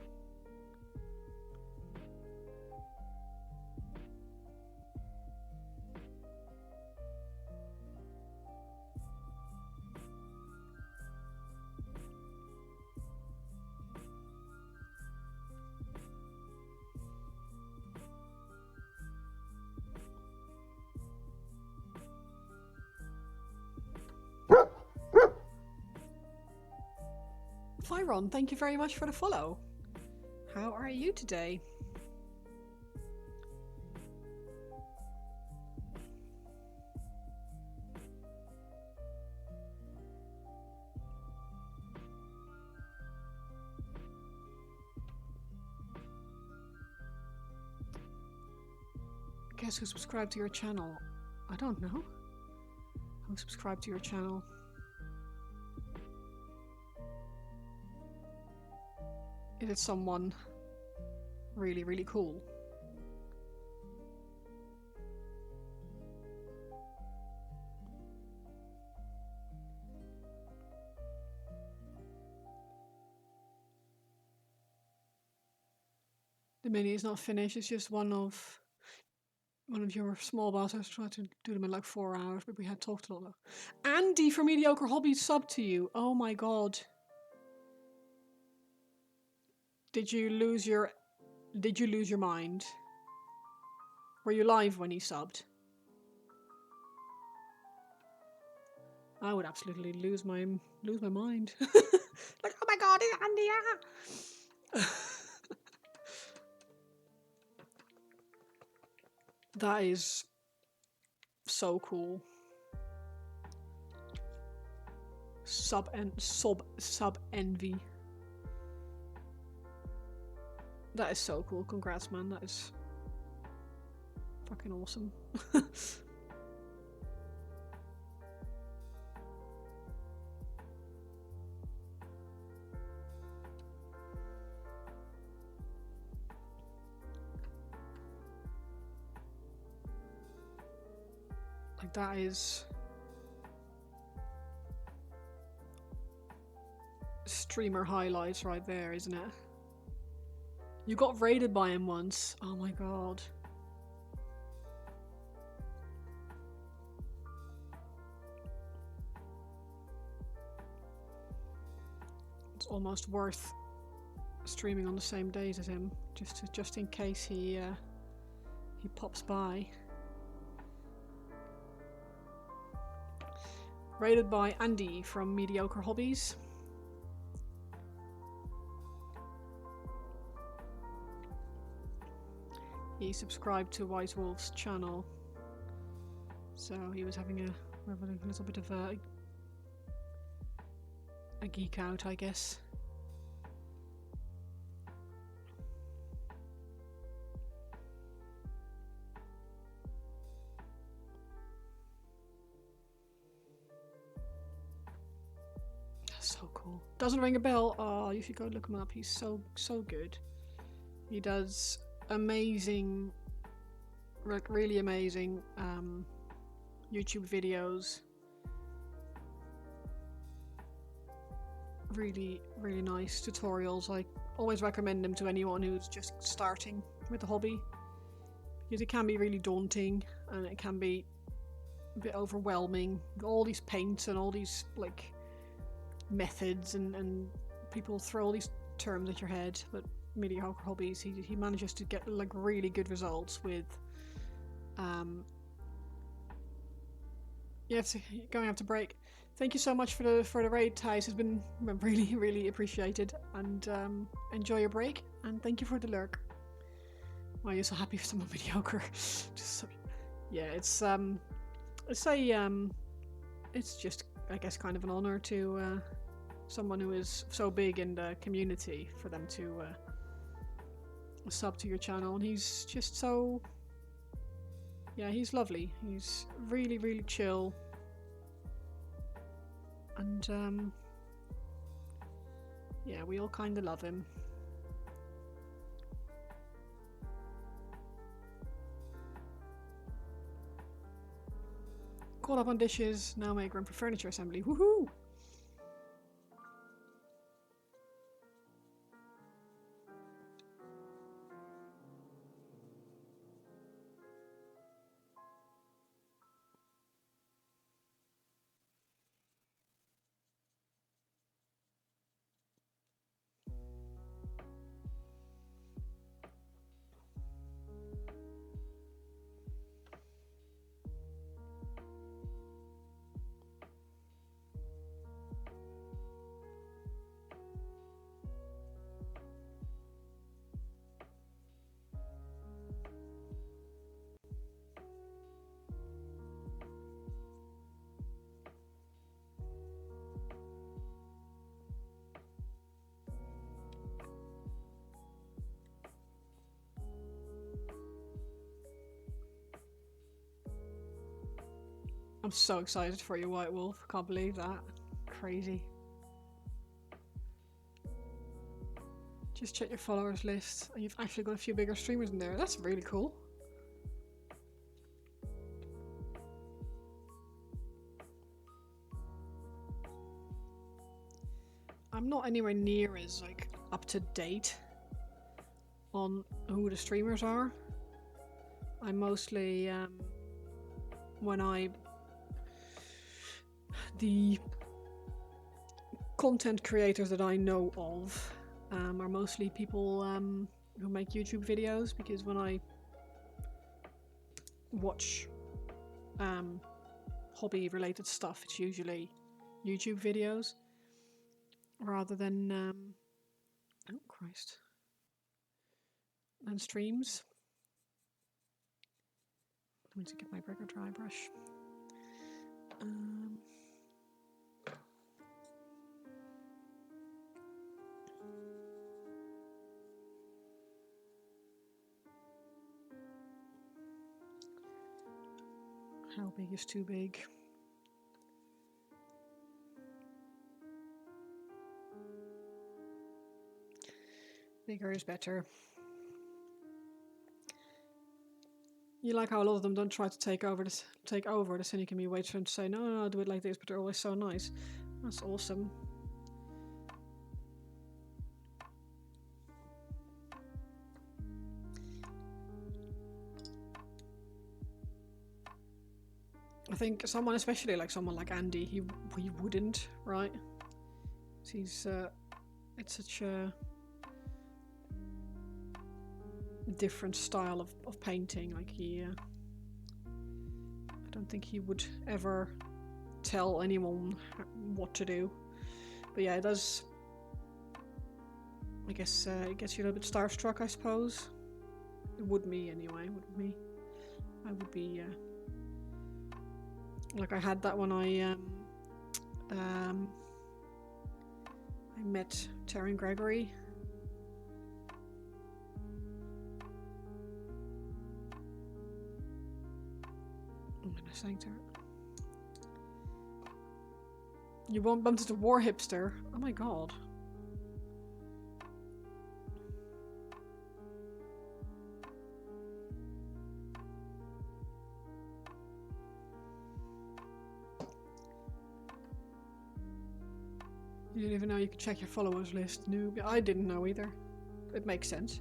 Fyron, thank you very much for the follow. How are you today? Guess who subscribed to your channel? I don't know. Who subscribed to your channel? Is it someone really, really cool? The mini is not finished, it's just one of your small bosses. I tried to do them in like 4 hours, but we had talked a lot. Andy from Mediocre Hobbies subbed to you. Oh my god. Did you lose your mind? Were you live when you subbed? I would absolutely lose my mind. Like, oh my god, it's Andy! That is so cool. Sub envy. That is so cool. Congrats, man. That is fucking awesome. Like, that is streamer highlights right there, isn't it? You got raided by him once. Oh my god. It's almost worth streaming on the same days as him, just in case he pops by. Rated by Andy from Mediocre Hobbies. He subscribed to White Wolf's channel, so he was having a little bit of a geek out, I guess. That's so cool. Doesn't ring a bell. Oh, you should go look him up. He's so good. He does amazing, like really amazing YouTube videos. Really nice tutorials. I always recommend them to anyone who's just starting with the hobby, because it can be really daunting and it can be a bit overwhelming. All these paints and all these like methods and people throw all these terms at your head, but mediocre hobbies, he manages to get like really good results with you're going to have to break. Thank you so much for the raid, Thijs. It's been really, really appreciated. And enjoy your break. And thank you for the lurk. Why are you so happy for someone mediocre? Just so, yeah, it's just I guess kind of an honor to someone who is so big in the community for them to sub to your channel. And he's just so. Yeah, he's lovely. He's really, really chill. And, yeah, we all kind of love him. Caught up on dishes, now make room for furniture assembly. Woohoo! I'm so excited for you, White Wolf. Can't believe that. Crazy. Just check your followers list. And you've actually got a few bigger streamers in there. That's really cool. I'm not anywhere near as like up to date on who the streamers are. I mostly the content creators that I know of are mostly people who make YouTube videos, because when I watch hobby related stuff, it's usually YouTube videos rather than oh Christ, than streams. I need to get my bigger dry brush. How big is too big? Bigger is better. You like how a lot of them don't try to take over this, and you can be wait for them to say no, do it like this, but they're always so nice. That's awesome. I think someone, especially like someone like Andy, he wouldn't, right? He's it's such a different style of painting. Like he, I don't think he would ever tell anyone what to do. But yeah, it does. I guess it gets you a little bit starstruck, I suppose. It would me anyway. Would me? I would be. Like I had that when I met Taryn Gregory. What am I saying to her? You won't bump into War Hipster. Oh my god. You didn't even know you could check your followers list. Noob. I didn't know either. It makes sense.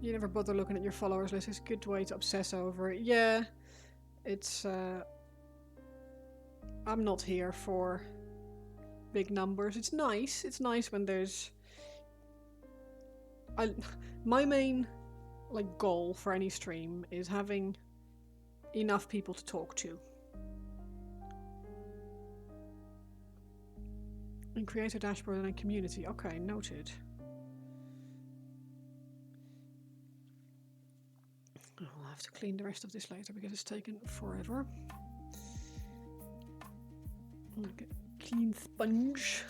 You never bother looking at your followers list. It's a good way to obsess over it. Yeah. It's I'm not here for big numbers. It's nice. It's nice when there's... My main like goal for any stream is having enough people to talk to. And create a dashboard and a community. Okay, noted. I'll have to clean the rest of this later because it's taken forever. Okay, clean sponge.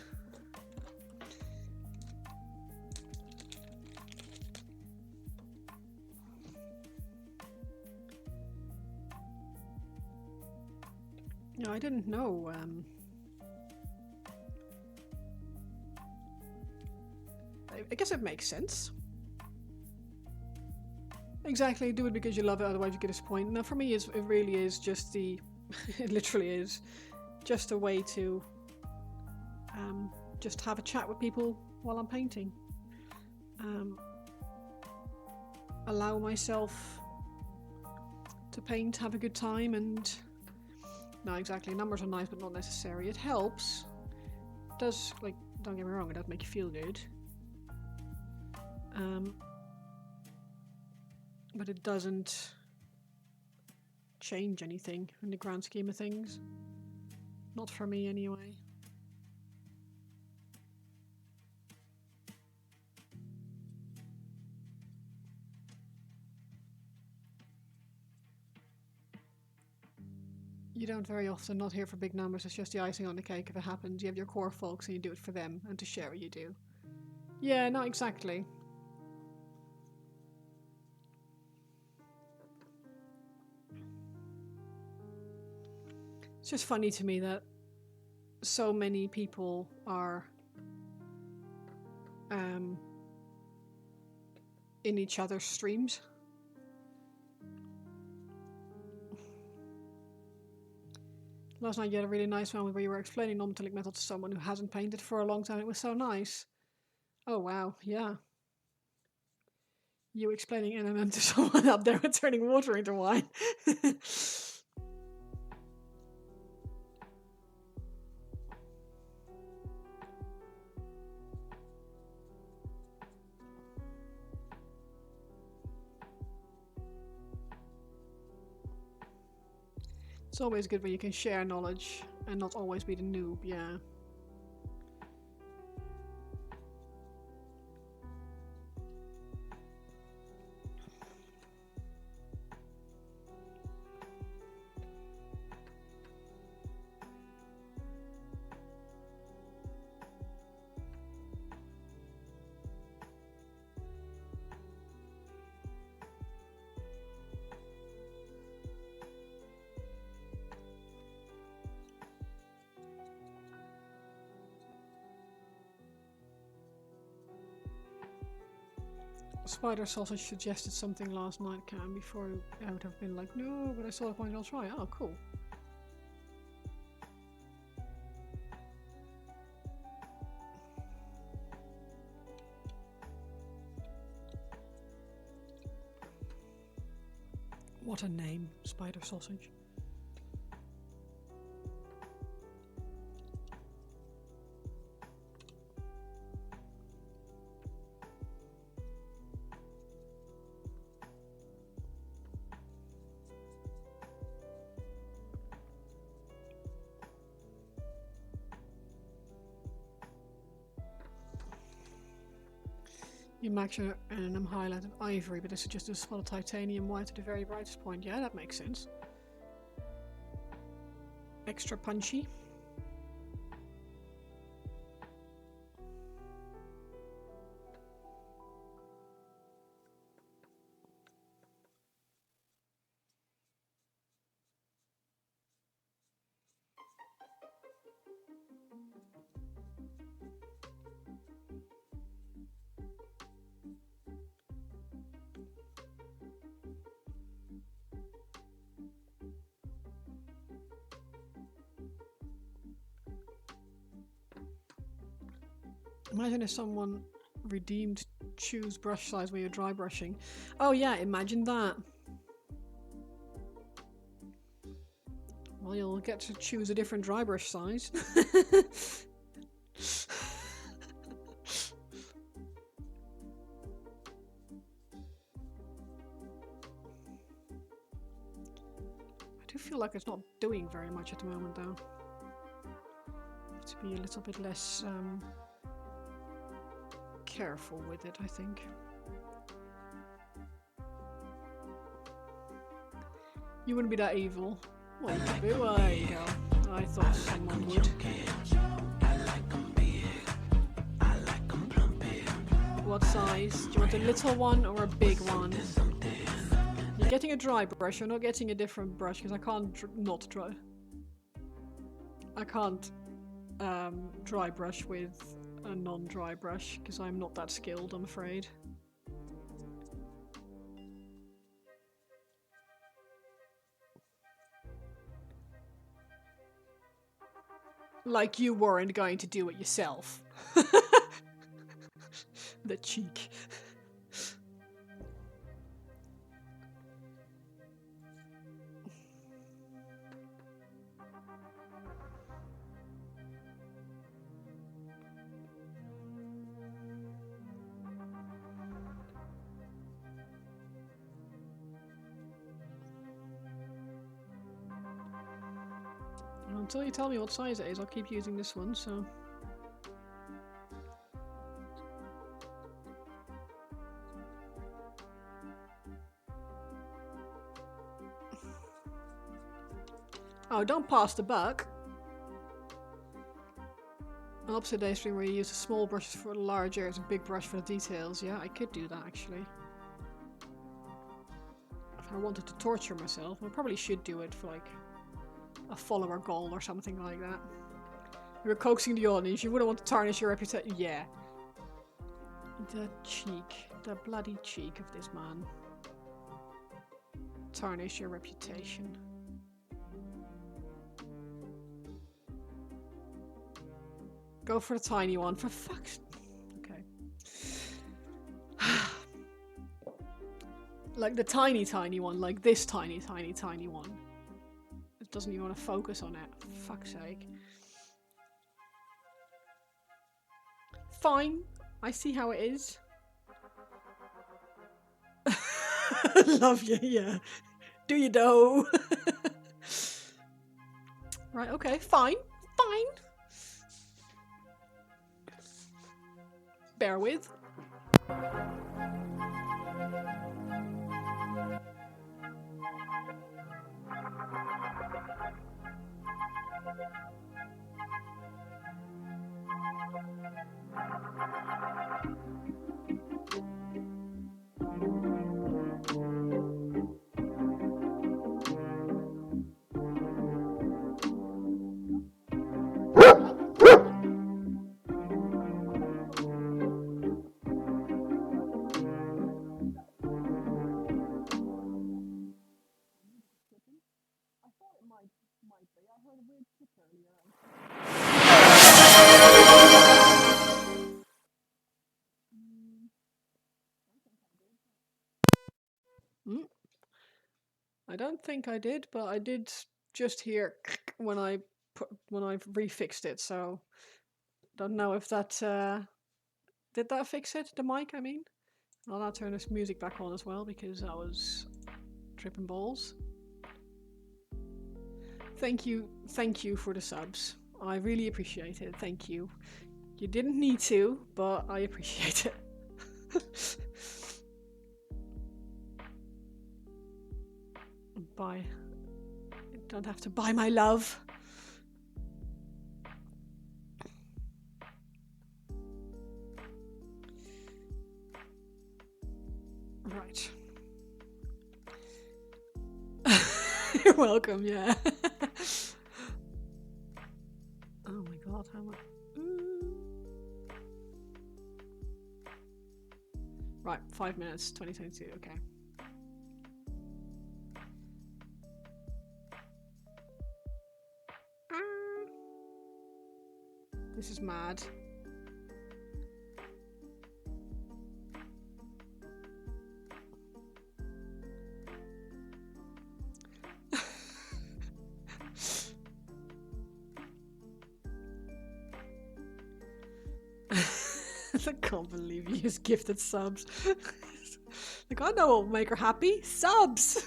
Yeah, I didn't know. I guess it makes sense. Exactly, do it because you love it, otherwise you get disappointed. Now, for me, it really is just the... it literally is just a way to just have a chat with people while I'm painting. Allow myself to paint, have a good time, and... No, exactly, numbers are nice, but not necessary. It helps. It does, like, don't get me wrong, it does make you feel good. But it doesn't change anything in the grand scheme of things. Not for me, anyway. You don't very often, not here for big numbers, it's just the icing on the cake if it happens. You have your core folks and you do it for them, and to share it you do. Yeah, not exactly. It's just funny to me that so many people are in each other's streams. Last night you had a really nice one where you were explaining non-metallic metal to someone who hasn't painted for a long time. It was so nice. Oh wow, yeah. You explaining NMM to someone up there with turning water into wine. It's always good when you can share knowledge and not always be the noob, yeah. Spider Sausage suggested something last night, Cam, before I would have been like, no, but I saw the point, I'll try. Oh, cool. What a name, Spider Sausage. You max your and highlighted ivory, but this is just a spot of titanium white at the very brightest point. Yeah, that makes sense. Extra punchy. Imagine if someone redeemed choose brush size when you're dry brushing. Oh yeah, imagine that. Well, you'll get to choose a different dry brush size. feel like it's not doing very much at the moment, though. Have to be a little bit less careful with it, I think. You wouldn't be that evil. Well, you could be. Well, there you go. I thought someone would. What size? Do you want a little one or a big one? You're getting a dry brush. You're not getting a different brush because I can't not dry. I can't dry brush with a non-dry brush because I'm not that skilled, I'm afraid. Like you weren't going to do it yourself. The cheek. Until you tell me what size it is, I'll keep using this one, so... Oh, don't pass the buck! An opposite day stream where you use a small brush for the large areas and big brush for the details. Yeah, I could do that, actually. If I wanted to torture myself, I probably should do it for, like... a follower goal or something like that. You're coaxing the audience, you wouldn't want to tarnish your reputation. Yeah. The cheek. The bloody cheek of this man. Tarnish your reputation. Go for the tiny one, for fuck's... Okay. Like the tiny one, like this tiny one. Doesn't even want to focus on it. For fuck's sake. Fine. I see how it is. Love you, yeah. Do you know? Right, okay, fine. Fine. Bear with. I don't think I did, but I did just hear when I refixed it, so don't know if that did that fix it, the mic I mean. I'll now turn this music back on as well because that was tripping balls. Thank you for the subs. I really appreciate it. Thank you. You didn't need to, but I appreciate it. Bye. You don't have to buy my love. Right. You're welcome, yeah. Oh my god, how much? Right, 5 minutes, 2022, okay. This is mad. I can't believe you just gifted subs. Like, I know what will make her happy. Subs!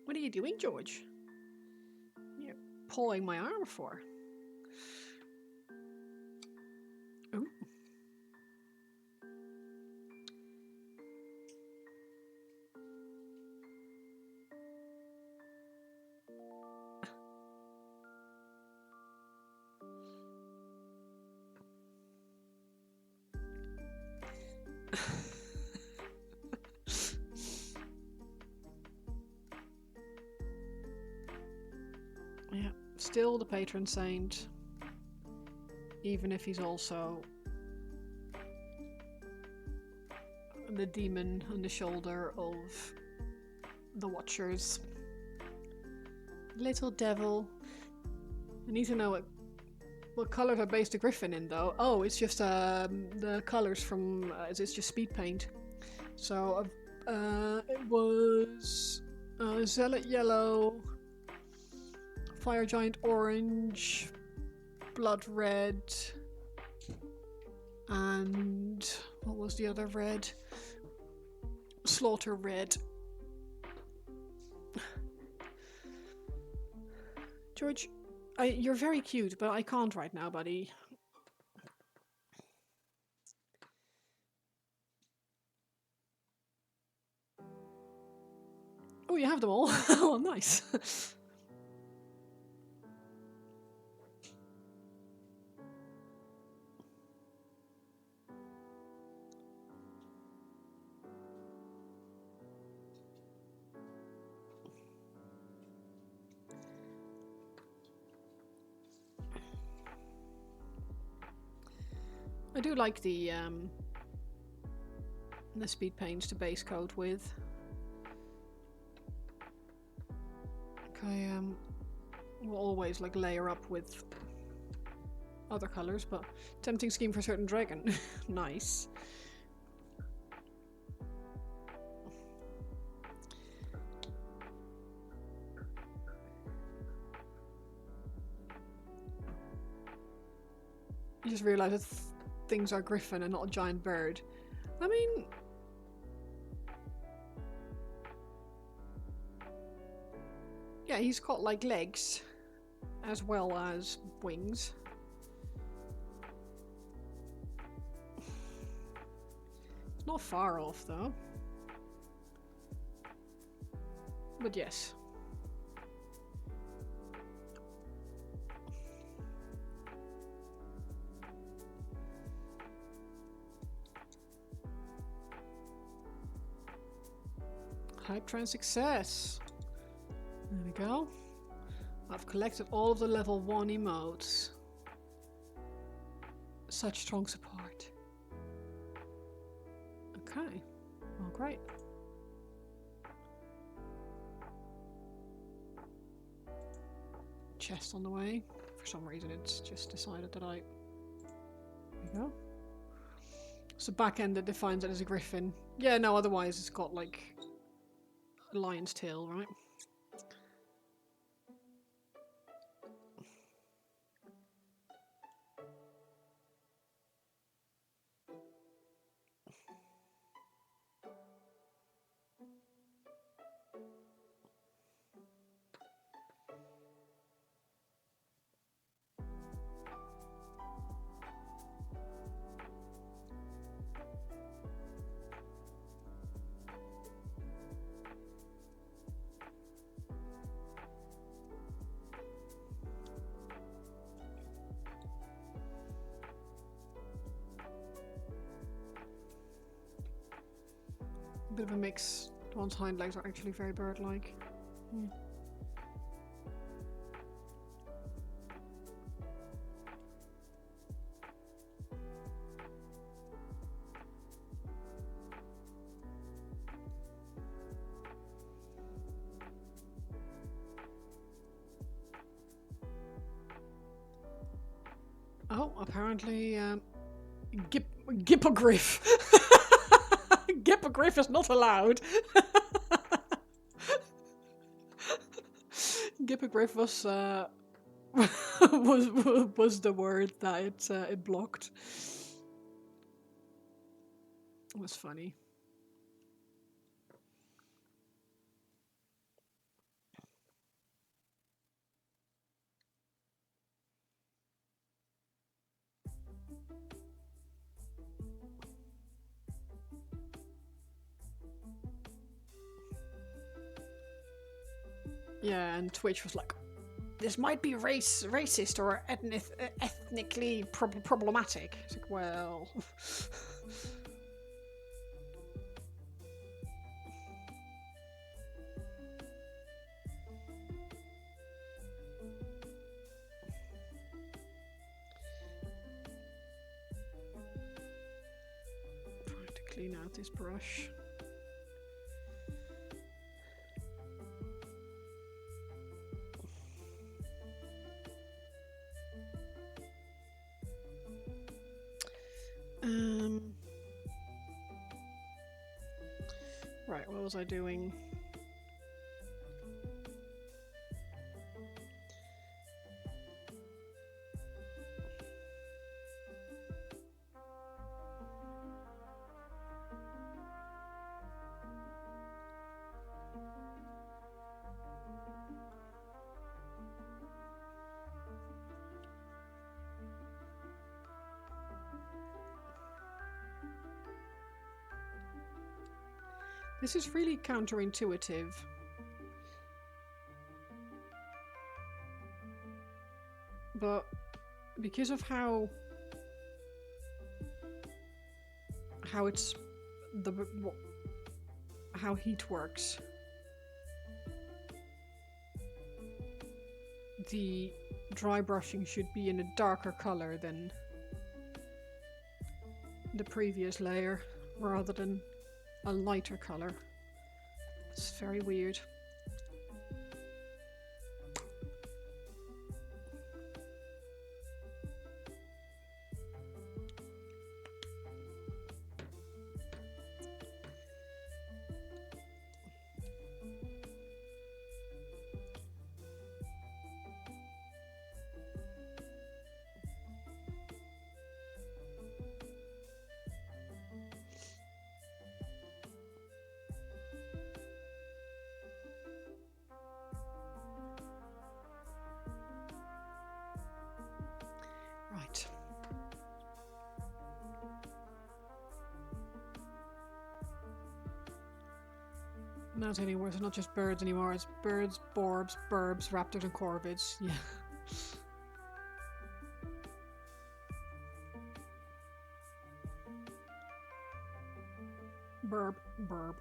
What are you doing, George? You're pulling my arm for. Ooh. Yeah, still the patron saint, even if he's also the demon on the shoulder of the Watchers. Little devil. I need to know what colours I based the griffin in, though. Oh, it's just the colours from it's just speed paint. So it was zealot yellow, fire giant orange, blood red, and what was the other red? Slaughter red. George, you're very cute, but I can't right now, buddy. Oh, you have them all? Oh, nice. I do like the speed paints to base coat with. I will always like layer up with other colors, but tempting scheme for a certain dragon. Nice. You just realised that things are griffin and not a giant bird. I mean, yeah, he's got like legs as well as wings. It's not far off though. But yes. Hype train success. There we go. I've collected all of the level 1 emotes. Such strong support. Okay. Well, great. Chest on the way. For some reason it's just decided that I... There we go. It's the back end that defines it as a griffin. Yeah, no, otherwise it's got like a lion's tail, right? Bit of a mix. One's hind legs are actually very bird-like. Oh, apparently, Gippogriff. Gippogriff is not allowed. Gippogriff was was the word that it blocked. It was funny. Yeah, and Twitch was like, this might be racist or ethnically problematic. It's like, well... Trying to clean out this brush. Right, what was I doing? This is really counterintuitive. But because of how it's how heat works, the dry brushing should be in a darker color than the previous layer rather than a lighter color. It's very weird. Right. Not anymore, it's not just birds anymore, it's birds, borbs, burbs, raptors and corvids. Yeah. Burb, burb.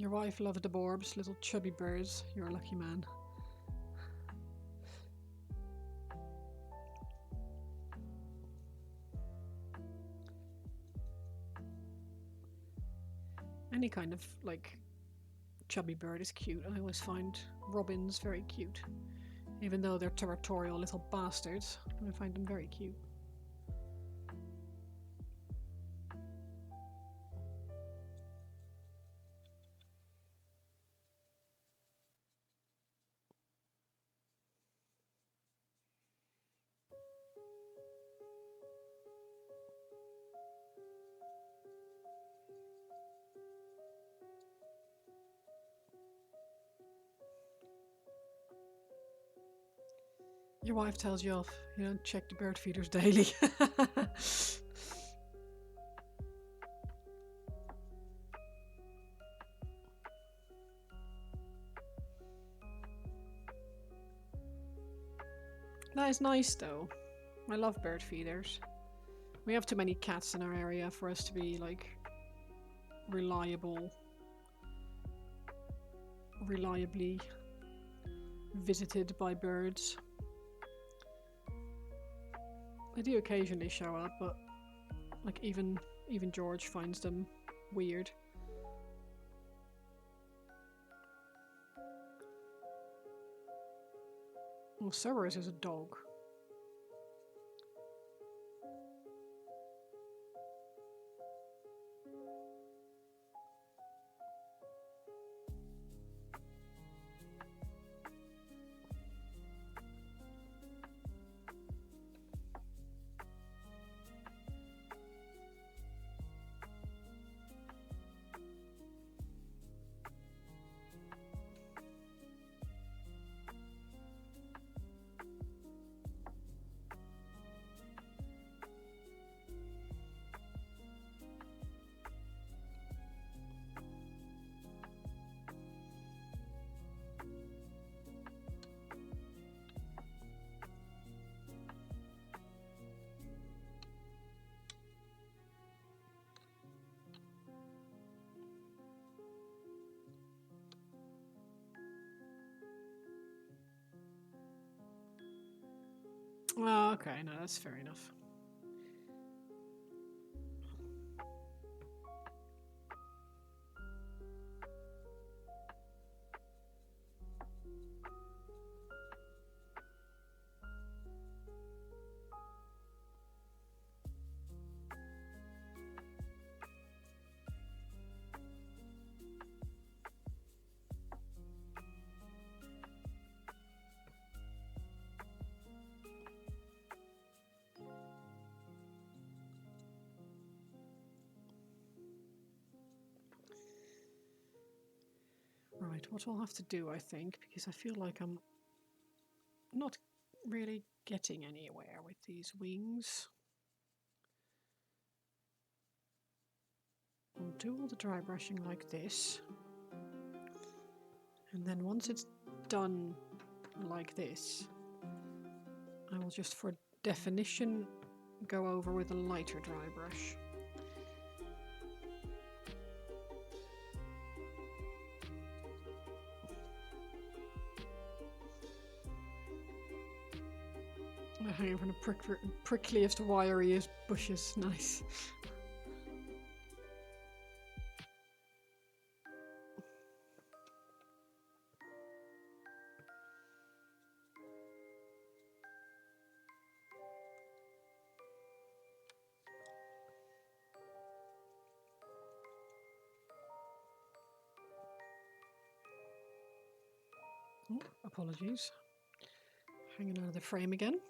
Your wife loved the borbs, little chubby birds. You're a lucky man. Any kind of, like, chubby bird is cute. I always find robins very cute. Even though they're territorial little bastards, I find them very cute. Your wife tells you off. You don't check the bird feeders daily. That is nice though. I love bird feeders. We have too many cats in our area for us to be like reliably visited by birds. They do occasionally show up, but like even George finds them weird. Well, Cerberus is a dog. Oh, okay, no, that's fair enough. Right, what I'll have to do, I think, because I feel like I'm not really getting anywhere with these wings. I'll do all the dry brushing like this. And then once it's done like this, I will just for definition go over with a lighter dry brush. Hanging from the prickliest, wiriest bushes. Nice. Oh, apologies. Hanging out of the frame again.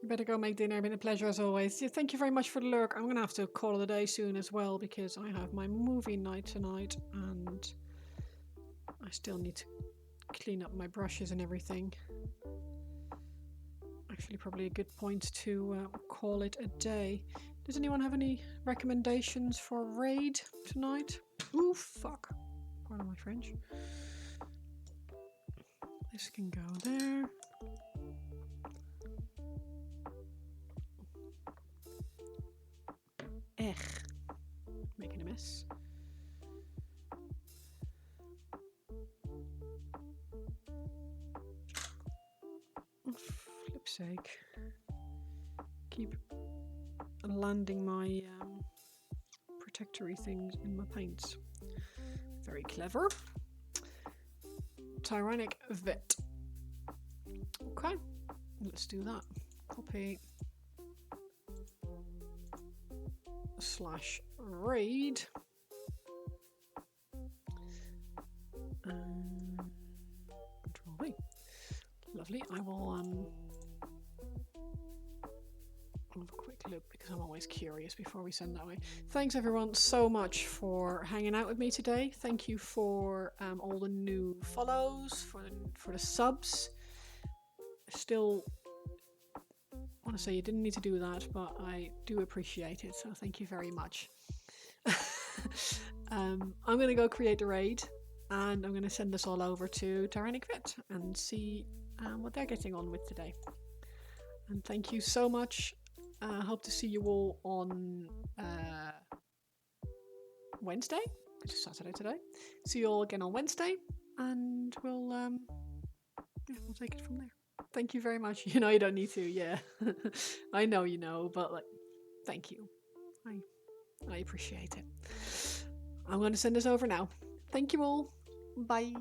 You better go make dinner. Been a pleasure as always. Yeah, thank you very much for the lurk. I'm going to have to call it a day soon as well because I have my movie night tonight and I still need to clean up my brushes and everything. Actually, probably a good point to call it a day. Does anyone have any recommendations for raid tonight? Ooh, fuck. Pardon my French. This can go there. Making a mess. Oh, flip's sake. Keep landing my protectory things in my paints. Very clever. Tyrannic vet. Okay, let's do that. Copy. /raid. Control V. Lovely. I will have a quick look because I'm always curious before we send that away. Thanks everyone so much for hanging out with me today. Thank you for all the new follows, for the subs. Still want to say you didn't need to do that, but I do appreciate it, so thank you very much. I'm going to go create a raid, and I'm going to send this all over to Tyrannic Vet and see what they're getting on with today. And thank you so much. Hope to see you all on Wednesday, which is Saturday today. See you all again on Wednesday, and we'll take it from there. Thank you very much. You know you don't need to, yeah. I know you know, but like, thank you. I appreciate it. I'm going to send this over now. Thank you all. Bye.